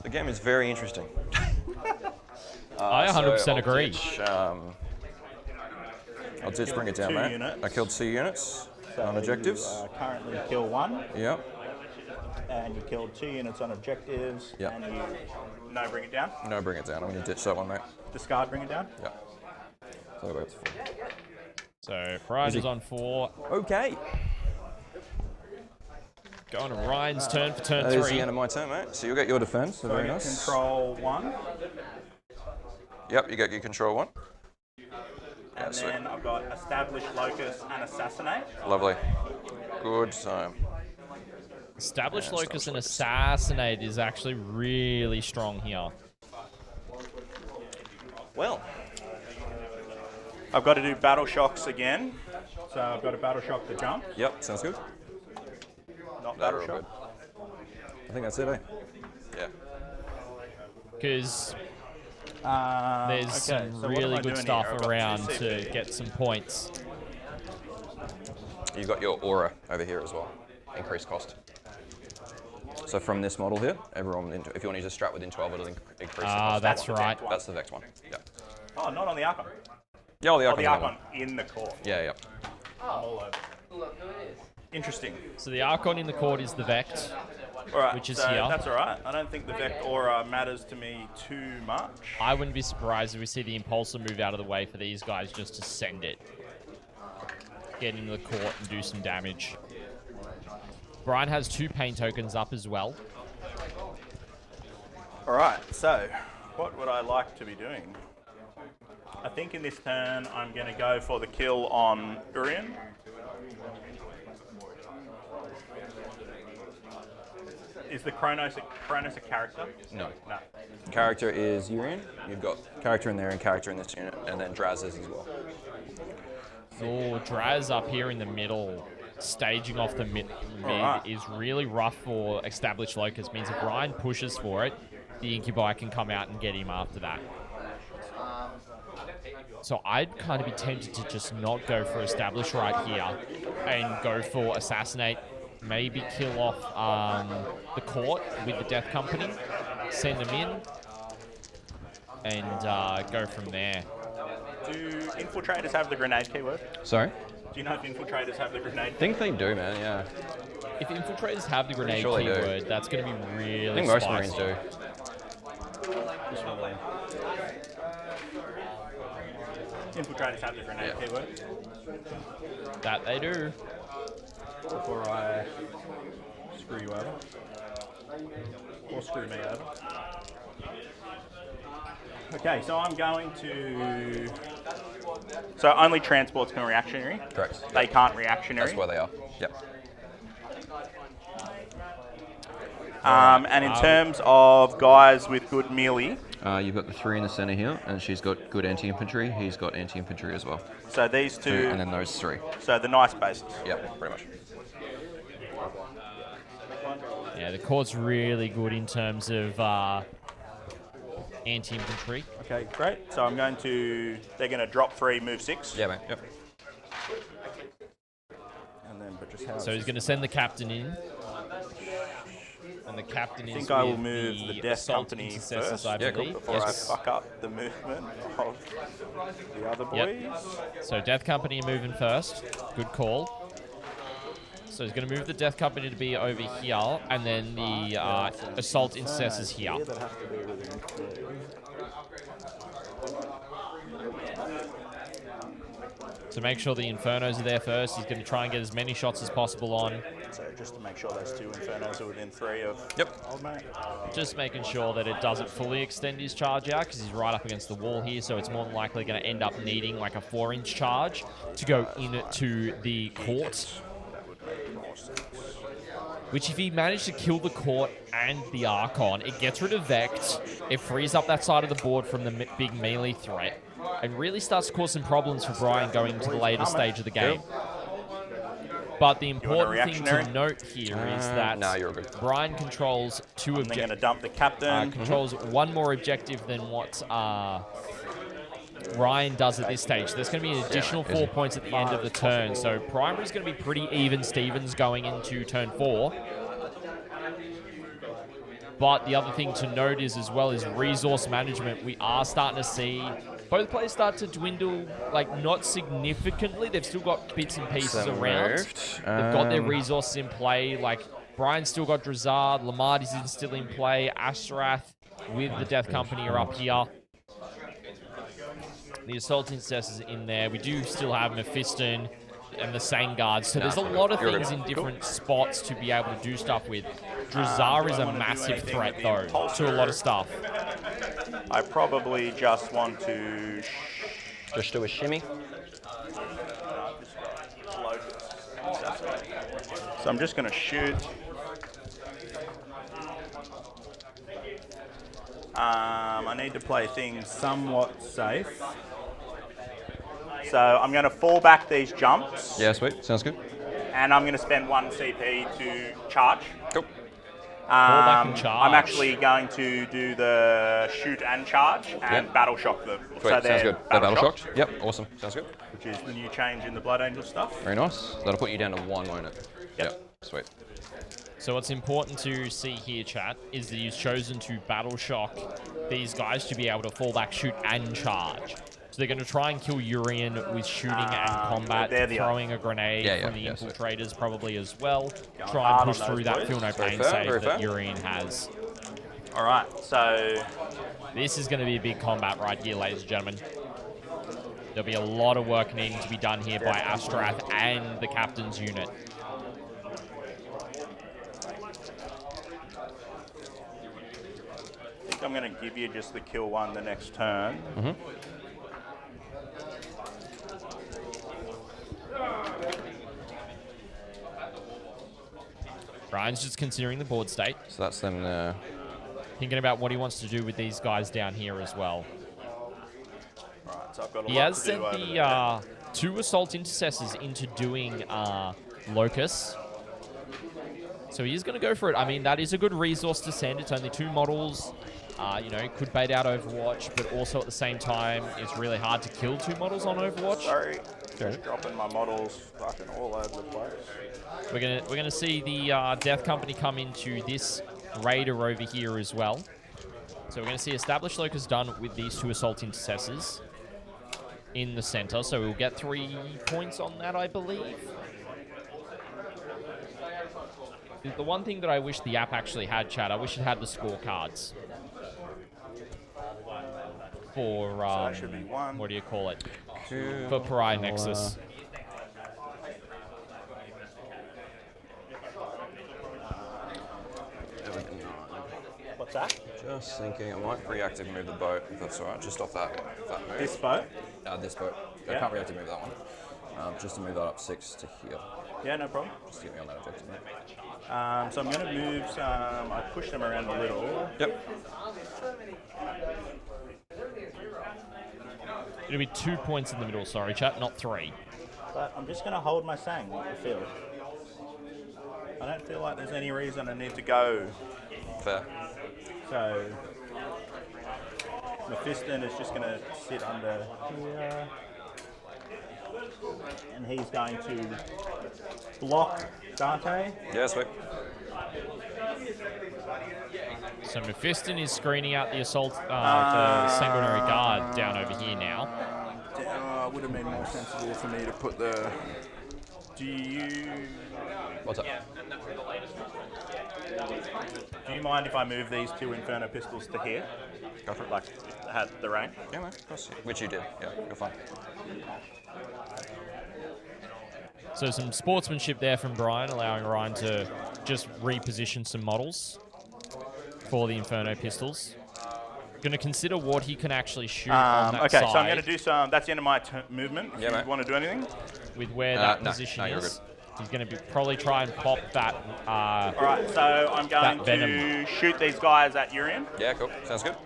The game is very interesting. I 100% agree. I'll ditch, bring it down, 2 mate. units. I killed 2 units So on objectives. You, currently kill 1, Yep. and you killed 2 units on objectives, Yep. and you bring it down. No, bring it down. I'm going to ditch that one, mate. Discard, bring it down. Yeah. So I'll go up to 4. So Pride is on 4. Okay. Going to Ryan's turn for turn That is 3. the end of my turn, mate. So you'll get your defense. So very nice. Control 1. Yep, you get your control 1. Yeah, And sweet. then I've got Establish, Locus, and Assassinate. Lovely. Good time. Establish Yeah, Locus and Locus. Assassinate is actually really strong here. Well. I've got to do Battle Shocks again. So I've got a Battle Shock to jump. Yep, sounds good. Not That Battle are all Shock. good. I think that's it, eh? Yeah. Because Okay, there's some so what am really I good doing stuff here? I've got around 2 to CP. get some points. You've got your aura over here as well. Increased cost. So from this model here, everyone, if you want to use a strat within 12, it'll increase the cost. That's right. That's the Vex one. Yeah. Oh, not on the Archon. Yeah, the Oh, Archon. the Archon in the core. Yeah, yeah. I'm all over. Interesting. So the Archon in the court is the Vect. All right, Which is so here. that's all right. I don't think the Vect Aura matters to me too much. I wouldn't be surprised if we see the Impulsor move out of the way for these guys just to send it. Get into the court and do some damage. Brian has 2 pain tokens up as well. All right, so what would I like to be doing? I think in this turn I'm going to go for the kill on Hyperion. Is the Chronos a character? No. No. Character is Urian. You've got character in there and character in this unit, and then Draz's as well. Oh, Draz up here in the middle, staging off the mid is really rough for established locus. Means if Ryan pushes for it, the Incubi can come out and get him after that. So I'd kind of be tempted to just not go for establish right here and go for assassinate, maybe kill off the court with the Death Company, send them in, and go from there. Do infiltrators have the grenade keyword? Sorry? Do you know if infiltrators have the grenade? I think they do, man, yeah. If infiltrators have the grenade sure they do. keyword, that's going to be really I think most spicy. Marines do. Infiltrators have the grenade keyword. That they do. Before I screw you over. Or screw me over. Okay, so I'm going to... So only transports can reactionary? Correct. They can't reactionary? That's where they are. Yep. And in terms of guys with good melee... You've got the 3 in the center here, and she's got good anti-infantry. He's got anti-infantry as well. So these two... And then those 3. So the nice bases. Yep, pretty much. Yeah, the court's really good in terms of anti-infantry. Okay, great. So I'm going to... They're going to drop 3, move 6. Yeah, mate. Yep. And then, but just how... So he's going to send the captain in. And the captain is I think I will with move the Death assault Company intercessors, first, I believe. before I fuck up the movement of the other boys. Yep. So Death Company are moving first. Good call. So he's going to move the Death Company to be over here, and then the assault intercessors here. To make sure the Infernos are there first, he's going to try and get as many shots as possible on. So just to make sure those 2 Infernos are within 3 of Old Mate. Just making sure that it doesn't fully extend his charge out, because he's right up against the wall here, so it's more than likely going to end up needing like a 4-inch charge to go into the court. Which, if he managed to kill the court and the Archon, it gets rid of Vect, it frees up that side of the board from the big melee threat, and really starts to cause some problems for Brian going into the later stage of the game. But the important thing to note here is that Brian controls 2 objectives. They're going to dump the captain. Controls 1 more objective than what Ryan does at this stage. There's going to be an additional 4 points at the end of the turn. So primary's going to be pretty even Stevens going into turn 4. But the other thing to note is, as well as resource management, we are starting to see both players start to dwindle, like, not significantly. They've still got bits and pieces around. They've got their resources in play. Like, Brian's still got Drazard. Lamarty's still in play. Ashrath with the Death Company are up here. The Assault Intercessors in there. We do still have Mephiston and the Sangard. So there's a lot of things in different spots to be able to do stuff with. Drazar is a massive threat, though, to a lot of stuff. I probably just want to... Just do a shimmy. So I'm just going to shoot. I need to play things somewhat safe. So I'm going to fall back these jumps. Yeah, sweet. Sounds good. And I'm going to spend 1 CP to charge. Cool. and charge. I'm actually going to do the shoot and charge and battle shock them. Sweet, so sounds good. They're battle shocked? Yep, awesome. Sounds good. Which is the new change in the Blood Angel stuff. Very nice. That'll put you down to 1, won't it? Yep. Sweet. So what's important to see here, chat, is that he's chosen to battle shock these guys to be able to fall back, shoot, and charge. So they're going to try and kill Urian with shooting and combat, throwing a grenade from the infiltrators probably as well. Try and push through that feel no pain save that Urian has. All right, so this is going to be a big combat right here, ladies and gentlemen. There'll be a lot of work needing to be done here by Astrath and the captain's unit. I think I'm going to give you just the kill one the next turn. Ryan's just considering the board state. So that's them there. Thinking about what he wants to do with these guys down here as well. Right, so I've got a He lot has to sent do over the there. 2 Assault Intercessors into doing Locust. So he is going to go for it. I mean, that is a good resource to send. It's only 2 models. You know, could bait out Overwatch, but also at the same time, it's really hard to kill 2 models on Overwatch. Sorry, just dropping my models fucking all over the place. We're gonna see the Death Company come into this Raider over here as well. So we're gonna see Established Locust done with these 2 Assault Intercessors in the center. So we'll get 3 points on that, I believe. The one thing that I wish the app actually had, Chad, I wish it had the scorecards for that should be 1. what do you call it? For Pariah Nexus. What's that? Just thinking, I might reactive move the boat, if that's alright, just off that move. This boat? This boat. I Yeah. can't reactive move that one. Just to move that up 6 to here. Yeah, no problem. Just to get me on that objective. So I'm going to move some, I pushed them around a little. Yep. It'll be 2 points in the middle, sorry, chat, not 3. But I'm just going to hold my sang on the field. I don't feel like there's any reason I need to go. Fair. So, Mephiston is just going to sit under here. And he's going to block Dante. Yeah, sweet. So Mephiston is screening out the assault, the sanguinary guard down over here now. It would have made more sensible for me to put the... Do you... What's up? Do you mind if I move these 2 Inferno pistols to here? Go for it. Like, had the range? Yeah, man, of course. Which you did. Yeah, you're fine. So some sportsmanship there from Brian, allowing Ryan to just reposition some models for the Inferno pistols. Going to consider what he can actually shoot on that okay, side. so I'm going to do some... That's the end of my movement. If you want to do anything? With where that no, position you're is. good. He's going to probably try and pop that. All right, so I'm going to venom. shoot these guys at Urian. Yeah, cool. Sounds good.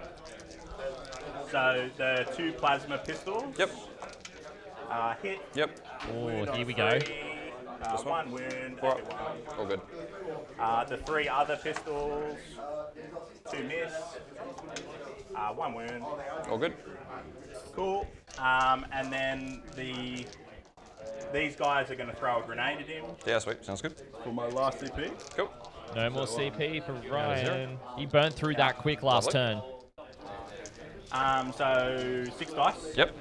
So the 2 plasma pistols. Yep. Hit. Yep. Oh, here we go. 1 wound. All good. The 3 other pistols. 2 miss. 1 wound. All good. Cool. And then these guys are going to throw a grenade at him. Yeah, sweet. Sounds good. For my last CP. Cool. No more CP for Ryan. He burnt through that quick last turn. So 6 dice. Yep.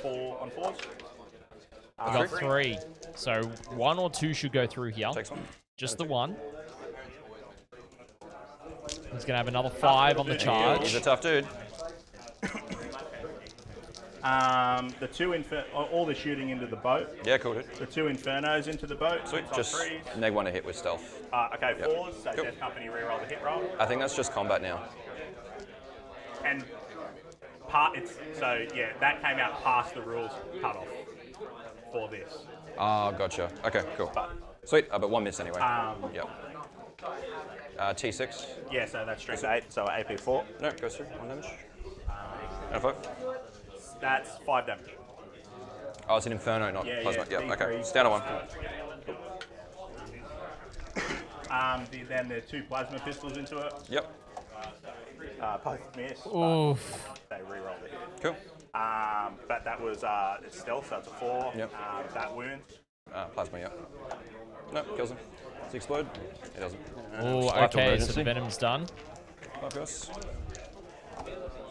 4 on 4s. I got 3. So 1 or 2 should go through here. Takes 1. Just the 1. He's going to have another 5 on the charge. He's a tough dude. The 2 all the shooting into the boat. Yeah, cool, dude. The 2 Infernos into the boat. Sweet. It's on Just 3s. neg 1 to hit with stealth. Okay, Yep. 4s. So Cool. Death Company reroll the hit roll. I think that's just combat now. And that came out past the rules cutoff for this. Oh, gotcha. Okay, cool. Sweet. But 1 miss anyway. Yep. T6. Yeah, so that's strength 8, so AP4. No, goes through. 1 damage. And 5. That's 5 damage. Oh, it's an Inferno, not Yeah, Plasma. yeah, Yep, okay. D3. It's down to 1. Then there are 2 plasma pistols into it. Yep. Both miss. Oof. They reroll the hit. Cool. But that was it's stealth, so it's a 4. Yep. That wound. Plasma, yep. No, kills him. Does he explode? It doesn't. Oh, Life to okay, so emergency. the venom's done. 5 goes.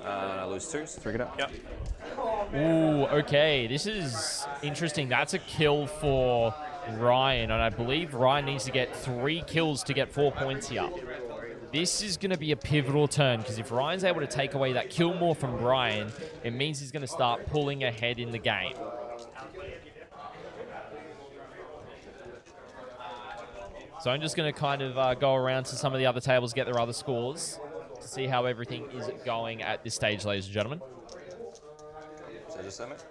I lose 2, so 3 get out. Yep. Ooh, okay, this is interesting. That's a kill for Ryan, and I believe Ryan needs to get 3 kills to get 4 points here. This is going to be a pivotal turn, because if Ryan's able to take away that kill more from Brian, it means he's going to start pulling ahead in the game. So I'm just going to kind of go around to some of the other tables, get their other scores, to see how everything is going at this stage, ladies and gentlemen. So just that, mate.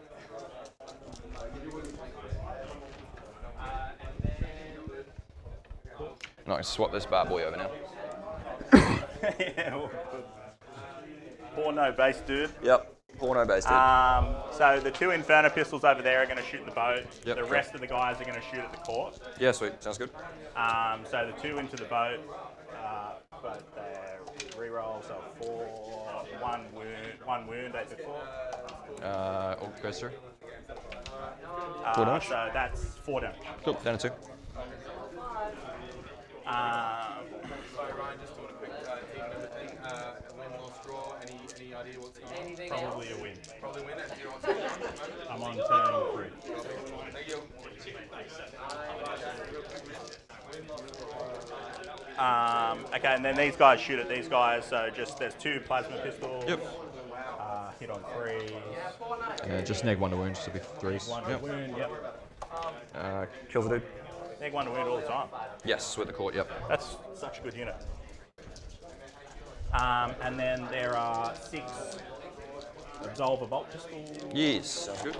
Nice. Swap this bad boy over now. Yeah, well, porno base, dude. Yep. Porno based. So the 2 Inferno pistols over there are going to shoot the boat. Yep, The cool. rest of the guys are going to shoot at the court. Yeah, sweet. Sounds good. So the 2 into the boat, but their reroll, so 4, 1 wound, 8 to 4. All goes through. 4 damage. So that's 4 damage. Cool. Down to 2. Ryan, just doing a quick win, loss, draw. Any idea what's going on? Probably a win. Probably win it. You're on turn. I'm on turn 3. Thank you. Okay, and then these guys shoot at these guys. So just there's 2 plasma pistols. Yep. Hit on 3. Just neg 1 to wound, so it'll be 3s. 1 Yep. wound. Yep. Kills the dude. Neg 1 to wound all the time. Yes, with the court. Yep. That's such a good unit. And then there are 6 Absolver bolt pistols. Yes. Sounds good.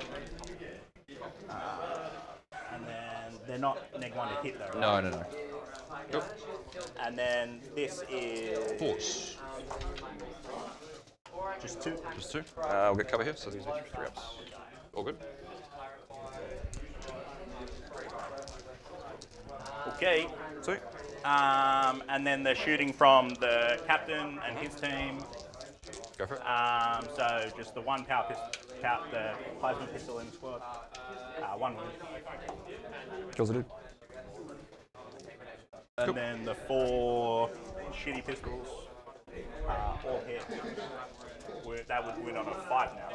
And then they're not neg 1 to hit though, No, right? no, no. Cool. And then this is Force. just 2. Just 2. We'll get cover here, so these are 3 ups. All good. Okay. Sweet. And then they're shooting from the captain and his team. Go for it. So just the 1 power pistol, the plasma pistol in the squad. 1 wound. Kills the dude. And then the 4 shitty pistols all hit. That would win on a 5 now,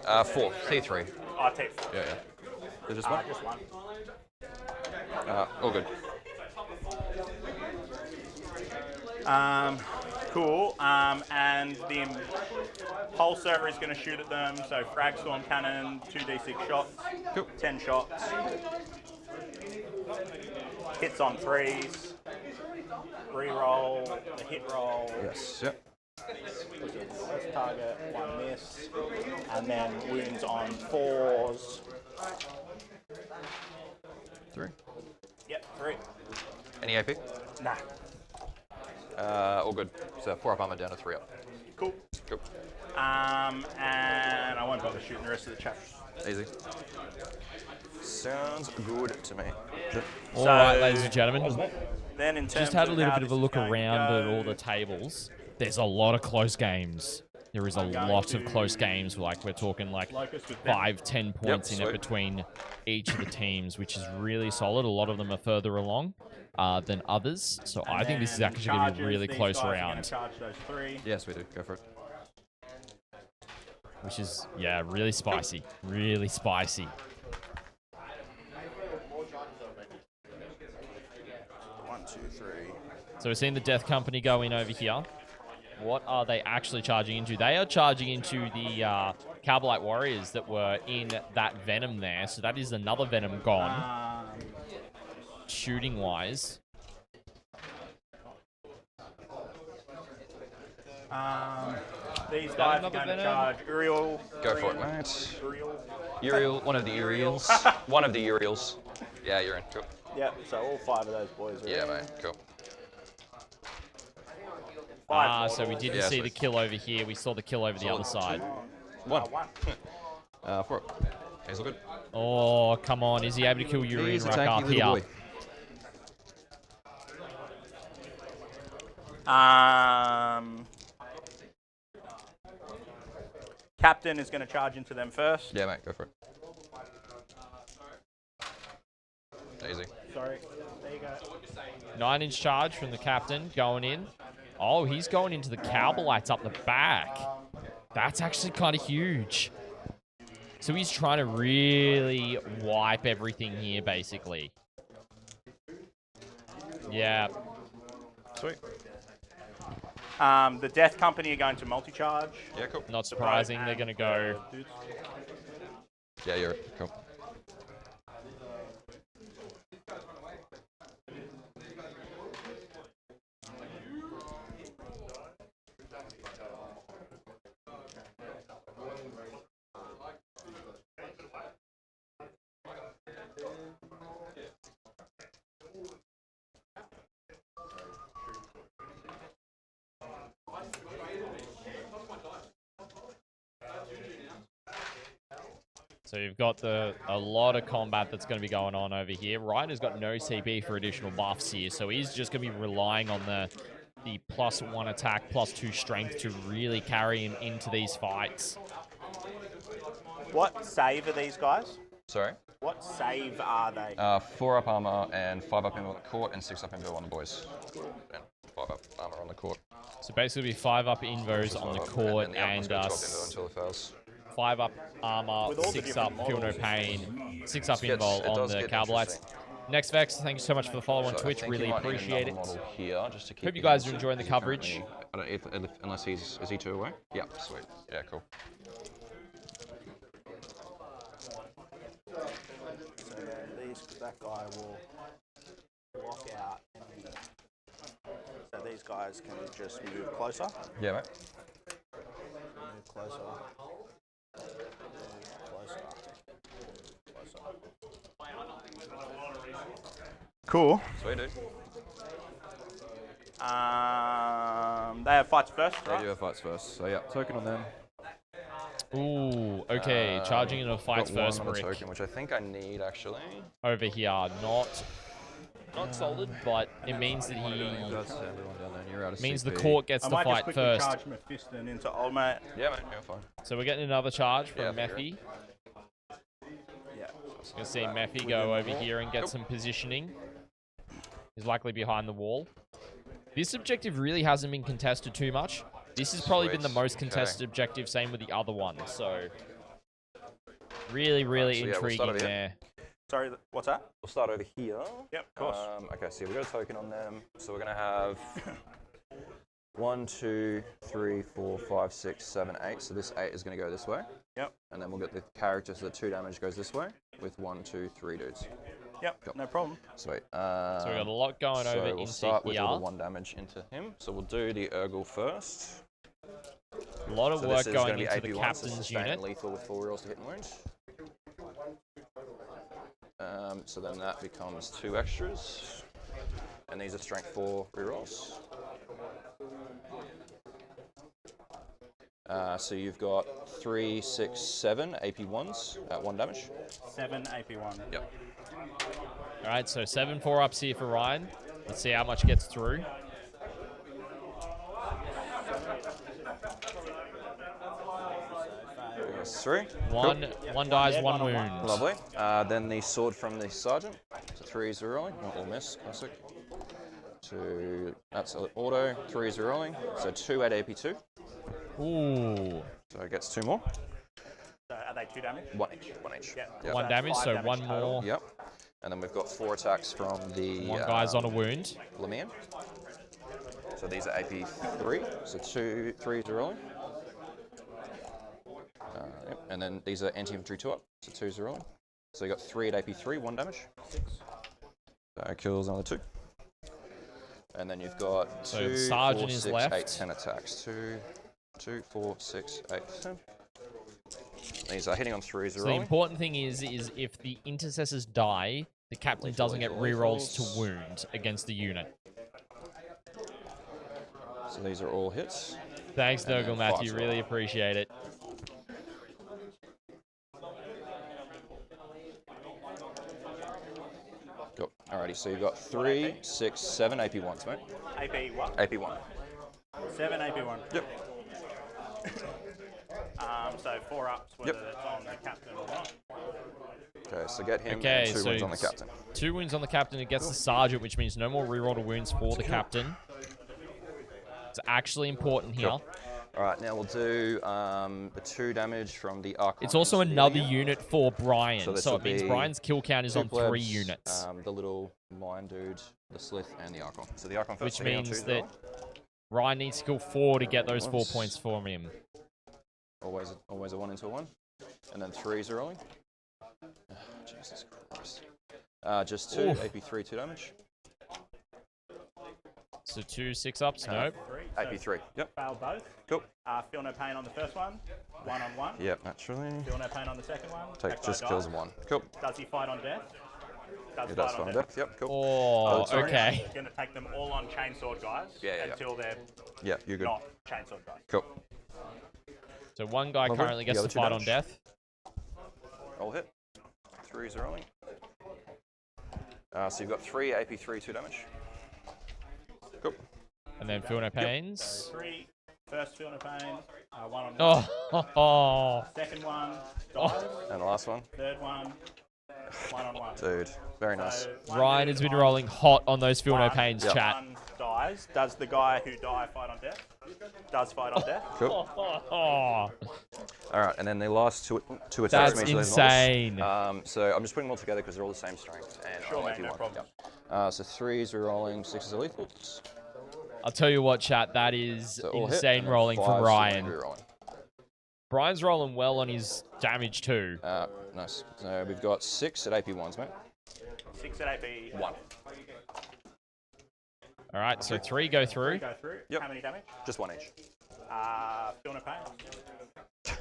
right? 4. T3. Oh, take 4. Yeah, yeah. They're just 1? Just 1. All good. Cool. And the Pulsar is going to shoot at them. So frag storm cannon, 2d6 shots, Cool. 10 shots. Hits on 3s. Reroll the hit roll. Yes. Yep. First target, 1 miss, and then wounds on 4s. 3. Yep, 3. Any AP? Nah. All good. So 4 up armor down to 3 up. Cool. Cool. And I won't bother shooting the rest of the chaps. Easy. Sounds good to me. All right, ladies and gentlemen. Then in terms Just had a of little how bit of a this is look going to around at go, all the tables. There's a lot of close games. There is a lot of close games. Like we're talking like Locust with 5-10 points in it sweet. between each of the teams, which is really solid. A lot of them are further along than others. So I think this is actually going to be a really close round, Charge those 3. Yes, we do. Go for it. which is, yeah, really spicy. Really spicy. 1, 2, 3. So we're seeing the Death Company go in over here. What are they actually charging into? They are charging into the Cowboy Warriors that were in that Venom there. So that is another Venom gone, shooting-wise. These guys are another going to Venom? charge Uriel. Go for it, mate. Uriel. Uriel, one of the Uriels. One of the Uriels. Yeah, you're in. Cool. Yep, so all 5 of those boys are Yeah, in. mate. Cool. 5 So we total. didn't Yeah, see sweet. the kill over here. We saw the kill over the other side. 1. 1. 4 up. He's all good. Oh, come on. Is he able to kill Urian He's a right tanky up little here? boy. Captain is going to charge into them first. Yeah, mate. Go for it. Easy. Sorry. There you go. 9-inch charge from the captain going in. Oh, he's going into the Cowbelites up the back. That's actually kind of huge. So he's trying to really wipe everything here, basically. Yeah. Sweet. The Death Company are going to multi-charge. Yeah, cool. Not surprising. They're going to go... Dudes. Yeah, you're cool. So you've got a lot of combat that's going to be going on over here. Ryan has got no CP for additional buffs here, so he's just going to be relying on the +1 attack, +2 strength to really carry him into these fights. What save are these guys? Sorry? What save are they? 4 up armor and 5 up invul on the court and 6 up invul on the boys. And 5 up armor on the court. So basically 5 up invos on the court and, and 12 invul until it fails. 5 up armor, 6 up feel no pain, 6 up invul on the Cowboys. Next Vex, thank you so much for the follow on Twitch. Really appreciate it. Here, just to keep Hope you guys are enjoying the coverage. I don't if unless is he 2 away? Yeah, sweet. Yeah, cool. So that guy will block out. So these guys can just move closer. Yeah, mate. Move closer. Closer. Cool. Sweet, dude. They have fights first, They right? do have fights first. So yeah, token on them. Ooh, okay. Charging into a fights Got first one on the brick token, which I think I need actually. over here. Not solid, but it means that That's everyone down there. You're out of means the CP. court gets I the might just fight quickly first. charge Mephiston into old mate. Yeah, mate, you're fine. So we're getting another charge Yeah, from I think Mephi. Yeah. Gonna see Mephi go over here and get some positioning. He's likely behind the wall. This objective really hasn't been contested too much. This has probably been the most contested objective, same with the other one. So really, really So, yeah, we'll start intriguing over here. there. Sorry, what's that? We'll start over here. Yep, of course. Okay, so we've got a token on them. So we're going to have 1, 2, 3, 4, 5, 6, 7, 8. So this 8 is going to go this way. Yep. And then we'll get the character so that 2 damage goes this way with 1, 2, 3 dudes. Yep, Cool. no problem. Sweet. So we got a lot going so over we'll into start with here. all the 1 damage into him. So we'll do the Urgle first. A lot of So work this is going gonna be into the AP1, so captain's sustain unit. and lethal with 4 rolls to hit and wound. So then that becomes 2 extras. And these are strength 4 rerolls. So you've got 3, 6, 7 AP1s at 1 damage. 7 AP1. Yep. All right, so 7 4-ups here for Ryan. Let's see how much gets through. That's 3. One dies, 1 wound. Lovely. Then the sword from the sergeant. So 3s are rolling. Not all miss. Classic. 2. That's auto. 3s are rolling. So 2 at AP2. Ooh. So it gets 2 more. So are they 2 damage? 1 each. 1 each. Yep. Yep. 1 damage, 5 so damage 1 total. more. Yep. And then we've got 4 attacks from the 1 guy's on a wound. Lemire. So these are AP3. So 2 3s are rolling. Yep. And then these are anti-infantry 2 up. So 2s are rolling. So you got 3 at AP3, 1 damage. So it kills another 2. And then you've got So 2, the sergeant 4, is 6, left. 8, 10 attacks. 2, 4, 6, 8, 10. These are hitting on 3s are So the rolling. important thing is if the intercessors die, the captain doesn't get rerolls to wound against the unit. So these are all hits. Thanks, And then Nurgle Matthew. 5s are Really rolling. appreciate it. Cool. Alrighty, so you've got 3, 6, 7 AP1s, mate. AP what? AP1. 7 AP1. Yep. So 4 ups, whether Yep. it's on the captain or not. Okay, so get him Okay, and 2 so wounds on the captain. 2 wounds on the captain. It gets the sergeant, which means no more reroll to wounds for the captain. It's actually important here. Cool. Alright, now we'll do the 2 damage from the Archon. It's also another unit for Brian, So this so will it means be Brian's kill count is 2 on 3 plebs, units. The little mine dude, the Slith, and the Archon. So the Archon first. Which so he on means 2s that rolling. Ryan needs to kill 4 to get those 4 Once. points from him. Always a 1 into a 1. And then 3s are rolling. Oh, Jesus Christ. Just 2, Oof. AP3, 2 damage. So 2 6-ups, nope. 3. AP3, yep. Fail both. Cool. Feel no pain on the first one. 1 on 1. Yep, naturally. Feel no pain on the second one. That guy Just dies. kills 1. Cool. Does he fight on death? It does find death, yep, cool. Oh, sorry. okay. It's going to take them all on chainsword guys Yeah. until they're Yeah, you're good. not chainsword guys. Cool. So 1 guy Lovely. currently gets The to other 2 fight on damage. death. Roll hit. 3s are rolling. So you've got 3 AP3, 2 damage. Cool. And then Feel No Pains. 3. First Feel No Pain. 1 on 1. Oh. Second one. Dies. And the last one. Third one. 1 on 1. Dude, very nice. Ryan has been rolling hot on those Feel No Pains, chat. One dies. Does the guy who died fight on death? Does fight on death. Cool. Oh. All right, and then the last two attacks. That's insane. So I'm just putting them all together because they're all the same strength. And Sure, I'll mate, no one. problem. Yep. So 3s are rolling, 6s are lethal. I'll tell you what, chat, that is So all hit, insane and then rolling from 5s are Ryan. re-rolling. Brian's rolling well on his damage too. Nice. So we've got 6 at AP1s, mate. 6 at AP. 1. All right, so 3 go through. Go through. Yep. How many damage? Just 1 each. Feel No Pain.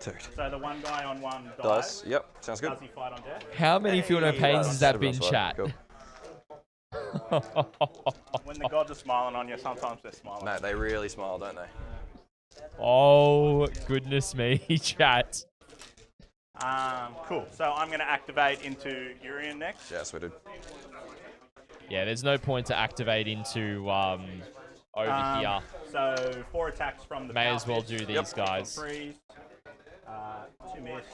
Dude. So the one guy on 1 dies. Dice. Yep. Sounds good. Does he fight on death? How many Feel No Pains has that been, Everyone's chat? Cool. When the gods are smiling on you, sometimes they're smiling. Mate, they really smile, don't they? Oh, goodness me, chat. Cool. So I'm going to activate into Urian next. Yes, we did. Yeah, there's no point to activate into over here. So 4 attacks from the May power as well fist. do these guys. 3, 2 miss.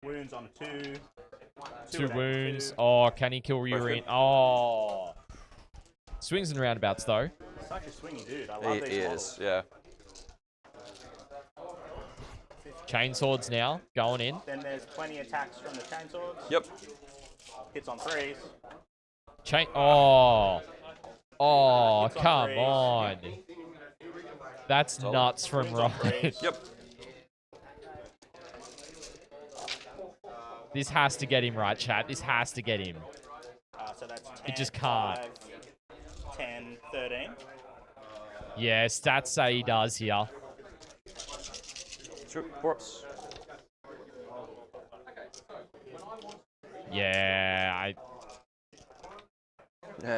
Wounds on 2. 2 at wounds. 2. Oh, can he kill Urine? Oh. Swings and roundabouts, though. Such a swingy dude. I love He these is, models. yeah. Chainswords now, going in. Then there's 20 attacks from the chainswords. Yep. Hits on 3s. Oh. Oh, Hits on come 3s. on. That's nuts from Wounds on Ryan. 3s. Yep. This has to get him right, chat. This has to get him. So that's 10, It just can't. 5, 10, 13. Yeah, stats say he does here. Shoot, corpse. Yeah, And-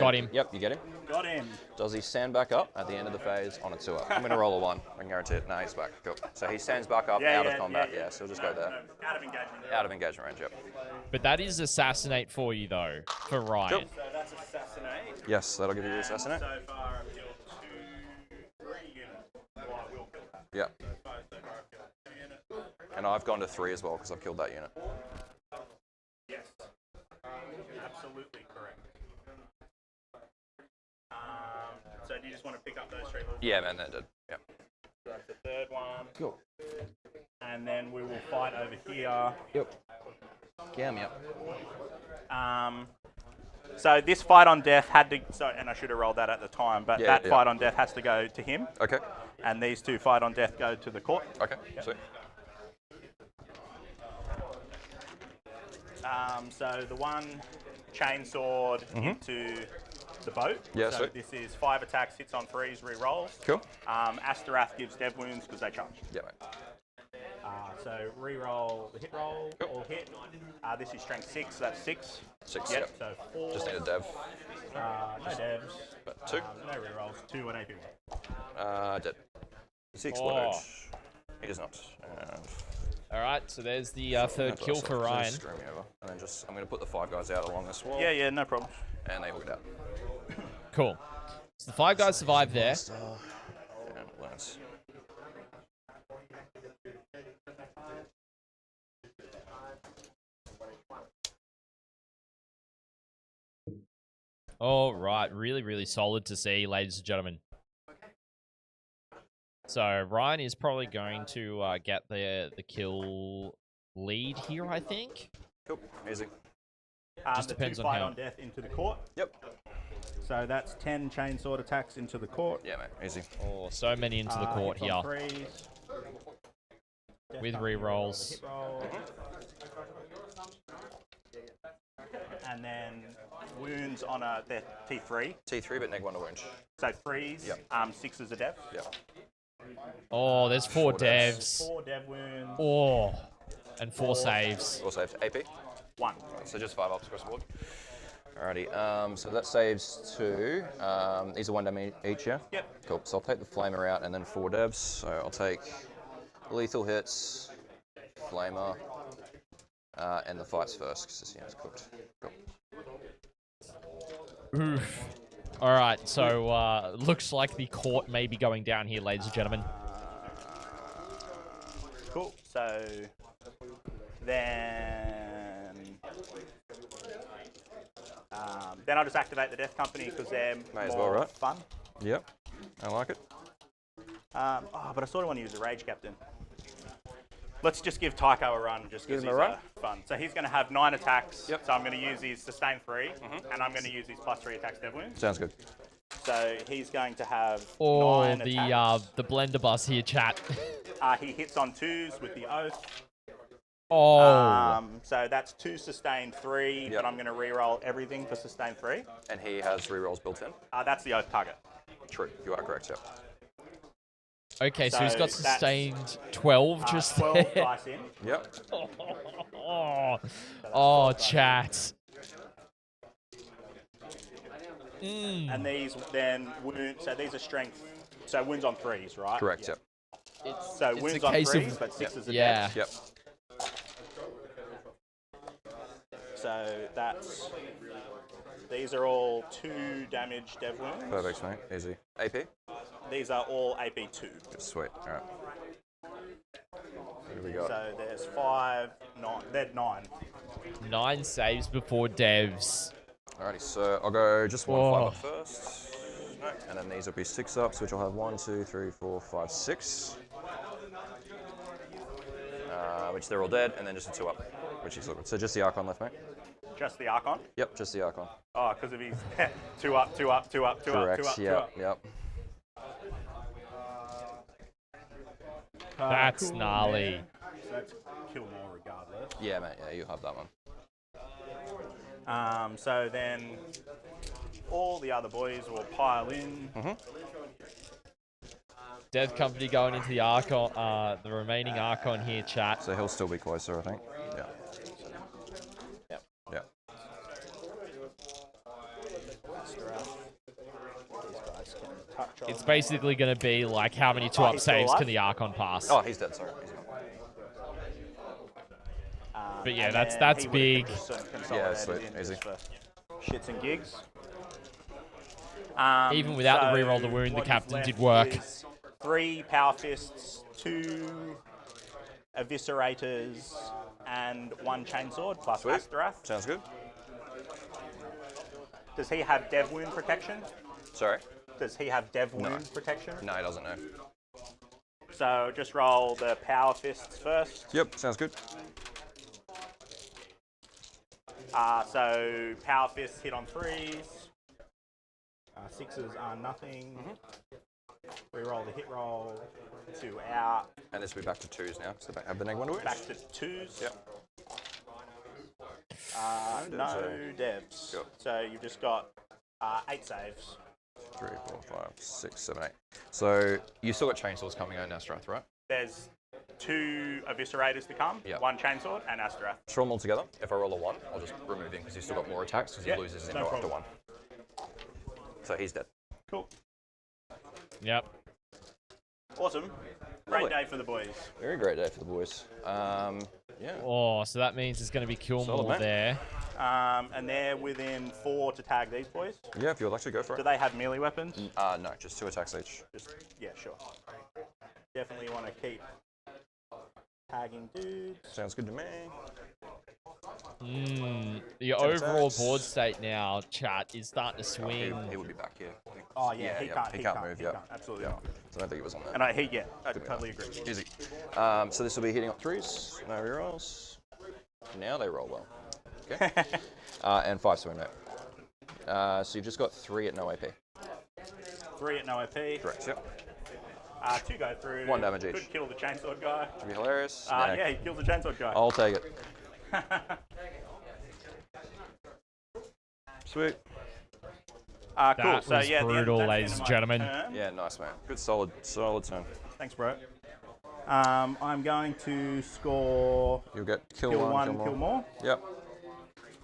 Got him. Yep, you get him. Got him. Does he stand back up at the end of the phase on a 2 up? I'm going to roll a 1. I can guarantee it. No, he's back. Cool. So he stands back up out of combat. Yeah, so we'll just go there. Out of engagement. Out of engagement range, yep. but that is assassinate for you, though, for Ryan. Cool. So that's assassinate. Yes, that'll give you the assassinate. So far, I've killed 3 units. Well, I will kill that. Yep. So far, I've killed 2 units. And I've gone to 3 as well because I've killed that unit. Yes. Absolutely correct. So do you just want to pick up those 3 balls? Yeah, man, that did. Yep. So that's the 3rd one. Cool. And then we will fight over here. Yep. Gam, yep. So this fight on death had to, and I should have rolled that at the time, but that fight on death has to go to him. Okay. And these 2 fight on death go to the court. Okay, sweet. So the one chainsword into the boat. Yeah, so sweet. this is 5 attacks, hits on 3s, re-rolls. Cool. Asterath gives dev wounds because they charge. Yeah, mate. So re-roll the hit roll, Cool. all hit. This is strength 6, so that's 6. 6, Yep, yep. so 4. Just need a dev. No devs. But 2. No re-rolls. 2 at AP1. Dead. Is he exploded? He does not. And All right, so there's the third kill for Ryan. Screw me over. And then just, I'm going to put the 5 guys out along this wall. Yeah, no problem. And they all get out. Cool. So the 5 guys survive there. And Lance. All right, really, really solid to see, ladies and gentlemen. So Ryan is probably going to get the kill lead here, I think. Cool. Easy. Just depends the on fight how. on death into the court. Yep. So that's 10 chainsword attacks into the court. Yeah, mate. Easy. Oh, so many into the court hits here. on 3s. With Death re-rolls. hit roll. And then wounds on their T3. T3, but neg 1 to wound. So 3s. Yep. 6s are dev. Yep. Oh, there's 4 4 devs. 4 dev wounds. Oh, and 4 saves. 4 saves. AP. 1. So just 5 ups across the board. Alrighty. So that saves 2. These are 1 damage each, yeah? Yep. Cool. So I'll take the flamer out and then 4 devs. So I'll take lethal hits, flamer, And the fights first, because this unit's cooked. Cool. Oof. All right, so looks like the court may be going down here, ladies and gentlemen. Cool. So then I'll just activate the Death Company because they're May as more well, right? fun. Yep, I like it. But I sort of want to use a Rage Captain. Let's just give Tycho a run just because Give he's him a run? fun. So he's going to have 9 attacks. Yep. So I'm going to use his Sustain 3, and I'm going to use his +3 attacks dev wounds. Sounds good. So he's going to have Or 9 attacks. the blender bus here, chat. He hits on 2s with the Oath. Oh. So that's 2 Sustain 3, Yep. but I'm going to reroll everything for Sustain 3. And he has rerolls built in? That's the Oath target. True, you are correct, yep. Okay, so he's got that's, sustained 12 just 12 there. dice in. Yep. Oh, chat. And these then wound. So these are strength. So wounds on 3s, right? Correct, yep. So It's wounds a on case 3s, of- but 6s are Yeah. dead. Yep. So that's. These are all 2 damage dev wounds. Perfect, mate. Easy. AP? These are all AP2. Sweet, alright. What do we got? So there's 5, 9. They're 9. 9 saves before devs. Alrighty, so I'll go just 1 Whoa. 5 up first. No, and then these will be 6 ups, which I'll have 1, 2, 3, 4, 5, 6. Which they're all dead, and then just a 2 up, which is all good. So just the Archon left, mate? Just the Archon? Yep, just the Archon. Oh, because of his 2 up, 2 up, 2 up, 2 Correct, up, 2 up, 2 yep, up. yep. That's Cool, gnarly. man. So that's kill more regardless. Yeah, mate, yeah, you have that one. So then all the other boys will pile in. Dev Company going into the Archon, the remaining Archon here, chat. So he'll still be closer, I think. Yeah. Yep. Yeah. It's basically going to be like how many 2 up he's still saves alive? can the Archon pass? Oh, he's dead, sorry. He's not. But yeah, And that's then he would've big. consolidated sweet, in easy. just for shits and gigs. Even without the So reroll the wound, the what is captain left did work. is 3 Power Fists, 2 Eviscerators, and 1 Chainsword plus Sweet. Astaroth. Sounds good. Does he have Dev Wound protection? Sorry? Does he have Dev Wound protection? No, he doesn't know. So just roll the Power Fists first. Yep, sounds good. So Power Fists hit on 3s. 6s are nothing. Reroll the hit roll. 2 out. And this will be back to 2s now, so don't have the neg 1 to Back to 2s. Yep. No devs. Yep. So you've just got 8 saves. 3, 4, 5, 6, 7, 8. So you still got Chainswords coming out in Astaroth, right? There's 2 Eviscerators to come. Yep. 1 Chainsword and Astaroth. Throw them all together. If I roll a 1, I'll just remove him because he's still got more attacks because Yep, he loses his no info after problem. 1. So he's dead. Cool. Yep. Awesome. Great Lovely. day for the boys. Very great day for the boys. Yeah. Oh, so that means there's going to be kill Solid, more mate. there. And they're within 4 to tag these boys. Yeah, if you'd like to go for Do it. they have melee weapons? No, just 2 attacks each. Just, yeah, sure. Definitely want to keep tagging dudes. Sounds good to me. The 10 overall attacks. board state now, chat, is starting to swing. He would be back here. Oh yeah, he can't. He can't move, He yeah. can't. Absolutely Yeah. not. So I don't think he was on there. And I totally agree. Easy. So this will be hitting up 3s. No rerolls. Now they roll well. Okay. And 5 swing mate. So you've just got 3 at no AP. 3 at no AP. Correct, yep. 2 go through. 1 damage Could each. kill the chainsword guy. Should be hilarious. Yeah, he kills the chainsword guy. I'll take it. Sweet. Cool. That So was yeah, brutal, that's the ladies end and of my gentlemen. turn. Yeah, nice, man. Good, solid turn. Thanks, bro. I'm going to score You'll get kill 1, 1, kill more. Yep.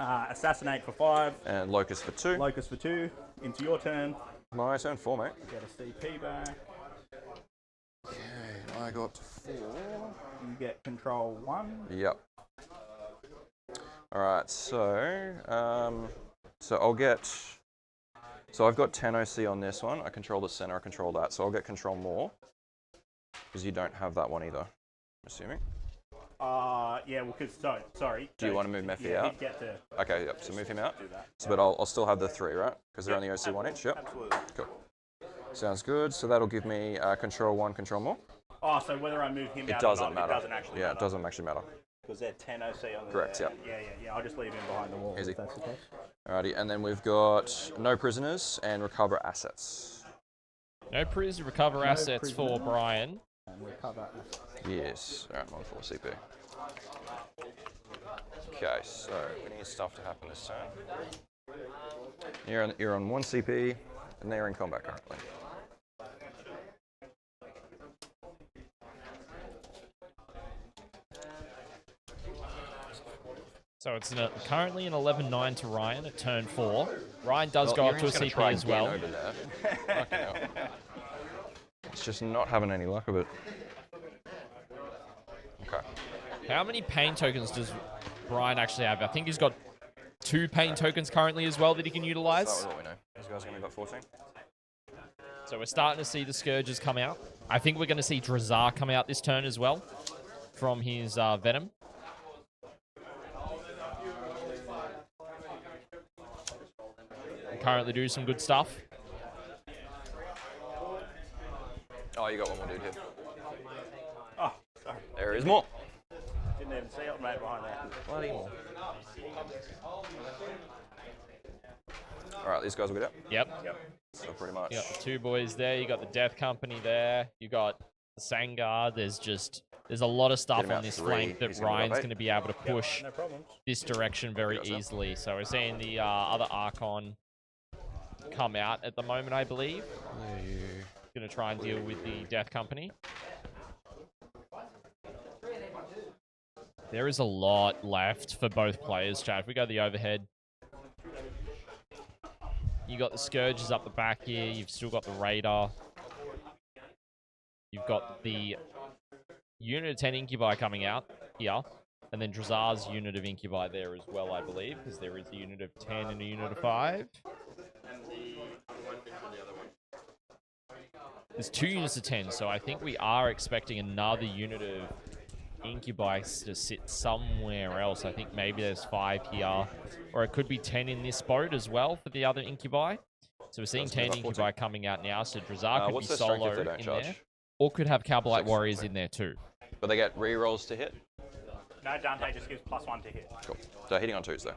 Assassinate for 5. And Locust for 2. Locust for 2. Into your turn. My turn 4, mate. Get a CP back. Okay, I go up to 4. You get control 1. Yep. All right, so I'll get. So I've got 10 OC on this one. I control the center. I control that. So I'll get control more because you don't have that one either. I'm assuming. Yeah. Well, because sorry. Do you want to move Mephi out? Okay. Yep. So move him out. Do that. So, but I'll still have the 3, right? Because they're only OC 1 each. Yep. Absolutely. Cool. Sounds good. So that'll give me control 1, control more. Oh, so whether I move him It out doesn't or not, matter. it doesn't actually matter. Yeah, it doesn't actually matter. Because they're 10 OC on the... Correct. Yep. Yeah. I'll just leave him behind the wall. Easy. If that's the case. Alrighty, and then we've got no prisoners and recover assets. No prisoners, recover assets for Brian. And recover assets. Yes. Alright, I'm on 4 CP. Okay, so we need stuff to happen this turn. You're on 1 CP, and they're in combat currently. So it's currently an 11-9 to Ryan at turn 4. Ryan does go up to a CP as well. Over there. Fucking hell. It's just not having any luck of it. Okay. How many pain tokens does Brian actually have? I think he's got 2 pain tokens currently as well that he can utilize. Start with what we know. These guys are going to be about 14. So we're starting to see the Scourges come out. I think we're going to see Drazar come out this turn as well from his Venom. Currently do some good stuff. Oh, you got one more dude here. Oh, sorry. There is more. Didn't even see it, mate, behind there. Bloody more. Alright, these guys will get out. Yep. So pretty much. You got the 2 boys there. You got the Death Company there. You got the Sangard. There's a lot of stuff on this 3. flank that He's Ryan's going to be able to push No problems. this direction very easily. So we're seeing the other Archon come out at the moment, I believe. Going to try and deal with the Death Company. There is a lot left for both players, Chad. If we go the overhead, you got the Scourges up the back here. You've still got the Raider. You've got the unit of 10 Incubi coming out here. And then Drazar's unit of Incubi there as well, I believe, because there is a unit of 10 and a unit of 5. There's 2 units of 10, so I think we are expecting another unit of Incubi to sit somewhere else. I think maybe there's 5 here, or it could be 10 in this boat as well for the other Incubi. So we're seeing 10 Incubi coming out now, so Drazar could be solo in there, or could have Cowboy Warriors in there too. But they get re-rolls to hit? No, Dante just gives +1 to hit. Cool. So hitting on 2s though.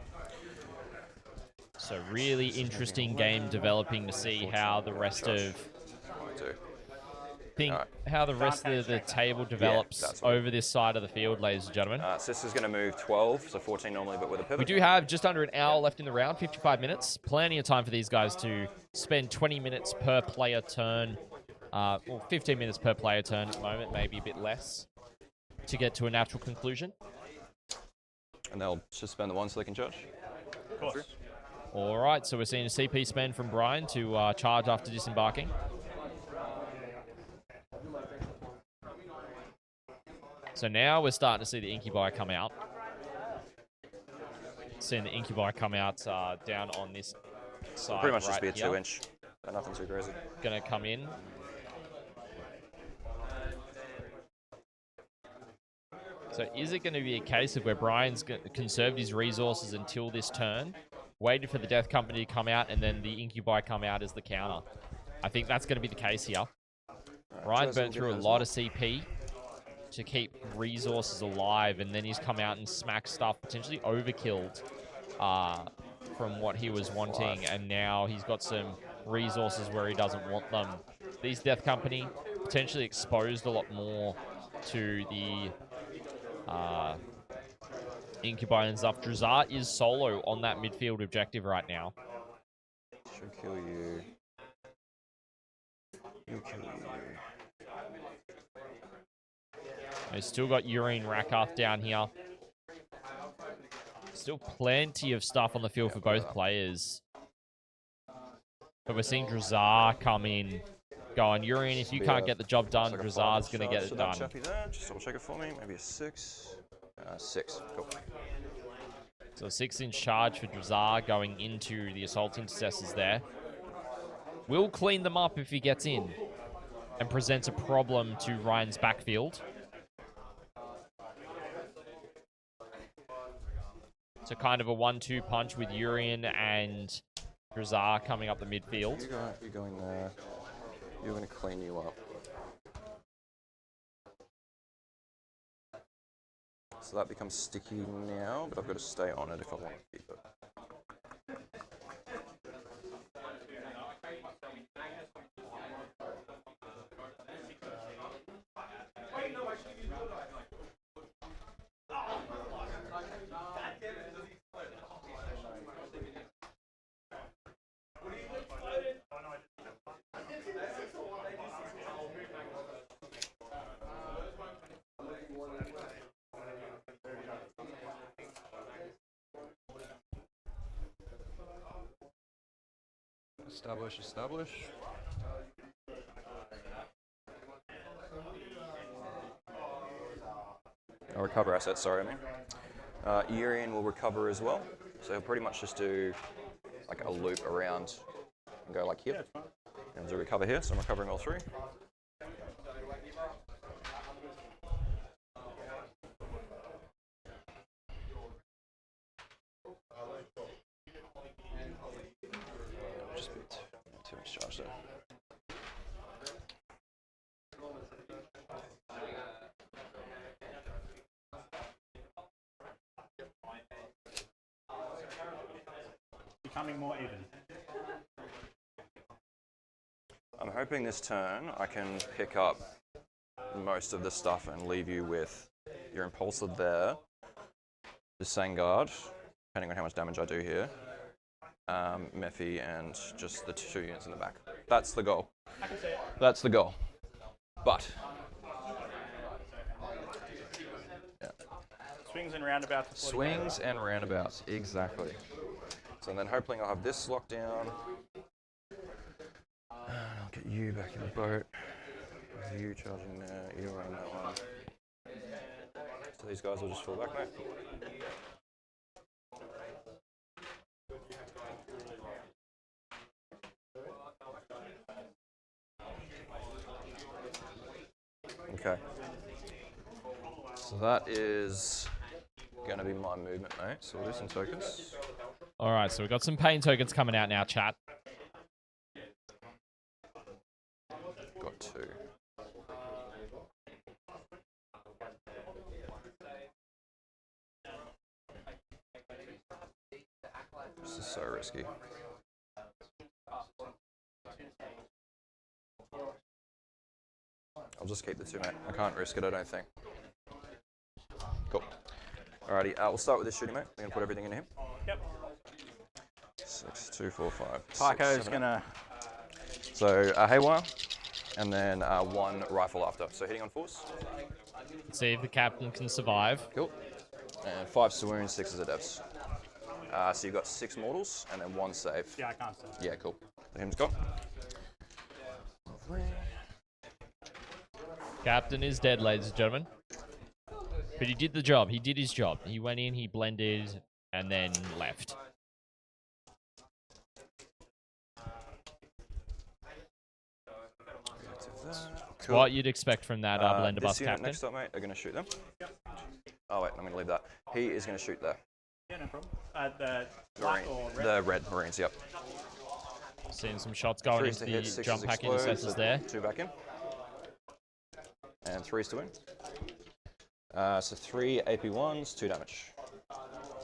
So really interesting game developing to see how the rest of how the rest of the table develops over this side of the field, ladies and gentlemen. So this is going to move 12, so 14 normally, but with a pivot. We do have just under an hour left in the round, 55 minutes. Plenty of time for these guys to spend 20 minutes per player turn. Well, 15 minutes per player turn at the moment, maybe a bit less, to get to a natural conclusion. And they'll suspend the 1 so they can charge? Of course. All right, so we're seeing a CP spend from Brian to charge after disembarking. So now we're starting to see the Incubi come out. Seeing the Incubi come out down on this side. Pretty much right just be a here. 2-inch. Nothing too crazy. Gonna come in. So is it going to be a case of where Brian's conserved his resources until this turn, waited for the Death Company to come out, and then the Incubi come out as the counter? I think that's going to be the case here. Brian burnt through a lot of CP to keep resources alive, and then he's come out and smacked stuff, potentially overkilled from what he was wanting, and now he's got some resources where he doesn't want them. These Death Company potentially exposed a lot more to the Incubi and stuff. Drazar is solo on that midfield objective right now. Should kill you. He'll kill you. They've still got Urine Rakath down here. Still plenty of stuff on the field for both players. But we're seeing Drazar come in. Go on, Urine, if you can't get the job done, Drazar's going to get it done. Just double check it for me. Maybe a 6. 6. Cool. So 6-inch charge for Drazar going into the Assault Intercessors there. Will clean them up if he gets in and presents a problem to Ryan's backfield. So kind of a 1-2 punch with Urian and Drazar coming up the midfield. You're going there. You're going to clean you up. So that becomes sticky now, but I've got to stay on it if I want to keep it. Establish. I'll recover assets, sorry, I mean. Urian will recover as well, so he'll pretty much just do like a loop around and go like here. And do recover here, so I'm recovering all three. Just a bit too much charge there. Becoming more even. I'm hoping this turn I can pick up most of the stuff and leave you with your Impulsor there, the Sangard, depending on how much damage I do here, Mephi, and just the 2 units in the back. That's the goal. That's the goal. But yeah. Swings and roundabouts. Swings and roundabouts, exactly. So then hopefully I'll have this locked down. And I'll get you back in the boat. You charging there, you're on that one. So these guys will just fall back, mate. Okay. So that is going to be my movement, mate. So we'll do some tokens. All right, so we've got some pain tokens coming out now, chat. Got 2. This is so risky. I'll just keep the 2, mate. I can't risk it, I don't think. Cool. Alrighty, we'll start with this shooting, mate. We're going to put everything in here. Yep. 6, 2, 4, 5. Tycho's gonna. So Haywire, and then 1 rifle after. So hitting on force. See if the captain can survive. Cool. And 5 swoons, 6 as a devs. So you've got 6 mortals and then 1 save. Yeah, I can't save. Yeah, cool. So him's gone. Lovely. Captain is dead, ladies and gentlemen. But he did the job. He did his job. He went in, he blended, and then left. Cool. What you'd expect from that blunderbuss captain. Next up, mate, are going to shoot them. Oh, wait, I'm going to leave that. He is going to shoot there. Yeah, no problem. The black or red? The red Marines, yep. Seeing some shots going 3s into to hit, the 6s jump pack explode, intercessors so there. 2 back in. And 3s to win. So 3 AP1s, 2 damage.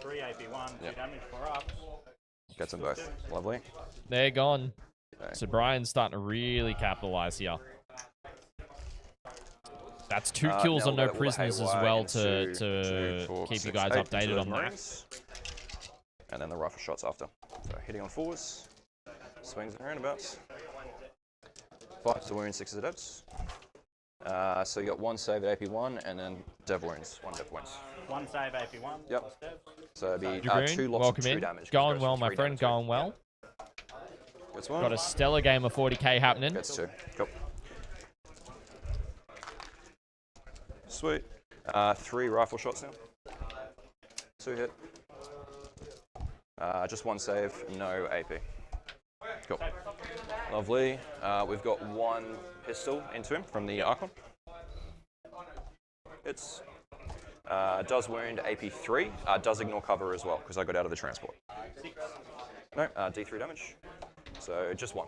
3 AP1, 2 Yep. damage for us. Gets them both. Lovely. They're gone. Okay. So Brian's starting to really capitalize here. That's 2 kills now on we'll no go prisoners as Haywire well into to 2, 4, keep you 6, guys 8 into updated those on that. Marines. And then the rifle shots after. So hitting on 4s, swings and roundabouts. 5 to wound, 6 as a devs. So you got 1 save at AP1 and then dev wounds, 1 dev wounds. 1 save AP1. Yep. plus dev. So it'd be Jagroon, 2 lots welcome of 2 in. damage. Going well, my friend. Going well. Gets 1. Got a stellar game of 40k happening. Gets 2. Cool. Sweet. 3 rifle shots now. 2 hit. Just one save, no AP. Cool. Lovely. We've got one pistol into him from the Archon. It's does wound AP3, does ignore cover as well, because I got out of the transport. No, D3 damage. So just one.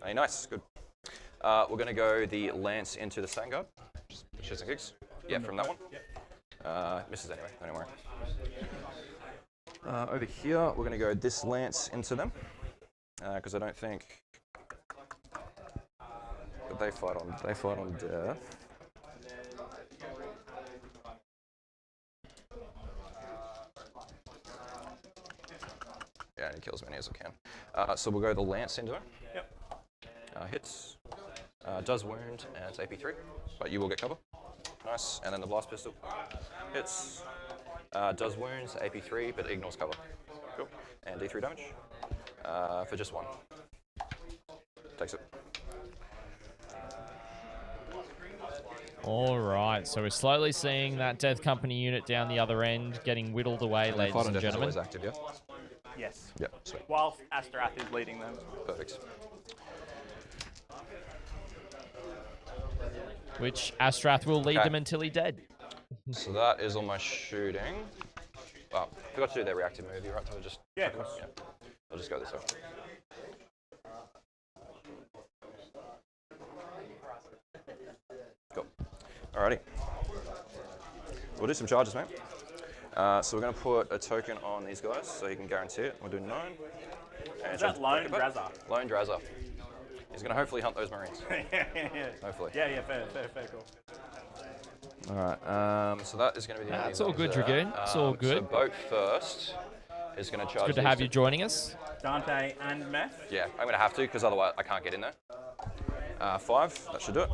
Hey, nice, good. We're going to go the Lance into the Sangard. Shits and kicks. Yeah, from that one. Misses anyway, don't worry. Over here, we're going to go this Lance into them, because I don't think that they fight on death. Yeah, and kill as many as I can. So we'll go the Lance into him. Yep. Hits. Does wound, and it's AP3, but you will get cover. Nice. And then the Blast Pistol. Hits. Does wounds, AP3, but ignores cover. Cool. And D3 damage. For just one. Takes it. All right, so we're slowly seeing that Death Company unit down the other end getting whittled away, ladies and gentlemen. Is active, yeah? Yes. Yep, sweet. Whilst Astrath is leading them. Perfect. Which Astrath will lead them until he's dead. So that is all my shooting. Oh, forgot to do their reactive move. You're right, so just... Yeah, of course. Yeah. I'll just go this way. Cool. Alrighty. We'll do some charges, mate. So we're going to put a token on these guys so you can guarantee it. We'll do 9. And is that Lone Drazza? Lone Drazza. He's going to hopefully hunt those Marines. Yeah. Hopefully. Yeah, fair, cool. Alright, so that is going to be the That's all good, Dragoon. It's all good. So boat first is going to charge. It's good to have you joining us. Dante and Meth? Yeah, I'm going to have to because otherwise I can't get in there. 5, that should do it.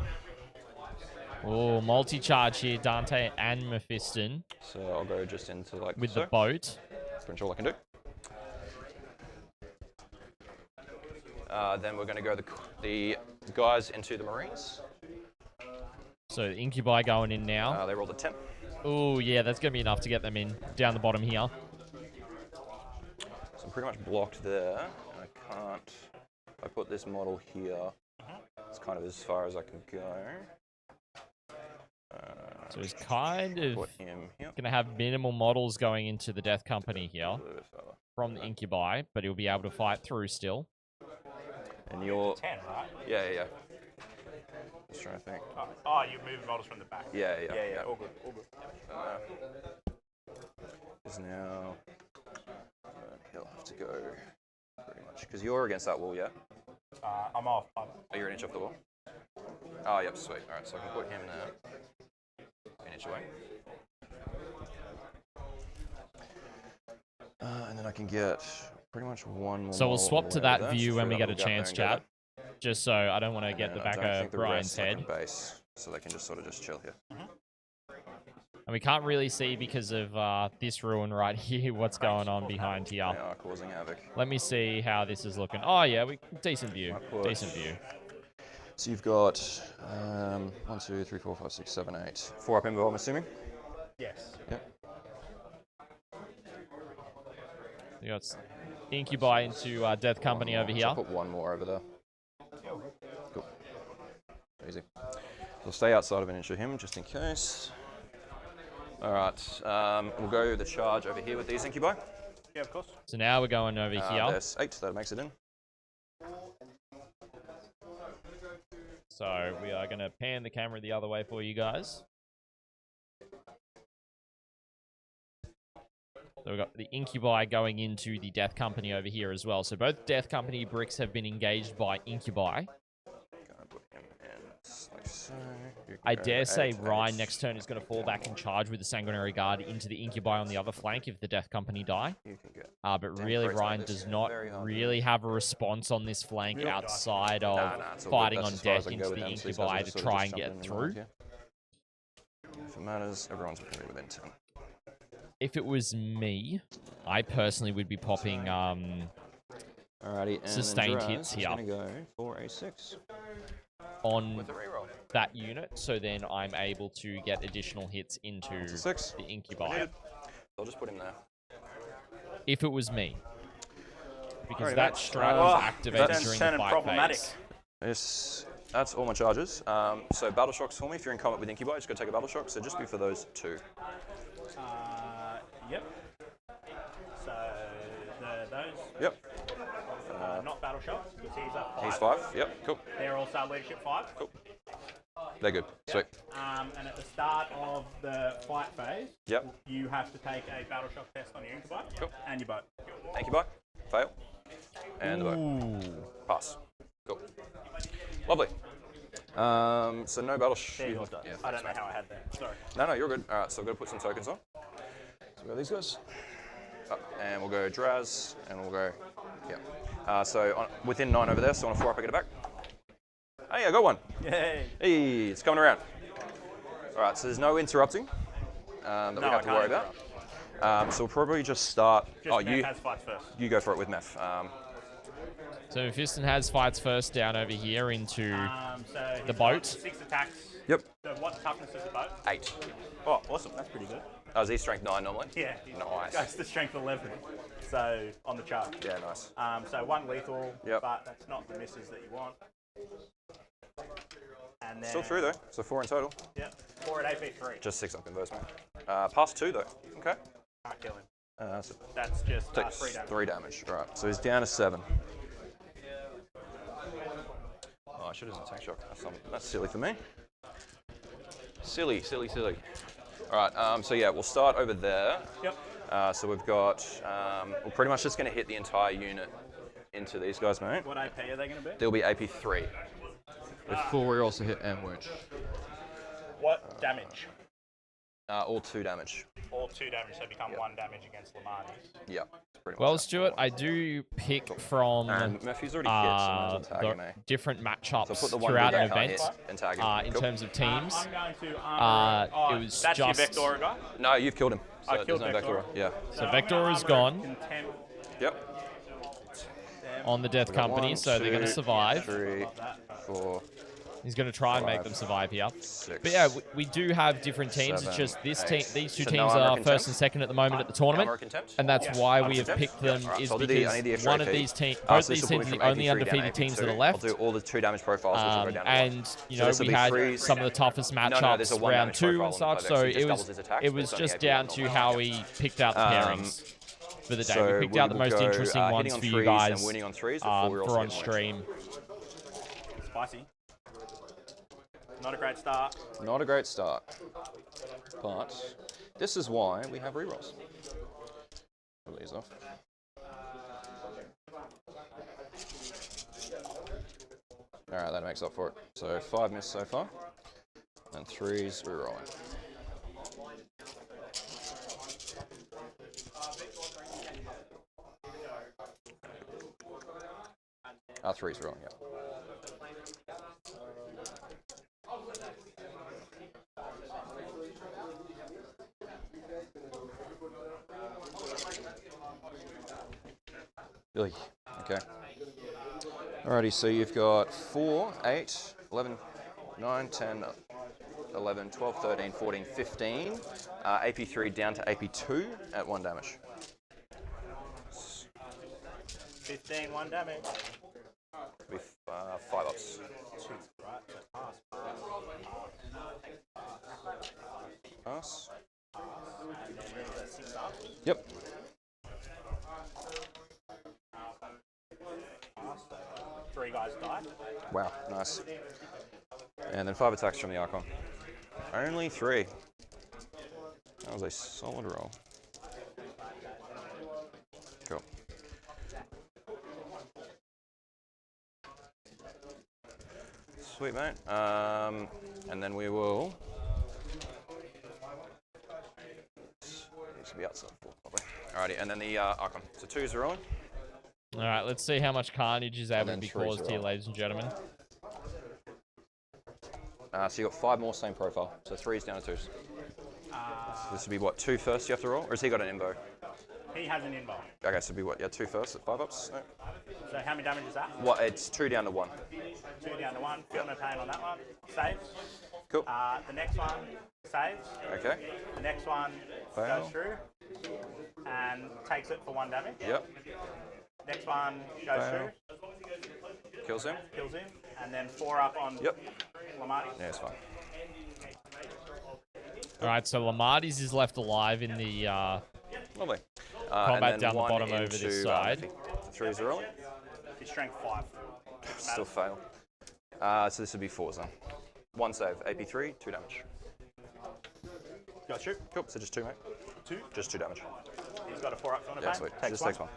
Oh, multi-charge here, Dante and Mephiston. So I'll go just into like with the boat. That's pretty much all I can do. Then we're going to go the guys into the Marines. So Incubi going in now. They rolled a 10. Oh, yeah, that's going to be enough to get them in down the bottom here. So I'm pretty much blocked there. I can't... If I put this model here, it's kind of as far as I can go. So he's kind of going to have minimal models going into the Death Company here from the Incubi, but he'll be able to fight through still. And you're... 10, right? Yeah. Just trying to think. Oh, you moved models from the back. Yeah. All good. Is now... he'll have to go pretty much. Because you're against that wall, yeah? I'm off. Oh, you're an inch off the wall? Oh, yep, sweet. Alright, so I can put him there. An inch away. And then I can get pretty much one more. So we'll swap to that view when we get a chance, chat. Just so I don't want to get the back of Brian's head. Base, so they can just sort of just chill here. And we can't really see because of this ruin right here what's going on behind here. They are causing havoc. Let me see how this is looking. Oh yeah, decent view. Decent view. So you've got 1, 2, 3, 4, 5, 6, 7, 8. 4 up invo, I'm assuming? Yes. Yep. You got Incubi into Death Company over here. I'll put one more over there. Cool. Easy. So stay outside of an inch of him just in case. Alright, we'll go the charge over here with these Incubi. Yeah, of course. So now we're going over here. There's 8, that makes it in. So we are going to pan the camera the other way for you guys. So we've got the Incubi going into the Death Company over here as well. So both Death Company bricks have been engaged by Incubi. I dare say Ryan next turn is going to fall back and charge with the Sanguinary Guard into the Incubi on the other flank if the Death Company die. But really, Ryan does not really have a response on this flank outside of fighting on deck into the Incubi to try and get through. If it matters, everyone's going to be within 10. If it was me, I personally would be popping sustained hits here go for a 6 on that unit, so then I'm able to get additional hits into the Incubi. I'll just put him there. if it was me. Because Alrighty, that mate. strike Well, is activated that's during the turning fight problematic. phase. Yes, that's all my charges. So battle shocks for me. If you're in combat with Incubi, just go take a battle shock. So just be for those 2. Yep. So those Yep. not battle shots because he's up 5. He's 5. Yep. Cool. They're also leadership 5. Cool. They're good. Sweet. And at the start of the fight phase, Yep. you have to take a battle shock test on your Incubi and your boat. Incubi. Fail. And the boat. Pass. Cool. Lovely. So no battle There shock. yours does. Yeah, I don't know how I had that. Sorry. No, you're good. All right, so we've got to put some tokens on. So we've got these guys. Up, and we'll go Draz, and we'll go, yeah. So within 9 over there, so on a 4 up, I get it back. Hey, I got one. Yay. Hey, it's coming around. All right, so there's no interrupting that we have to worry about. So we'll probably just start. Meph has fights first. You go for it with Meph. So Mephiston has fights first down over here into So the boat. 6 attacks. Yep. So what toughness is the boat? 8. Oh, awesome. That's pretty good. Oh, is he strength 9 normally? Yeah. Nice. Goes to strength 11. So on the chart. Yeah, nice. So 1 lethal, Yep. but that's not the misses that you want. And then, Still 3 though, so 4 in total. Yep. 4 at AP3. Just 6 up converse, mate. Pass 2 though. Okay. Can't kill him. So That's just 3 takes damage. 3 damage. All right, so he's down to 7. Oh, I should have done tank shock. That's silly for me. Silly. All right, so yeah, we'll start over there. Yep. So we've got, we're pretty much just going to hit the entire unit into these guys, mate. What AP are they going to be? They'll be AP3. With full reroll to hit and wound. What damage? All 2 damage. All 2 damage, so become 1 damage against Lamani's. Yeah. Pretty much Well, that. Stuart, I do pick from And Murphy's already hit, so might as well tag the him, eh? different matchups So put the one throughout that an can't event hit and tag him. in Cool. terms of teams. I'm going to armor. It was that's just your Vectora guy? No, you've killed him. So I killed there's no Vectora. Yeah. So Vector is gone Contempt. Yep. on the Death We got Company, 1, so they're going to 2, survive. 3, 4, He's going to try and make 5, them survive here. 6. But yeah, we do have different teams. It's 7, just this 8. team, these 2 So teams no armor are contempt? first and second at the moment at the tournament, Armor contempt? and that's why we have Contempt? picked them. Yeah, alright, Is so I need because the extra one of AP. these teams, So both this these will put me teams are the from only AP3 down undefeated to teams to the AP2. left. I'll do all the 2 damage profiles, which will go down to 1. And you know this will we be had freeze. some of the toughest No, there's matchups a 1 round damage 2 and profile on such. 5x. So He just doubles his attacks, it but was it's only just AP1 down to normally. how we picked out the pairings for the day. So We picked out the we will most go, interesting ones hitting on for you threes guys and winning on 3s with full rerolls for on against stream. Spicy. Not a great start. Not a great start. But this is why we have rerolls. Pull these off. Alright, that makes up for it. So 5 missed so far. And 3s rerolling. Ah, 3s rolling, yeah. Really? Okay. Alrighty, so you've got 4, 8, 11, 9, 10, 11, 12, 13, 14, 15. AP3 down to AP2 at 1 damage. 15, 1 damage. With 5 ups. 2, right? So pass. Pass. And then the 6 up. Yep. Pass. 3 guys die. Wow, nice. And then 5 attacks from the Archon. Only 3. That was a solid roll. Cool. Sweet, mate. And then we will... Needs to be outside for, probably. Alrighty, and then the Archon. So 2s are on. All right, let's see how much carnage is able to then be 3s caused are here, on. ladies and gentlemen. So you got 5 more, same profile. So 3s down to 2s. So this would be what, 2 first you have to roll? Or has he got an imbo? He has an invuln. Okay, so it'd be what? Yeah, 2 first at 5 ups. No. So how many damage is that? What? It's 2 down to 1. 2 down to 1. Feel no pain on that one. Saves. Cool. The next one saves. Okay. The next one Fail. goes through and takes it for 1 damage. Yep. Next one goes Fail. through, Kills him. kills him, and then 4 up on Yep. Lamarty. Yeah, it's fine. All right, so Lamarty's is left alive in the Lovely. combat and then down the 1 bottom over into, this side. Effie. 3 is rolling. His strength 5. Still fail. So this would be 4s then. 1 save. AP3, 2 damage. Got shoot. Cool. So just 2, mate. 2. Just 2 damage. He's got a 4 up on a Yeah, pain. sweet. Takes Just one. takes 1.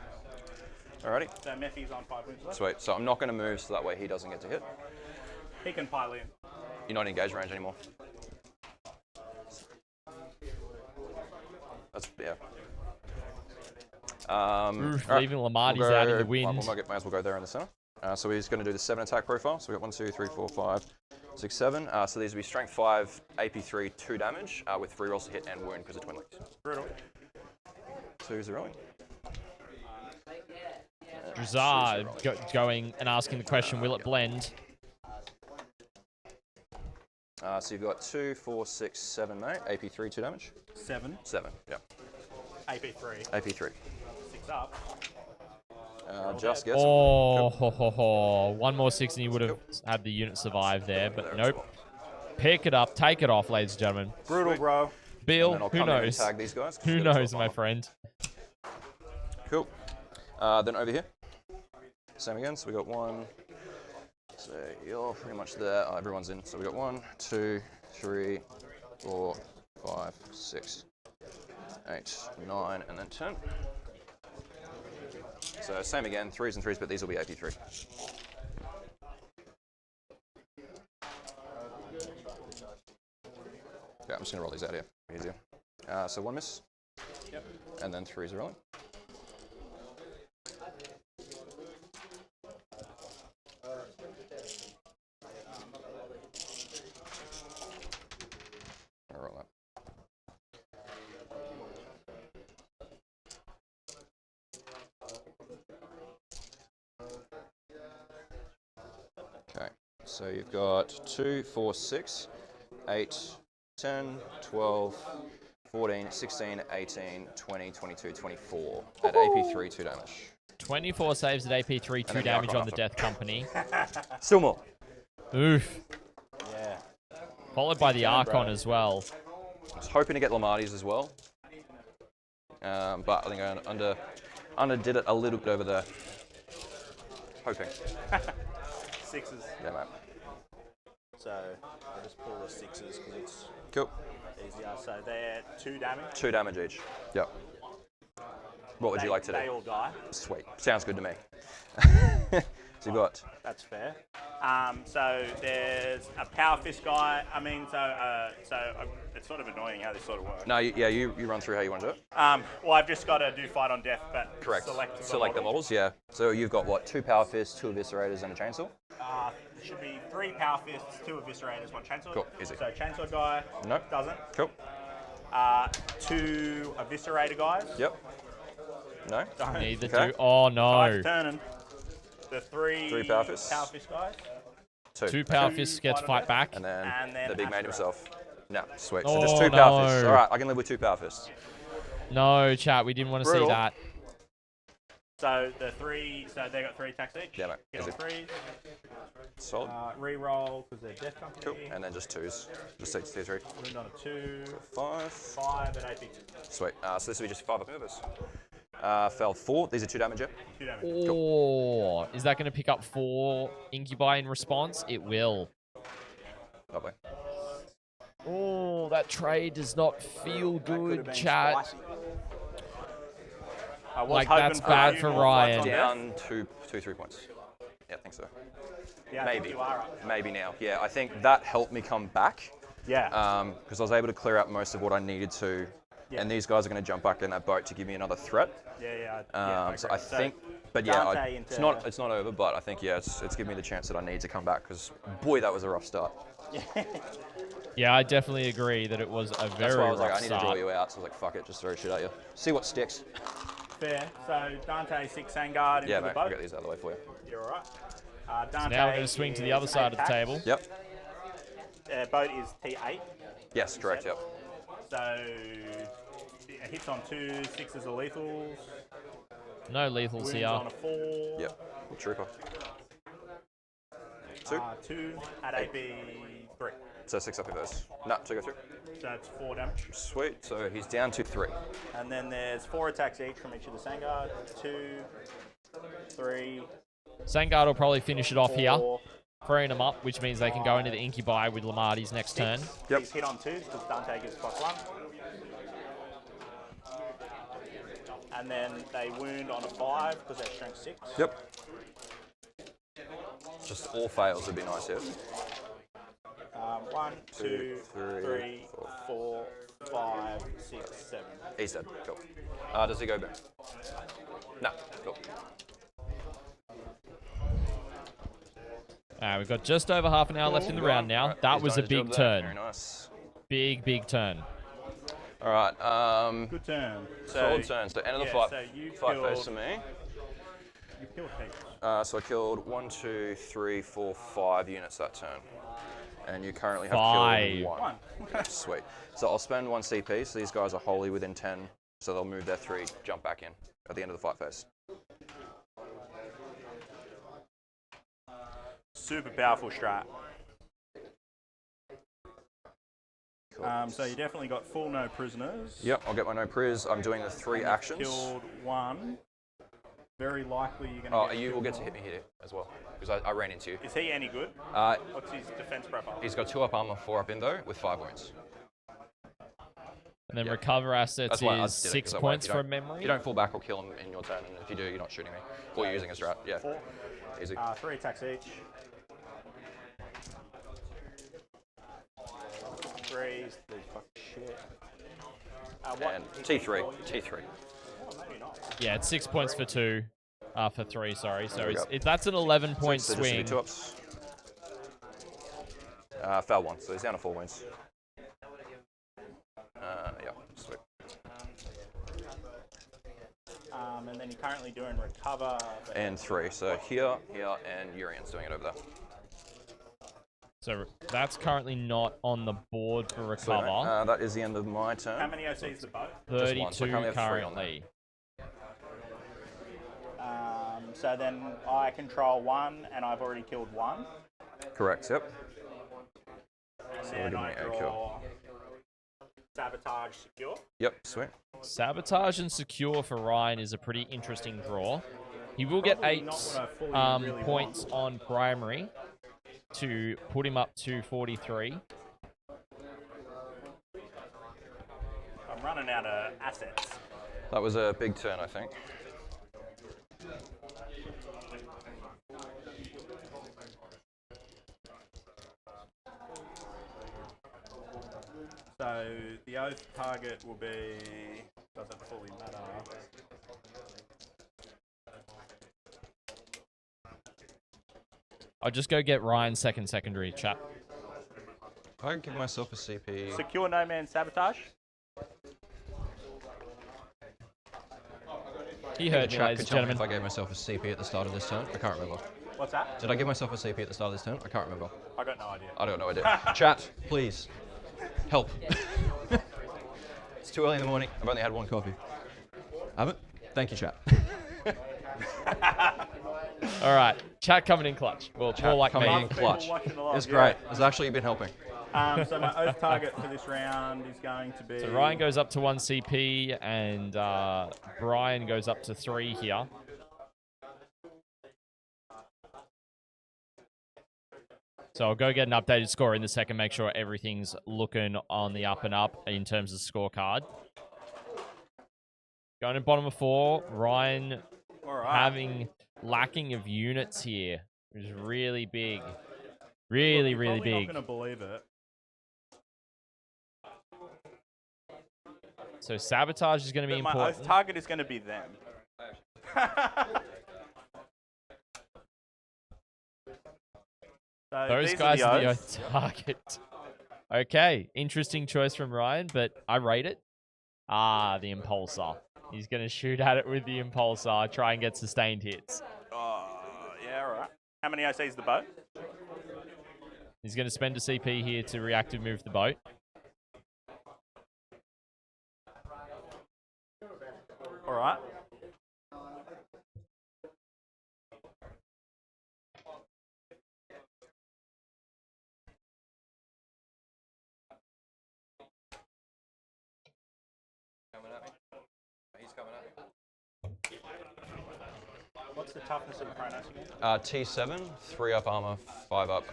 Alrighty. So Mephi's on 5 wounds left. Sweet. So I'm not going to move so that way he doesn't get to hit. He can pile in. You're not in engaged range anymore. That's, yeah. Oof, alright, leaving Lamarty's we'll out in the go- wind. Might as well go there in the center. So he's going to do the 7 attack profile. So we've got 1, 2, 3, 4, 5, 6, 7. So these will be strength 5, AP3, 2 damage with 3 rolls to hit and wound because of twin legs. Brutal. 2s are rolling. Drukhari going and asking the question, will it blend? So you've got 2, 4, 6, 7, mate. AP3, 2 damage. 7. 7, yeah. AP3. AP3. 6 up. Just gets Oh, ho, ho, ho. 1 more 6 and you would have had the unit survive there, but nope. Pick it up, take it off, ladies and gentlemen. Brutal, bro. Bill, And then I'll who come in and knows? tag these guys, 'cause Who we've got knows, 12 my armor. friend? Cool. Then over here. Same again. So we got 1. So you're pretty much there. Oh, everyone's in. So we got 1, 2, 3, 4, 5, 6, 8, 9, and then 10. So same again, 3s and 3s, but these will be AP3. Yeah, I'm just gonna roll these out here. Easier. So 1 miss. Yep. And then 3s are rolling. I'll roll that. Okay, so you've got 2, 4, 6, 8, 10, 12, 14, 16, 18, 20, 22, 24 at AP3, 2 damage. 24 saves at AP3, 2 then the damage Archon on the after. Death Company. Still more. Oof. Yeah. Followed by the Damn, bro. Archon as well. I was hoping to get Lamarty's as well, but I think I underdid it a little bit over there. Hoping. 6s. Yeah, mate. So I just pull the 6s because it's Cool. easier. So they're 2 damage. 2 damage each. Yep. What would you like to They do? all die. Sweet. Sounds good to me. So you've got That's fair. So there's a power fist guy. I mean, it's sort of annoying how this sort of works. no, you run through how you want to do it. Well, I've just got to do fight on death, but Correct. select the models, yeah. So you've got what? 2 power fists, 2 eviscerators, and a chainsaw. It should be 3 power fists, 2 eviscerators, 1 chainsaw. Cool, easy. So chainsaw guy Nope. doesn't. Cool. 2 eviscerator guys. Yep. No. Don't. Neither Okay. do. Oh, Guys no. turning. The 3 power fists. guys. 2 power fists get to fight back. And then, And then the big mate Astro. himself. No, sweet. Oh, So just 2 power fists. no. All right, I can live with 2 power fists. No, chat, we didn't want to see Brutal. that. So the 3, so they got 3 attacks each. Yeah, mate. Get on Easy. 3s. Solid. Reroll because they're death company. Cool. And then just 2s. Just 6, 2, 3. Wound on a 2. 5. 5 at AP. Sweet. So this will be just 5 up movers. Fell 4. These are 2 damage, yeah? 2 damage. Oh, is that going to pick up 4 Incubi in response? It will. Lovely. Oh, that trade does not feel Could have good, been chat. spicy. I was Like, hoping that's for a bad few for more fights Ryan. on death. Down 3 points. Yeah, I think so. Yeah, I think Maybe. you are up. Maybe now. Yeah, I think that helped me come back. Yeah. Because I was able to clear out most of what I needed to. Yeah. And these guys are going to jump back in that boat to give me another threat. So I think, but yeah, Dante it's into- not over. But I think it's given me the chance that I need to come back because boy, that was a rough start. Yeah, I definitely agree that it was a very That's why I was rough like, I need to draw start. you out. So I was like, fuck it, just throw shit at you. See what sticks. fair. So Dante 6 Vanguard into Yeah, the mate, I'll boat. get these out of the way for you. You're all right. Dante Now we're going to swing to the other side of the table. Yep. Boat is T8. Yes, correct, yep. So it hits on 2, 6s are lethals. No lethals Wounds here. on a 4. Yep. Trooper. 2. 2 at AB 3. So 6 up your first. No, 2 go through. So it's 4 damage. Sweet. So he's down to 3. And then there's 4 attacks each from each of the Vanguard. 2, 3, Sangard will probably finish it off here, 4. freeing them up, which means they can go into the Incubi with Lamarty's next turn. Yep. He's hit on 2s because Dante gets +1. And then they wound on a 5 because they're strength 6. Yep. Just all fails would be nice, yeah. 1, 2, 3, 3, 4, 5, 6, 7. He's dead. Cool. Does he go boom? No. Cool. We've got just over half an hour left in the round now. Right, That he's was done a his job big there. turn. Very nice. Big turn. All right. Good turn. Solid turn. So end of the fight. So you Fight killed, phase to me. You killed heaps. So I killed 1, 2, 3, 4, 5 units that turn. And you currently have 5. killed 1. Sweet. So I'll spend 1 CP. So these guys are wholly within 10. So they'll move their 3, jump back in at the end of the fight phase. Super powerful strat. Cool. So you definitely got full no prisoners. Yep, I'll get my no priz. I'm doing the 3 actions. Killed 1. Very likely you're going to. Oh, you will get to hit me here as well because I ran into you. Is he any good? Uh, What's his defense profile? He's got 2 up armor, 4 up indo with 5 wounds. And then recover assets That's why I is did it, 6 'cause that way points if you don't- from memory. You don't fall back or kill him in your turn, and if you do, you're not shooting me. Or you're using a strat. Yeah. 4. Easy. 3 attacks each. 3s. These fucking shit. And T3. T3. Oh, maybe not. Yeah, it's 6 points for 2. For 3, sorry. So There we go. that's an 11-point So just swing. 2 ups. Foul 1, so he's down to 4 wounds. Yeah, sweet. And then you're currently doing recover. And 3. So here, and Urian's doing it over there. So that's currently not on the board for Sweet, mate. recover. That is the end of my turn. How many OCs the boat? Just one, so I 32 currently have 3 on currently. So then I control 1, and I've already killed 1. Correct, yep. And So then give I me a draw sabotage secure. Yep, sweet. Sabotage and secure for Ryan is a pretty interesting draw. He will get Probably 8 not what I fully really points on primary to put him up to 43. I'm running out of assets. That was a big turn, I think. So the oath target will be, doesn't fully matter. I'll just go get Ryan's secondary, chat. I give myself a CP. Secure no man sabotage. He heard me, Chat ladies could and tell me gentlemen. if I gave myself a CP at the start of this turn. I can't remember. What's that? Did I give myself a CP at the start of this turn? I can't remember. I got no idea. I don't know, I did. Chat, please. Help. It's too early in the morning. I've only had 1 coffee. Haven't? Thank you, chat. All right, chat coming in clutch. Well, more like coming me. in clutch. People watching along, It's yeah. great. It's actually been helping. So my oath target for this round is going to be. So Ryan goes up to 1 CP and Brian goes up to 3 here. So I'll go get an updated score in a second, make sure everything's looking on the up and up in terms of scorecard. Going to bottom of 4, Ryan All right. lacking of units here, which is really big. Really, You're really probably big. not going to believe it. So sabotage is going to be But my important. oath target is going to be them. So Those these guys are the oaths. oath target. Okay, interesting choice from Ryan, but I rate it. Ah, the Impulsor. He's going to shoot at it with the Impulsar, try and get sustained hits. Yeah, all right. How many OCs the boat? He's going to spend a CP here to reactive move the boat. All right. What's the toughness of the Chronos again? T7, 3 up armor, 5 up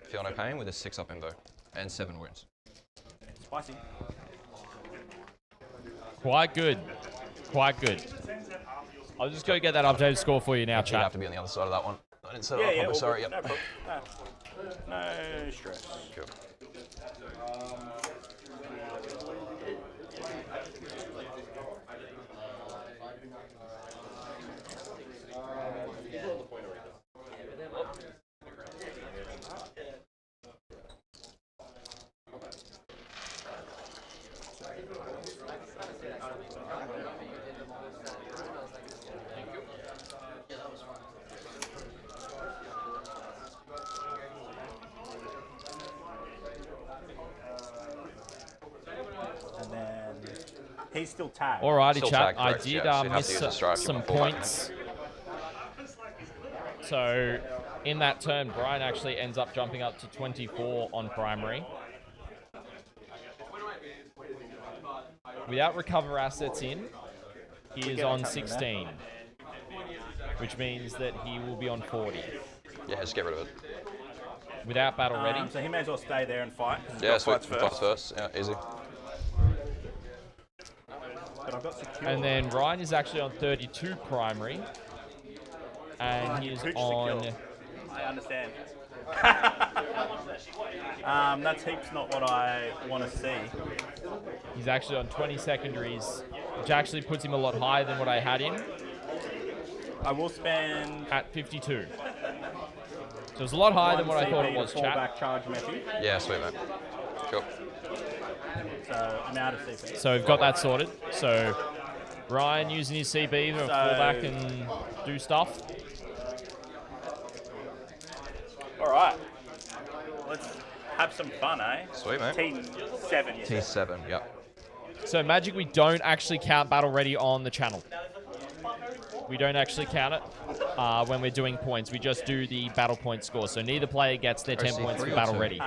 feel no pain with a 6 up invo, and 7 wounds. Spicy. Quite good. Quite good. I'll just go get that updated score for you now, You chat. have to be on the other side of that one. I didn't set it Yeah, up yeah. properly, sorry. Yep. No problem. No stress. Cool. And then he's still tagged. Alrighty, Still chat. tagged, I correct, did yeah, so you'd have miss to use a strike some before that. points. So in that turn, Brian actually ends up jumping up to 24 on primary. Without recover assets in, he is on 16, which means that he will be on 40. Yeah, just get rid of it. Without battle ready. So he may as well stay there and fight. Yeah, sweet. Fights Fights first. Yeah, easy. But I've got secure. And then Ryan is actually on 32 primary. And he is Hooch on... secure. I understand. That's heaps not what I want to see. He's actually on 20 secondaries, which actually puts him a lot higher than what I had him. I will spend... At 52. So it's a lot higher than what I thought it was, chat. Back charge method. Yeah, sweet, mate. Cool. So I'm out of CP. So we've got that sorted. So Ryan using his CB to fall back and do stuff. All right. Let's have some fun, eh? Sweet, mate. T7, you said. T7, yep. So Magic, we don't actually count battle ready on the channel. We don't actually count it when we're doing points. We just do the battle point score. So neither player gets their 10 points for battle ready.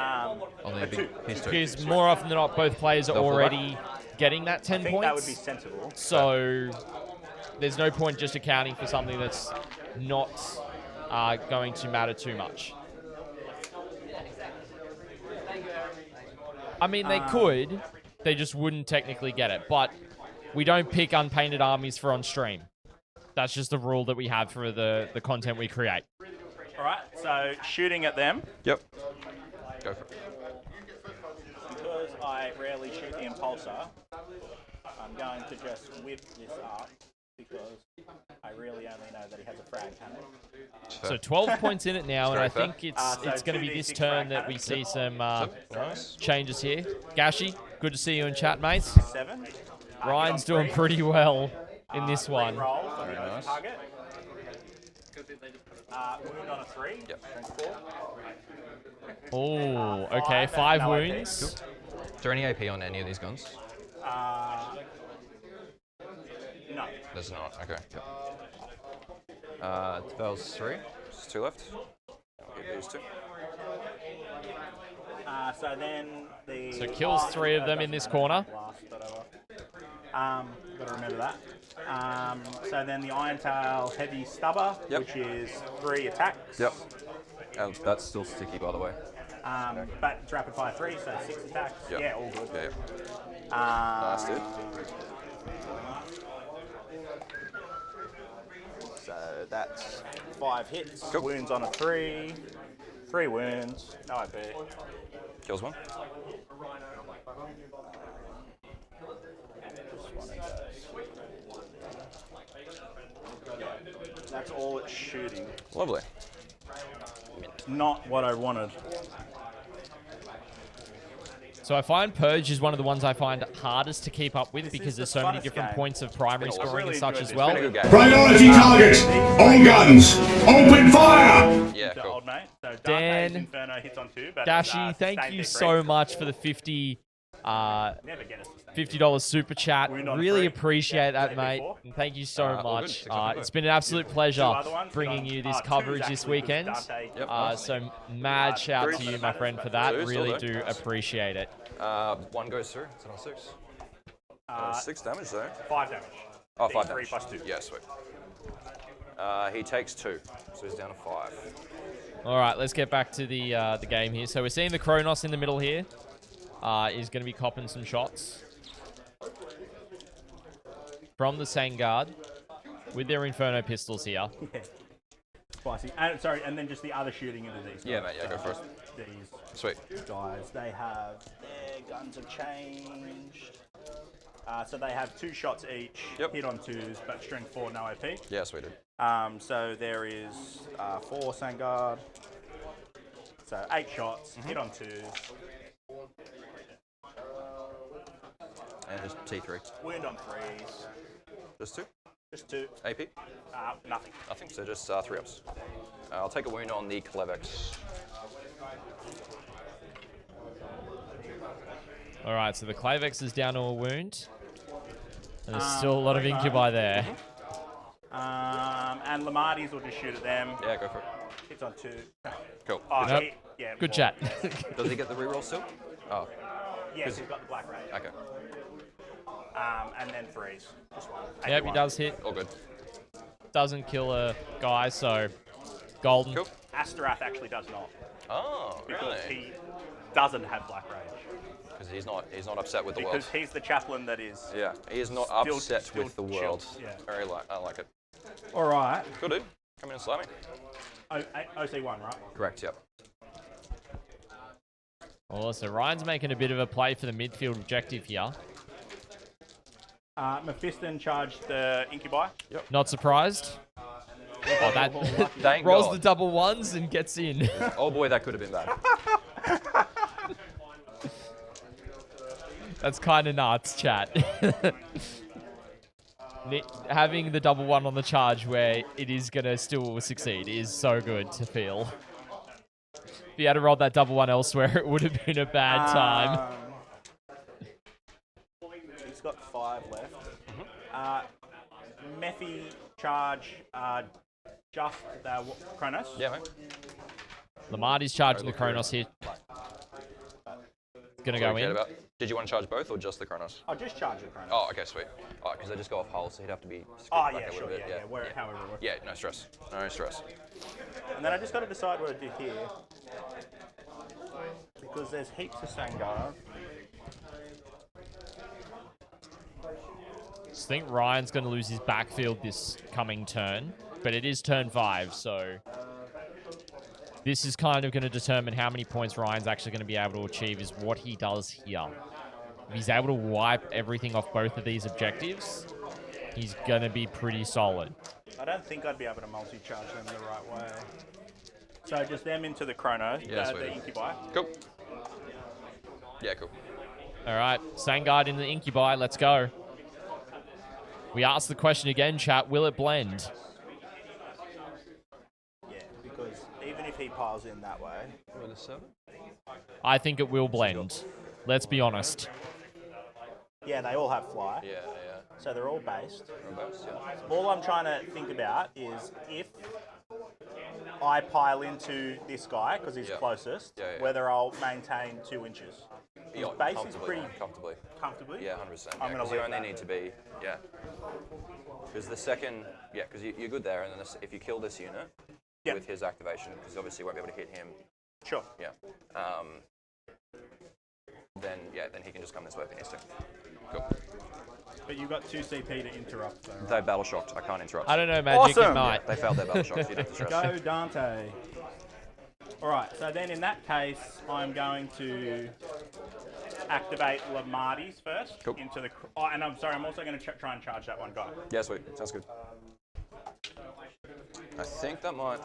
Because more often than not, both players are already getting that 10 points. That would be sensible. So there's no point just accounting for something that's not going to matter too much. I mean, they could. They just wouldn't technically get it. But we don't pick unpainted armies for on stream. That's just the rule that we have for the content we create. All right, so shooting at them. Yep. Go for it. Because I rarely shoot the Impulsar, I'm going to just whip this up because I really only know that he has a frag cannon. So 12 points in it now, and I Very think it's going to be this turn that we see some changes here. Gashi, good to see you in chat, mates. 7. Ryan's doing pretty well in this one. Very nice. Target. Wound on a 3. Yep. Oh, okay, 5 no wounds. Is there any AP on any of these guns? No. There's not. Okay. Dispels 3. There's 2 left. I'll give these 2. So then the... So kills 3 of them in this corner. Got to remember that. So then the Iron Tail Heavy Stubber, which is 3 attacks. Yep. That's still sticky, by the way. But it's rapid fire 3, so 6 attacks. Yep. Yeah, all good. Yeah, nice, dude. So that's 5 hits. Cool. Wounds on a 3. 3 wounds. No IP. Kills 1. That's all it's shooting. Lovely. Not what I wanted. So I find Purge is one of the ones I find hardest to keep up with This because is there's the so many funnest different game. points of primary It's been scoring really and such enjoyed as this. well. Been a good game. Priority targets! All guns! Open fire! Yeah, To cool. old mate. So Dante's Dan, Inferno hits on 2, but Dashi, thank sustained you hit so three. much for the 50 Never get a sustained hit. $50 super chat. Wound on Really three. appreciate Yeah, that, mate. before. And thank you so All good. much. 600. It's been an absolute pleasure Two other ones, bringing hit on- you this two's coverage this actually was weekend. Dante. Yep. So mad shout to Three. you, my friend, for that. Two, still Really there. do appreciate it. One goes through. It's on 6. 6 damage though. 5 damage. Oh, 5 D3 damage. plus 2. Yeah, sweet. He takes 2, so he's down to 5. All right, let's get back to the game here. So we're seeing the Kronos in the middle here. Is going to be copping some shots from the Sangard with their Inferno pistols here. Yeah. Spicy. And, sorry, and then just the other shooting into these. Yeah, guys. mate, yeah, go for it. These Sweet. guys, they have their guns have changed. So they have 2 shots each, Yep. hit on 2s, but strength 4, no AP. Yeah, sweet. Dude. So there is 4 Sangard. So 8 shots, hit on 2s. And just T3. Wound on 3s. Just 2. Just 2. AP? Nothing. Nothing, so just 3 ups. I'll take a wound on the Clevex. All right, so the Clavex is down to a wound. And there's still a lot of incubi there. And Lamarty's will just shoot at them. Yeah, go for it. Hits on 2. Cool. Oh, Yep. yeah, Good well, chat. Does he get the reroll still? Oh, Yes, he's got the black rage. okay. And then freeze. Just one. Yep, he 81. does hit. All good. Doesn't kill a guy, so golden. Cool. Asterath actually does not. Oh, Because really? he doesn't have black rage. Because he's not upset with the world. Because he's the chaplain that is. Yeah, he is not Still- upset still with the chill, world. yeah. I like it. Alright. Good dude. Come in and slap me. OC1, right? Correct, yep. Oh, so Ryan's making a bit of a play for the midfield objective here. Mephiston charged the Incubi. Not surprised. Oh, that Thank rolls God. the double ones and gets in. Oh boy, that could have been bad. That's kind of nuts, chat. Having the double one on the charge where it is going to still succeed is so good to feel. If you had to roll that double one elsewhere, it would have been a bad time. He's got 5 left. Mephi charge just the Kronos. Yeah, mate. Lamarty's charging the Kronos here. Gonna go in. Did you want to charge both or just the Kronos? I'll just charge the Kronos. Oh, okay, sweet. Oh, because they just go off hull, so he'd have to be Oh, back yeah, a little sure, bit. yeah, however it works. Yeah, no stress. No stress. And then I just got to decide what to do here. Because there's heaps of Sangard. I think Ryan's going to lose his backfield this coming turn, but it is turn 5, so this is kind of going to determine how many points Ryan's actually going to be able to achieve is what he does here. If he's able to wipe everything off both of these objectives, he's going to be pretty solid. I don't think I'd be able to multi-charge them the right way. So just them into the Chrono, the Incubi. Cool. Yeah, cool. All right, Sangard in the Incubi, let's go. We asked the question again, chat, will it blend? Yeah, because even if he piles in that way... With a 7? I think it will blend. Let's be honest. Yeah, they all have fly. Yeah, yeah. So they're all based. Yeah. All I'm trying to think about is if I pile into this guy, because he's closest, whether I'll maintain 2 inches. His base is pretty... Comfortably? Yeah, 100%. I'm going to you only need to be... Yeah. Because the second... Yeah, because you're good there, and then if you kill this unit with his activation, because obviously you won't be able to hit him. Sure. Yeah. Then he can just come this way if he needs to. Cool. But you've got 2 CP to interrupt, though, right? They battle shocked. I can't interrupt. I don't know, Magic, it might. They failed their battle shocks. You don't have to stress. Go Dante. Alright, so then in that case, I'm going to activate Lamarty's first into the... Oh, and I'm sorry, I'm also going to try and charge that one guy. Yeah, sweet. Sounds good. I think that might...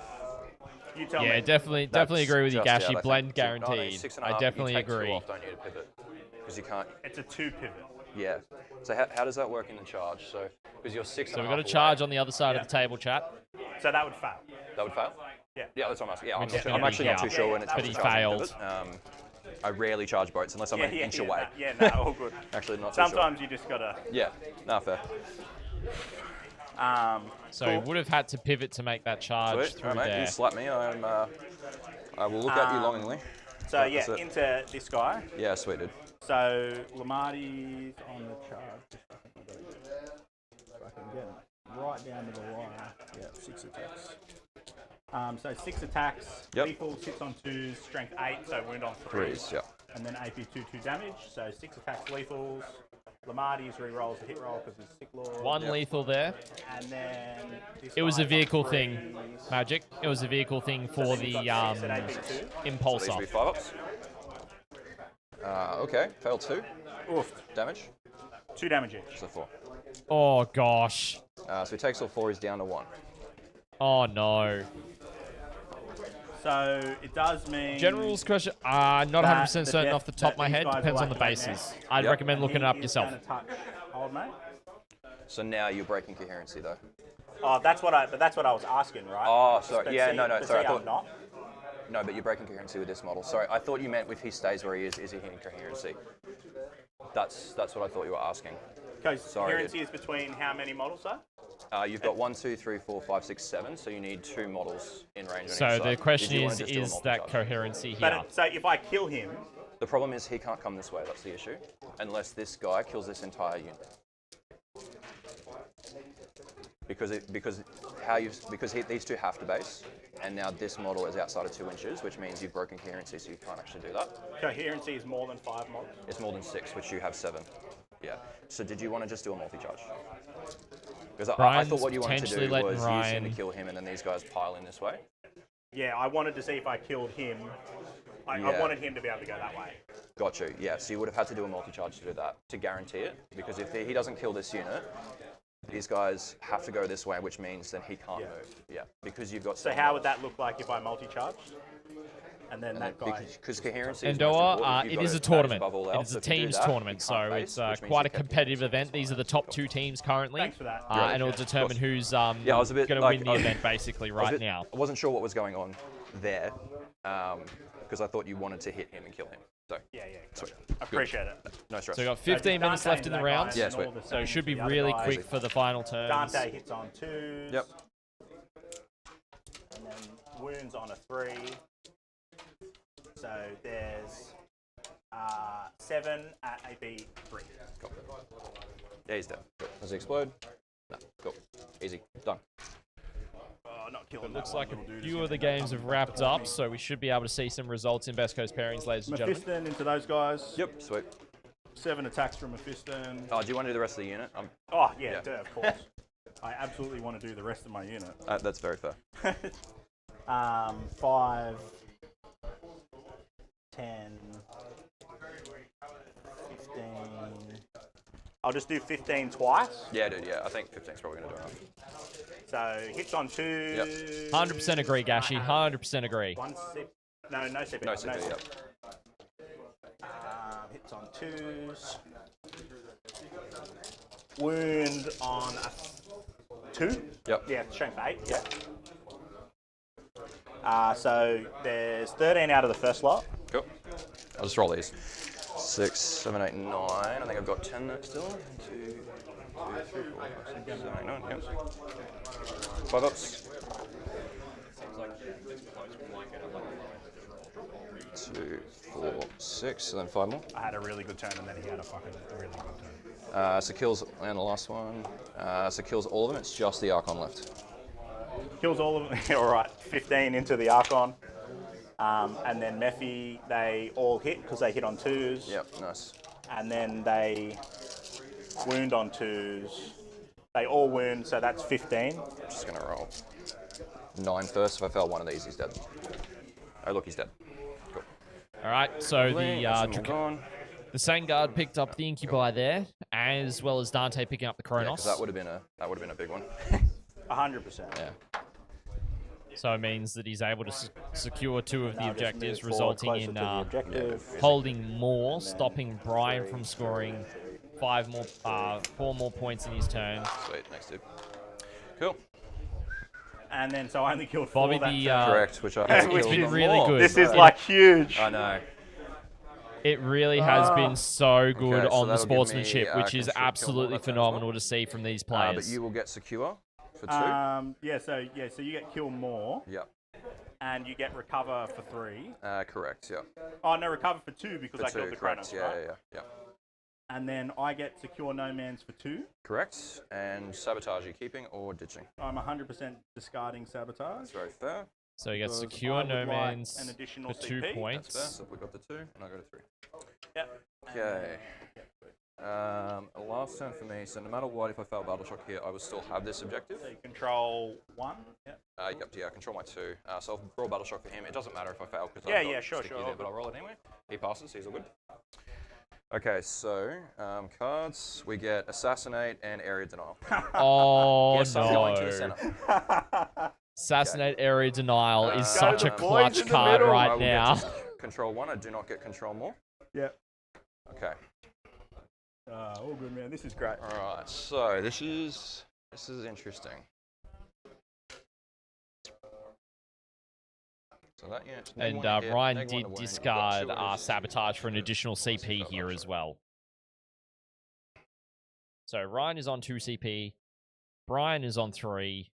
You tell Yeah, me. definitely agree with you, Just out, I Gashi. think. Blend No, guaranteed. 6.5, I definitely you take agree. 2 off, don't need a pivot. Because you can't. It's a 2 pivot. Yeah. So how does that work in the charge? So because you're 6.5. So we've got a charge on the other side of the table, chat. So that would fail. That would fail? Yeah. Yeah, that's what I'm asking. Yeah, Which is gonna I'm be actually not here. too sure when it's But he charging failed. pivot. I rarely charge boats unless I'm an inch away. No, all good. Actually, not Sometimes too you just gotta. Yeah, no, fair. So he would have had to pivot to make that charge Sweet. through All right, mate, there. you slap me. I will look at you longingly. So Right, yeah, that's it. into this guy. Yeah, sweet dude. So Lamarty's on the charge. I can get him right down to the wire. Yeah, 6 attacks. So 6 attacks. Yep. Lethal, 6 on 2s, strength 8, so wound on 3. 3s, yeah. And then AP 2 damage. So 6 attacks lethals. Lamarty's re-rolls a hit roll because he's sick lord. One lethal there. And then this It was a guy's on vehicle 3s. thing, Magic. It was a vehicle thing for the So these at So these impulsor. will be 5-ups. Okay, failed 2. Oof. Damage. 2 damage each. So 4. Oh gosh. So he takes all 4, he's down to 1. Oh no. So it does mean. General's question. Not 100% certain death- off the top of my that head. these guys Depends will on the activate bases. next. I'd Yep. recommend looking it up He is yourself. gonna touch old mate. So now you're breaking coherency though. Oh, that's what I was asking, right? Oh, sorry. But Yeah, see- no, but sorry. see, I I'm thought. not. No, but you're breaking coherency with this model. Sorry, I thought you meant if he stays where he is he hitting coherency? That's what I thought you were asking. Because Sorry, coherency is between how many models, sir? You've got 1, 2, 3, 4, 5, 6, 7. So you need 2 models in range on each So side. the Did question you wanna is just do a that multi-charge? coherency here? But so if I kill him, The problem is he can't come this way. That's the issue. Unless this guy kills this entire unit. These two have to base, and now this model is outside of 2 inches, which means you've broken coherency, so you can't actually do that. coherency is more than 5 models. It's more than 6, which you have 7. Yeah. So did you want to just do a multi-charge? Because I thought what you wanted to potentially do letting was use him Ryan- to kill him, and then these guys pile in this way. Yeah, I wanted to see if I killed him. I Yeah. wanted him to be able to go that way. Got you. Yeah. So you would have had to do a multi-charge to do that, to guarantee it. Because if he doesn't kill this unit, these guys have to go this way, which means then he can't move. Yeah. Because you've got. So how would that look like if I multi-charged? And then that guy. Because coherency is most Endoa, important. it You've is got a base tournament. above all It else. is So a if you do teams that, tournament, you so can't base, it's which means quite you a kept competitive coherency. event. These are the top 2 teams currently. Thanks for that. And it'll determine who's going to win the event basically right now. I wasn't sure what was going on there, because I thought you wanted to hit him and kill him. So Yeah. sweet. I appreciate it. No stress. So we've got 15 minutes left in the round. Yeah, sweet. So it should be really quick for the final turns. Dante hits on 2s. Yep. And then wounds on a 3. So there's 7 at AP 3. Cool. Yeah, he's dead. Cool. Does he explode? No. Cool. Easy. Done. Oh, not killing It that looks one like little a dude few who's of the gonna games come have and wrapped fuck up, me. so we should be able to see some results in Best Coast Pairings, ladies and gentlemen. Mephiston into those guys. Yep. Sweet. 7 attacks from Mephiston. Oh, do you want to do the rest of the unit? Oh, yeah, duh, of course. I absolutely want to do the rest of my unit. That's very fair. 5, 10, 15. I'll just do 15 twice. Yeah, dude. Yeah, I think 15's probably going to do enough. So hits on 2. Yep. 100% agree, Gashi. 100% agree. No CP. No CP, yep. Hits on 2s. Wound on a 2. Yep. Yeah, strength 8. Yeah. So there's 13 out of the first lot. Cool. I'll just roll these. 6, 7, 8, 9. I think I've got 10 still. 1, 2, 3, 4, 5, 6, 7, 8, 9. Yep. 5 ups. 2, 4, 6, and then 5 more. I had a really good turn and then he had a fucking really good turn. So kills, and the last one. So kills all of them. It's just the Archon left. Kills all of them. All right, 15 into the Archon. And then Mephi, they all hit because they hit on 2s. Yep, nice. And then they wound on 2s. They all wound, so that's 15. I'm just going to roll 9 first. If I fail one of these, he's dead. Oh, look, he's dead. Cool. All right, so That's the gone. Sangard picked up the Incubi there, as well as Dante picking up the Yeah, 'cause Kronos. that would have been a big one. 100%. Yeah. So it means that he's able to secure 2 of the objectives, move forward resulting closer in to the objective. holding more, stopping Brian from scoring 4 more points in his turn. Sweet, next tip. Cool. And then so I only killed Bobby, 4 that the turn. Correct, which I it's been really good. This is like huge. I know. It really has been so good Okay, so on the that'll give me, sportsmanship, which is control kill absolutely more that turn as phenomenal well. to see from these But players. you will get secure for 2. So you get kill more. Yep. And you get recover for 3. Correct, yeah. Oh no, recover for 2 because I killed the correct, Kratos, right? yeah. And then I get secure no man's for 2. Correct. And sabotage, you keeping or ditching? I'm 100% discarding sabotage. That's very fair. So you get Because secure I would no like man's an additional for 2 CP. points. That's fair. So we got the 2, and I got a 3. Yep. Okay. Last turn for me. So no matter what, if I fail Battle Shock here, I will still have this objective. So you control 1. Yep. I control my 2. So I'll roll Battle Shock for him. It doesn't matter if I fail because sure. there, but I'll roll it anyway. He passes. He's all good. Okay, so cards. We get Assassinate and Area Denial. Oh yes, I'm going to the no. center. Assassinate Area Denial is Go such the a boys clutch in the card middle. I right will get now. just control 1. I do not get control more. Yep. Okay. All good, man. This is great. All right. So this is interesting. So that unit. And Ryan did discard Sabotage for an additional CP here as well. So Ryan is on 2 CP. Brian is on 3.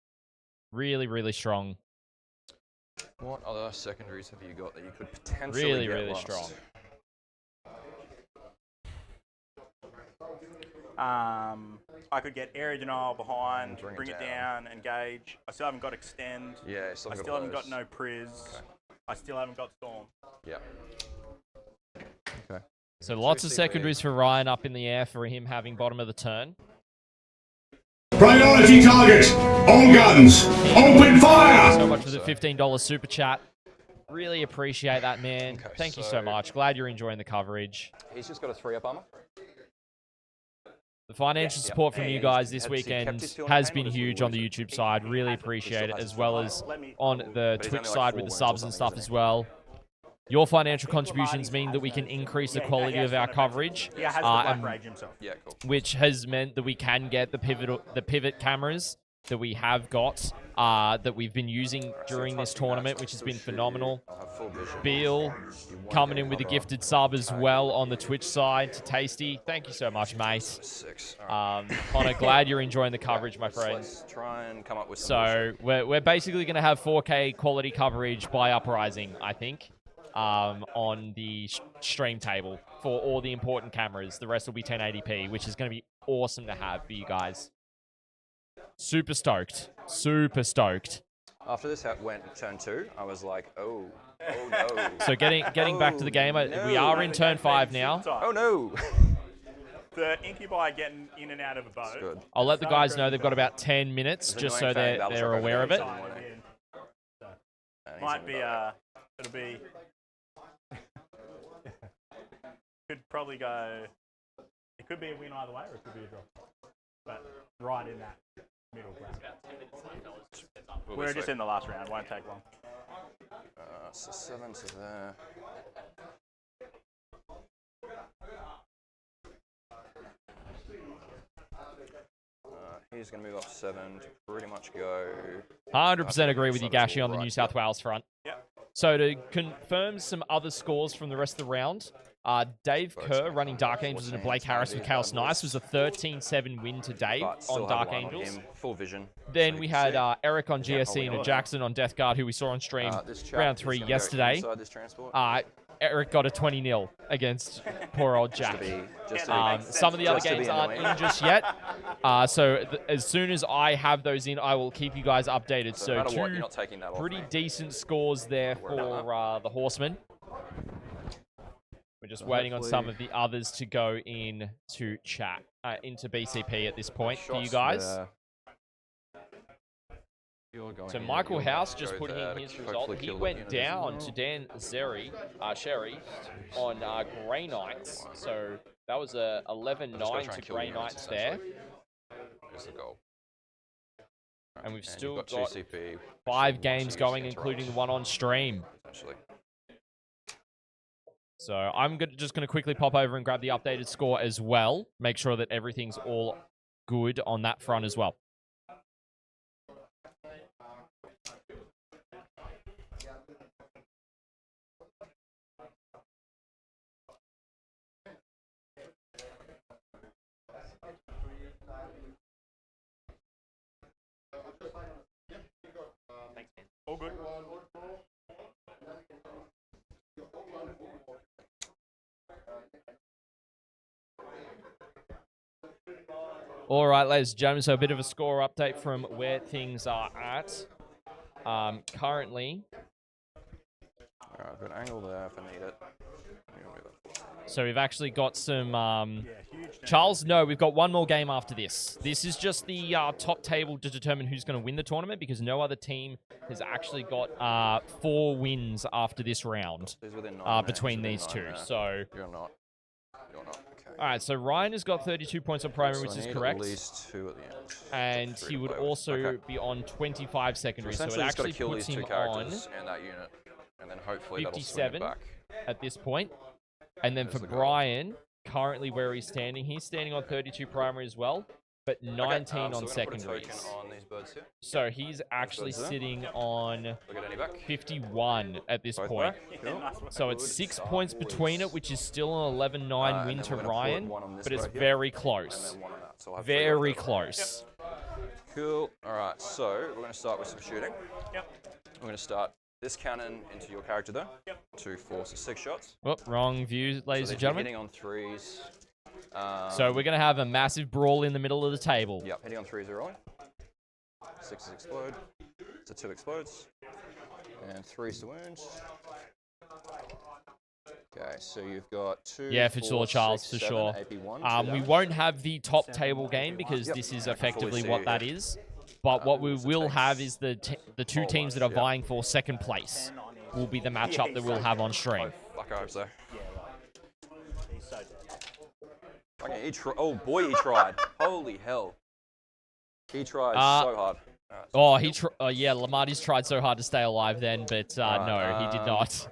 Really, really strong. What other secondaries have you got that you could potentially get really last? strong. I could get area denial behind, Bring it down, engage. I still haven't got extend. Yeah, I still haven't got no priz. Okay. I still haven't got storm. Yeah. Okay. So lots of secondaries for Ryan up in the air for him having bottom of the turn. Priority target. All guns. Open fire. So much for the $15 super chat. Really appreciate that, man. Okay, Thank you so much. Glad you're enjoying the coverage. He's just got a 3-up armor. The financial support from you guys this weekend has been huge on the YouTube side. Really appreciate it, as well as on the Twitch side with the subs and stuff as well. Your financial contributions mean that we can increase the quality of our coverage, which has meant that we can get the pivot cameras that we have got, that we've been using during this tournament, which has been phenomenal. Beal coming in with a gifted sub as well on the Twitch side to Tasty. Thank you so much, mate. Connor, glad you're enjoying the coverage, my friend. Let's try and come up with some So we're basically going to have 4K quality coverage by Uprising, I think, on the stream table for all the important cameras. The rest will be 1080p, which is going to be awesome to have for you guys. Super stoked. Super stoked. After this went turn 2, I was like, oh no. So getting back to the game, we are in turn 5 now. Oh no. The Incubi getting in and out of a boat. Good. I'll let the guys know they've got about 10 minutes just so they're aware of it. Might be, it'll be, could probably go, it could be a win either way or it could be a draw. But right in that middle ground. We're just in the last round, won't take long. So 7 to there. He's going to move up 7 to pretty much go. 100% agree with you, Gashi, on the New South Wales front. Yep. So to confirm some other scores from the rest of the round, Dave Kerr running Dark Angels into Blake Harris with Chaos Nice was a 13-7 win to Dave on Dark Angels. Full vision. Then we had Eric on GSC and Jackson on Death Guard, who we saw on stream round 3 yesterday. Eric got a 20-0 against poor old Jack. Some of the other games aren't in just yet. So as soon as I have those in, I will keep you guys updated. So two pretty decent scores there for the Horsemen. We're just waiting on some of the others to go in to chat, into BCP at this point for you guys. So Michael House just put in his result. He went down to Dan Sherry on Grey Knights. So that was a 11-9 to Grey Knights there. There's the goal. And we've And still you've got 2 CP, 5 games going, including the one on stream. Essentially. So I'm just going to quickly pop over and grab the updated score as well. Make sure that everything's all good on that front as well. All good. All right, ladies and gentlemen, so a bit of a score update from where things are at. Currently... Alright, I've got an angle there if I need it. So we've actually got some... Charles, no, we've got one more game after this. This is just the top table to determine who's going to win the tournament because no other team has actually got 4 wins after this round between these two. So... You're not. You're not. Okay. All right, so Ryan has got 32 points on primary, which is correct. At least 2 at the end. And he would also be on 25 secondary, so it actually puts him on and that unit, and then hopefully 57 back. at this point. And then for Brian, currently where he's standing on 32 primary as well, but 19 on secondaries. On these birds here. So he's actually sitting on 51 at this point. So it's 6 points between it, which is still an 11-9 win to Ryan, but it's very close. Very close. Cool. All right, so we're going to start with some shooting. Yep. We're going to start this cannon into your character there. Yep. 2 force 6 shots. Oh, wrong view, ladies and gentlemen. Hitting on 3s. So we're going to have a massive brawl in the middle of the table. Yep, hitting on 3s are rolling. 6s explode. So 2 explodes. And 3s to wound. Okay, so you've got 2. Yeah, for sure, Charles, for sure. We won't have the top table game because this is effectively what that is. But what we will have is the 2 teams that are vying for second place will be the matchup that we'll have on stream. Fuck, I hope so. Okay, oh boy, he tried. Holy hell. He tried so hard. Oh, yeah, Lamarty's tried so hard to stay alive then, but no, he did not.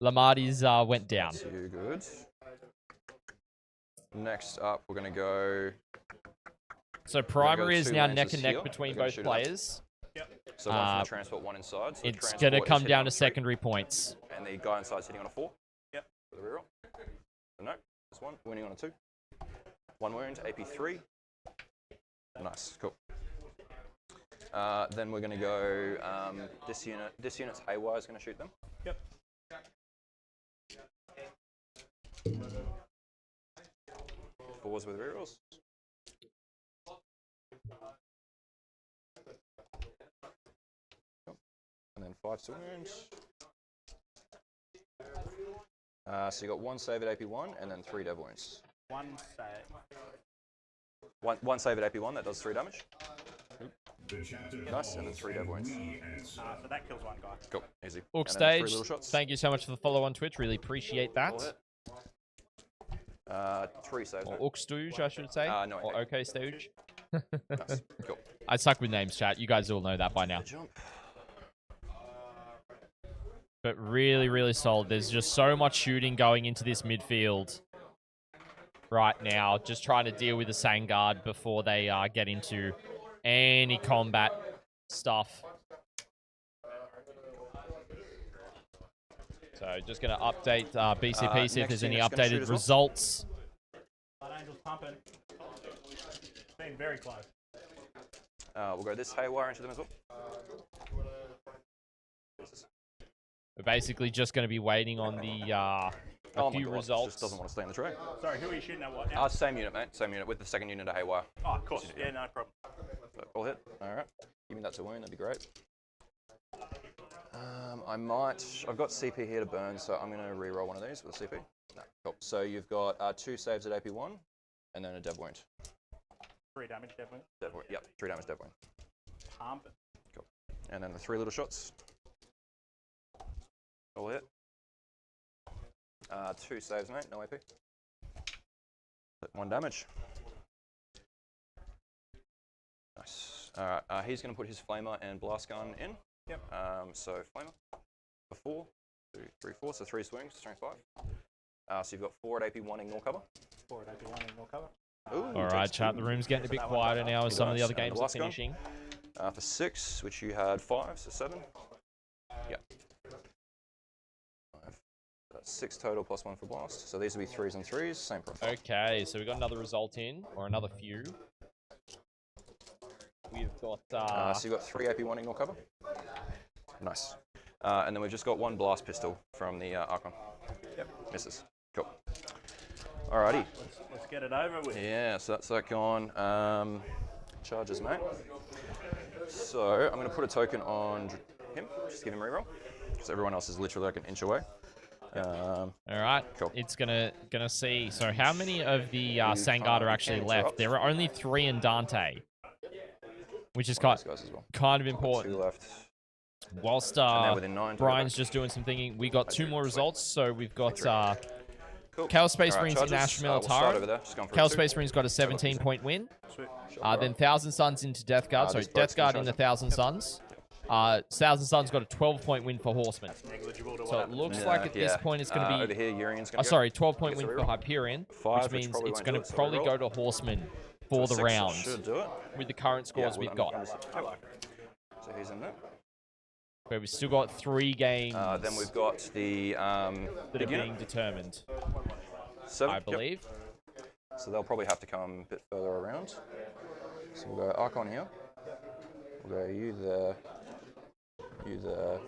Lamarty's went down. Too good. Next up, we're going to go... So primary is now neck and neck between both players. Yep. So one from the transport, one inside. So it's going to come down to secondary points. And the guy inside is hitting on a 4. Yep. For the reroll. So no, this one, winning on a 2. 1 wound, AP 3. Nice, cool. Then we're going to go this unit. This unit's Haywire is going to shoot them. Yep. 4s with rerolls. And then 5 to wound. So you got 1 save at AP1 and then 3 dev wounds. 1 save. One save at AP1, that does 3 damage. Nice, and then 3 dev wounds. So that kills 1 guy. Cool, easy. Orc Stage, thank you so much for the follow on Twitch. Really appreciate that. 3 saves. Or Orc Stooge, I should say. No, or OK Stooge. Nice, cool. I suck with names, chat. You guys all know that by now. But really, really solid. There's just so much shooting going into this midfield right now. Just trying to deal with the Sangard before they get into any combat stuff. So just going to update BCP, see if there's any updated results. Blood Angel's pumping. Been very close. We'll go this Haywire into them as well. We're basically just going to be waiting on the a few results. Just doesn't want to stay in the tray. Sorry, who are you shooting at what now? Same unit, mate. Same unit with the second unit of Haywire. Oh, of course. Yeah, no problem. So, all hit. All right. Give me that to wound. That'd be great. I've got CP here to burn, so I'm going to re-roll one of these with a CP. No, cool. So you've got 2 saves at AP1 and then a dev wound. 3 damage, dev wound. Dev wound. Yep, 3 damage, dev wound. Pumping. Cool. And then the 3 little shots. All hit. 2 saves, mate. No AP. 1 damage. Nice. Alright, he's going to put his Flamer and Blast Gun in. Yep. So Flamer for 4, 2, 3, 4, so 3 swings, strength 5. So you've got 4 at AP 1 ignore cover. 4 at AP 1 ignore cover. Ooh, All right, chat. The room's getting a bit quieter now as some of the other games are finishing. For 6, which you had 5, so 7. Yeah. 5. That's 6 total plus 1 for blast. So these will be 3s and 3s, same profile. Okay, so we got another result in, or another few. We've got. So you've got 3 AP1 ignore cover. Nice. And then we've just got 1 blast pistol from the Archon. Yep, misses. Cool. Alrighty. Let's get it over with. Yeah, so that's that gone. Charges, mate. So I'm going to put a token on him, just give him a reroll, because everyone else is literally like an inch away. All right, cool. It's gonna see. So how many of the Sangard are actually left? There are only 3 in Dante, which is kind of important. 2 left. Whilst Brian's just doing some thinking, we got 2 more results. So we've got Chaos Space Marines International Militaro. Chaos Space Marines got a 17-point win. Then Thousand Suns into Death Guard. So Death Guard into Thousand Suns. Thousand Suns got a 12-point win for Horsemen. So it looks like at this point it's going to be... over here, Urion's going to sorry, 12-point win for Hyperion, which means it's going to probably go to Horsemen for the round with the current scores we've got. So he's in there. But we've still got 3 games. Then we've got the that are being determined, 7, I believe. Yep. So they'll probably have to come a bit further around. So we'll go Archon here. We'll go you there. You there.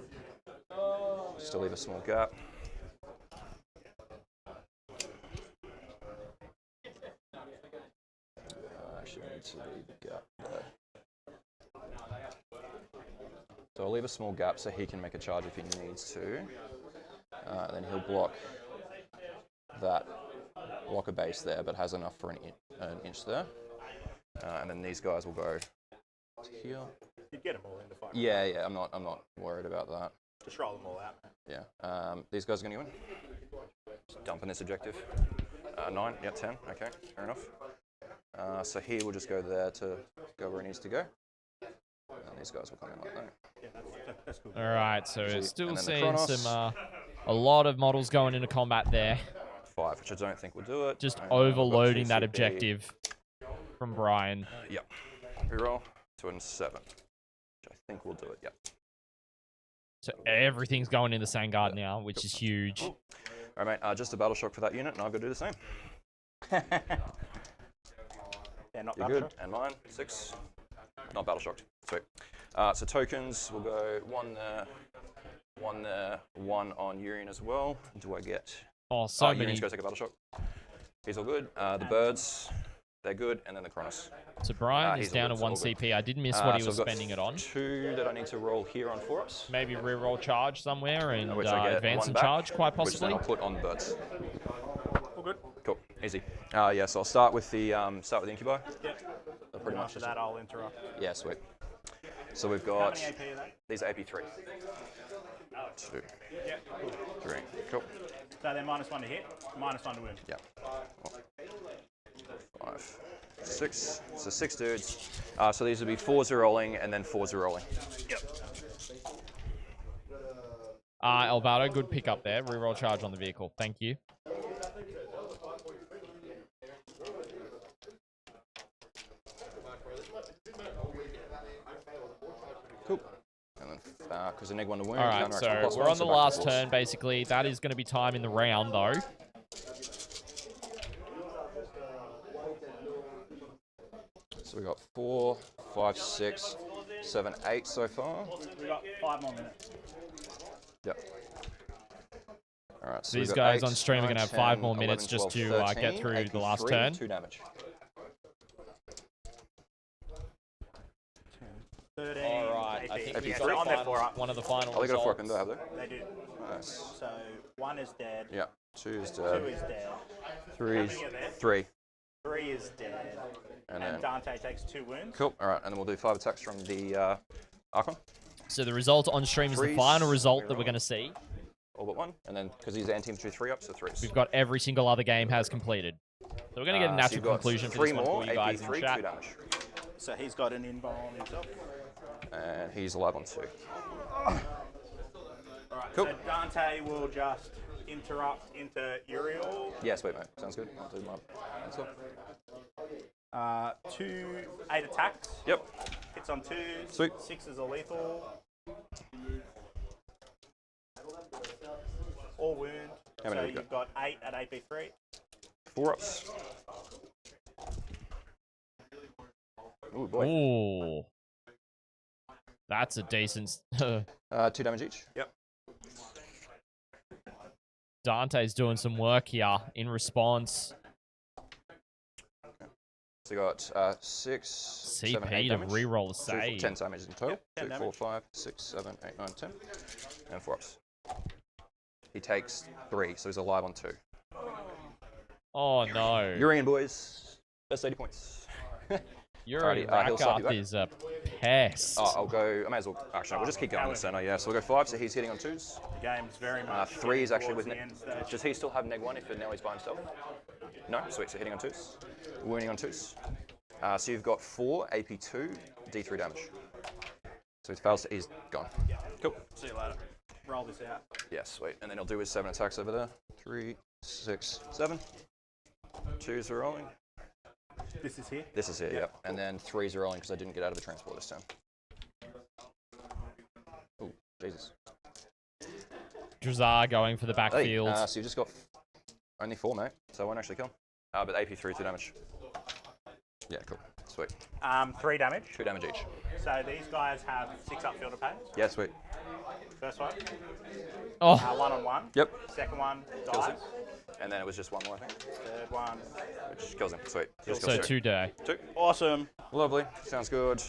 Just to leave a small gap. Actually, I need to leave a gap there. So I'll leave a small gap so he can make a charge if he needs to. Then he'll block a base there, but has enough for an inch there. And then these guys will go here. You'd get them all into fight. Yeah. I'm not worried about that. Just roll them all out. Yeah. These guys are going to win. Just dumping this objective. 9. Yeah, 10. Okay, fair enough. So he will just go there to go where he needs to go. And these guys will come in like that. Yeah, that's cool. All right, so we're still seeing some a lot of models going into combat there. 5, which I don't think will do it. Just overloading that objective from Brian. Yeah. Reroll 2 and 7, which I think will do it. Yeah. So everything's going in the Sangard now, which is huge. All right, mate. Just a battle shock for that unit, and I've got to do the same. You're good. And mine 6. Not battle shocked. Sweet. So tokens, we'll go 1 there, 1 there, 1 on Urian as well. Do I get? Oh, so many. Urian's going to take a battle shock. He's all good. The birds, they're good, and then the Kronos. So Brian is down to 1 CP. I did miss what he was spending it on. 2 that I need to roll here on Foros. Maybe reroll charge somewhere and advance and charge, quite possibly. Which then I'll put on the birds. All good. Cool. Easy. Yeah. So I'll start with the incubi. Yep. Pretty much after that, I'll interrupt. Yeah, sweet. So we've got... How many AP are they? These are AP 3. 2. Yeah. 3. Cool. So they're -1 to hit, -1 to win. Yeah. 5. 6. So 6 dudes. So these would be 4s are rolling and then 4s are rolling. Yep. Alvaro, good pick up there. Reroll charge on the vehicle. Thank you. Cool. And then, because the neg 1 to win. All right, so we're on the last turn, basically. That is going to be time in the round, though. So we got 4, 5, 6, 7, 8 so far. We got 5 more minutes. Yep. All right. So these guys on stream are going to have 5 more minutes 11, 12, just to 13, get through the last 3, turn. 2 damage. 13. All right, I think we've on their got one of the final Oh, they got a 4 up results. in there, have they? They do. Nice. So 1 is dead. Yeah. 2 is dead. 2 is dead. 3 is... How many are there? 3. 3 is dead. And And then... Dante takes 2 wounds. Cool. All right, and then we'll do 5 attacks from the Archon. So the result on stream is the final result that we're going to see. All but 1, and then because he's anti-infantry 3 up, so 3s. We've got every single other game has completed. So we're going to get a natural conclusion for this one for you guys in AP3, chat. 2 damage. So he's got an invul on himself. And he's alive on 2. Alright, Cool. so Dante will just interrupt into Uriel. Yeah, sweet, mate. Sounds good. I'll do my pencil. 2 8 attacks. Yep. Hits on 2s. Sweet. 6s are lethal. All wound. How many so have you you've got 8 at AP3. 4 ups. Ooh, boy. Ooh. That's a decent... 2 damage each. Yep. Dante's doing some work here in response. So you got 6, 7, 8 CP to damage. reroll the So save. 10 damage in total. Yep, 2, 4, 5, 6, 7, 8, 9, 10. And 4 ups. He takes 3, so he's alive on 2. Oh no. You're in, boys. Best 80 points. Yuri he'll slap you Rakoff back. is a pest. Oh, I'll go. I may as well. Actually, we'll just keep going in the center. Yeah, so we'll go 5. So he's hitting on 2s. The game's very much. 3 is actually with. the end stage. Does he still have neg 1 if now he's by himself? No. Sweet. So hitting on 2s. Wounding on 2s. So you've got 4 AP2 D3 damage. So he fails. He's gone. Cool. See you later. Roll this out. Yeah, sweet. And then he'll do his 7 attacks over there. 3, 6, 7. 2s are rolling. This is here? This is it, yep. And then 3s are rolling because I didn't get out of the transport this time. Oh, Jesus. Drazar going for the backfield. Hey, so you just got only 4, mate. So I won't actually kill. But AP3, 2 damage. Yeah, cool. Sweet. 3 damage. 2 damage each. So these guys have 6 up field of pain. Yeah, sweet. First one. Oh. 1 on 1. Yep. Second one Kills dies. him. And then it was just 1 more, I think. Third one. Which kills him. Sweet. Just So kills 2 day. 2. Awesome. Lovely. Sounds good.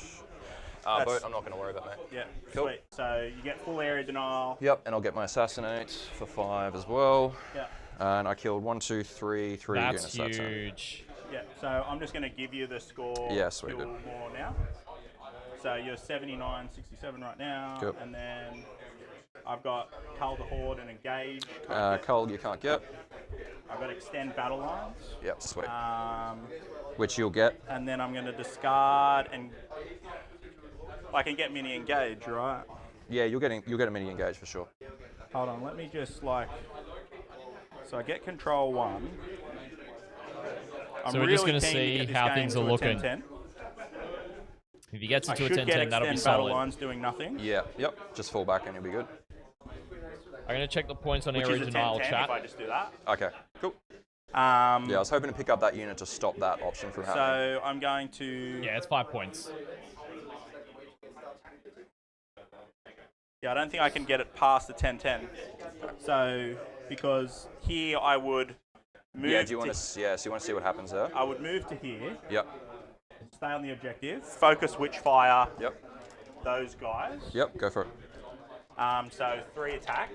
Boat, I'm not going to worry about, mate. Yeah. Cool. Sweet. So you get full area denial. Yep, and I'll get my assassinate for 5 as well. Yeah. And I killed 1, 2, 3, 3 That's units that time. huge. Yeah. So I'm just going to give you the score. Yeah, sweet, kill good. more now. So you're 79, 67 right now. Cool. And then I've got Cull the Horde and Engage. Cull you can't get. I've got Extend Battle Lines. Yep, sweet. Which you'll get. And then I'm going to discard and I can get mini engage, right? Yeah, you'll get a mini engage for sure. Hold on, let me just like. So I get control 1. So we're just going to see how things are looking. 10-10. If he gets I into a should 10-10, get that'll be extend battle solid. lines doing nothing. Yeah, yep. Just fall back and you'll be good. I'm going to check the points on Which area is a denial 10-10 chat. if I just do that. Okay, cool. Yeah, I was hoping to pick up that unit to stop that option from happening. So I'm going to. Yeah, it's 5 points. Yeah, I don't think I can get it past the 10-10. So because here I would move. Yeah, do you want to? Yeah, so you want to see what happens there? I would move to here. Yep. Stay on the objective. Focus Witchfire. Yep. Those guys. Yep, go for it. So 3 attacks.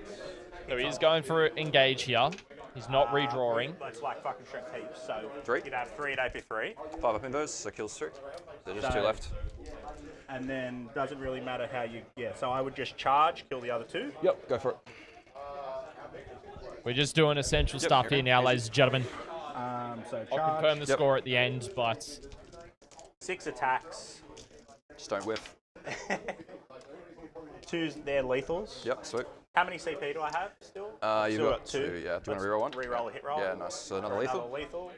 So he's going for engage here. He's not redrawing. That's like fucking strength heaps. So 3. you'd have 3 at AP3. 5 up in those, so kills 3. So just 2 left. And then doesn't really matter how you. Yeah. So I would just charge, kill the other 2. Yep, go for it. We're just doing essential stuff here now, ladies and gentlemen. So charge. I'll confirm the score at the end, but 6 attacks. Just don't whiff. 2's they're lethals. Yep, sweet. How many CP do I have still? You've Still got 2, yeah. Do you want to reroll 1? Reroll a hit roll. Yeah, nice. So another lethal.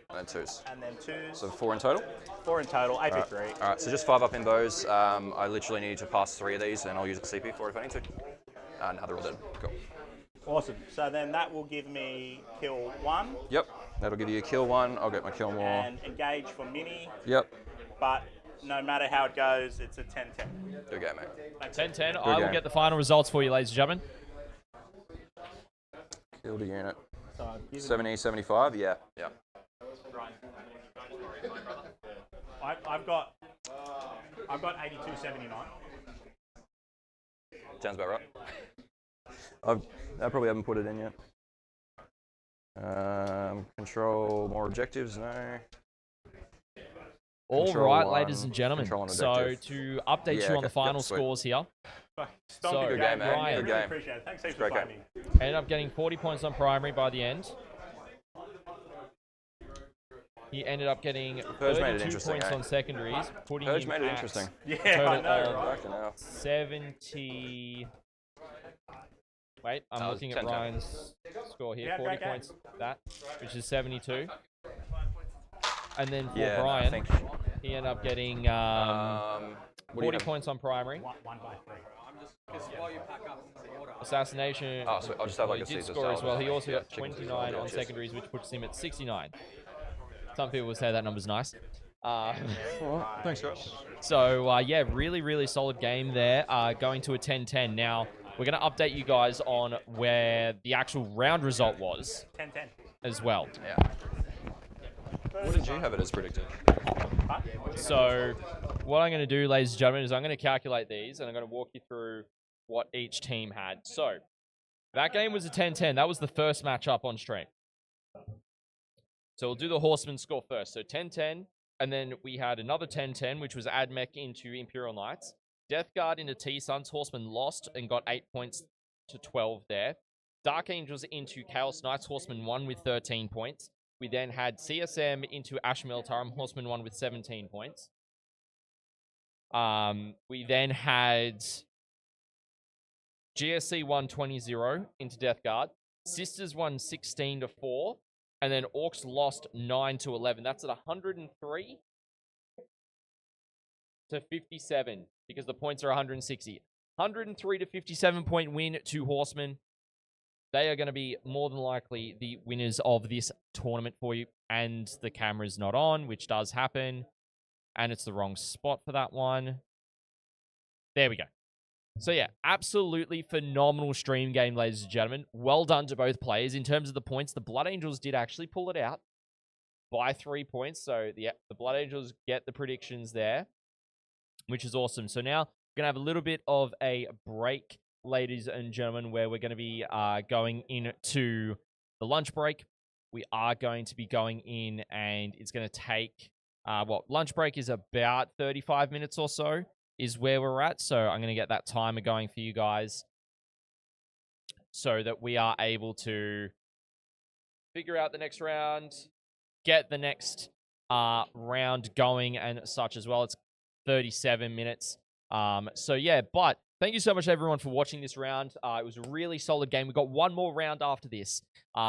And then 2s. And then 2s. So 4 in total? 4 in total, AP3. Alright, so just 5 up in bows. I literally need to pass 3 of these and I'll use the CP for it if I need to. Now they're all dead. Cool. Awesome. So then that will give me kill 1. Yep, that'll give you a kill 1. I'll get my kill more. And engage for mini. Yep. But no matter how it goes, it's a 10-10. Good game, mate. 10-10. I will get the final results for you, ladies and gentlemen. Killed a unit. So 70, 75, yeah. Yeah. I've got 82.79. Sounds about right. I probably haven't put it in yet. Control more objectives, no. All Control right, 1, ladies and gentlemen. control an So objective. to update you on the final scores here. So Good game, man. Ryan Good game. Appreciate it. Thanks Great for game. me. ended up getting 40 points on primary by the end. He ended up getting Purge made it 32 interesting, points eh? on secondaries, putting Purge him made it at interesting. a total of Fucking hell. 70... Wait, I'm looking at 10-10. Ryan's score here. 40 points, that, which is 72. And then for Yeah, no, I Brian, think- he ended up getting what do you 40 have? points on primary. 1 by 3. Assassination. Oh, so I'll just have like he a did Caesar score as salad. well. He also Yeah, got chicken Caesar 29 salad, on cheers. secondaries, which puts him at 69. Some people would say that number's nice. Thanks, guys. So, yeah, really, really solid game there. Going to a 10-10. Now, we're going to update you guys on where the actual round result was 10-10 as well. Yeah. What did you have it as predicted? So, what I'm going to do, ladies and gentlemen, is I'm going to calculate these, and I'm going to walk you through what each team had. So, that game was a 10-10. That was the first matchup on stream. So, we'll do the Horsemen score first. So, 10-10, and then we had another 10-10, which was Admech into Imperial Knights. Death Guard into T-Suns. Horsemen lost and got 8 points to 12 there. Dark Angels into Chaos Knights. Horsemen won with 13 points. We then had CSM into Ash Militarum. Horsemen won with 17 points. We then had GSC won 20-0 into Death Guard. Sisters won 16-4. And then Orcs lost 9-11. That's at 103 to 57 because the points are 160. 103 to 57 point win to Horsemen. They are going to be more than likely the winners of this tournament for you. And the camera's not on, which does happen. And it's the wrong spot for that one. There we go. So yeah, absolutely phenomenal stream game, ladies and gentlemen. Well done to both players. In terms of the points, the Blood Angels did actually pull it out by 3 points. So the Blood Angels get the predictions there, which is awesome. So now we're going to have a little bit of a break, ladies and gentlemen, where we're going to be going into the lunch break. We are going to be going in, and it's going to take, lunch break is about 35 minutes or so is where we're at. So I'm going to get that timer going for you guys so that we are able to figure out the next round, get the next round going and such as well. It's 37 minutes. So yeah, but thank you so much, everyone, for watching this round. It was a really solid game. We've got one more round after this.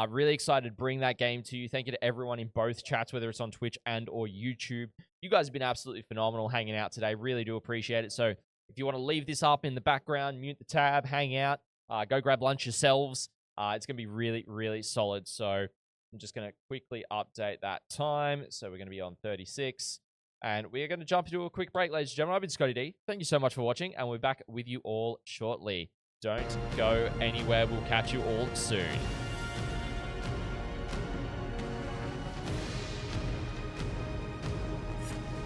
Really excited to bring that game to you. Thank you to everyone in both chats, whether it's on Twitch and or YouTube. You guys have been absolutely phenomenal hanging out today. Really do appreciate it. So if you want to leave this up in the background, mute the tab, hang out, go grab lunch yourselves. It's going to be really, really solid. So I'm just going to quickly update that time. So we're going to be on 36. And we're going to jump into a quick break, ladies and gentlemen. I've been ScottyD. Thank you so much for watching, and we're back with you all shortly. Don't go anywhere. We'll catch you all soon.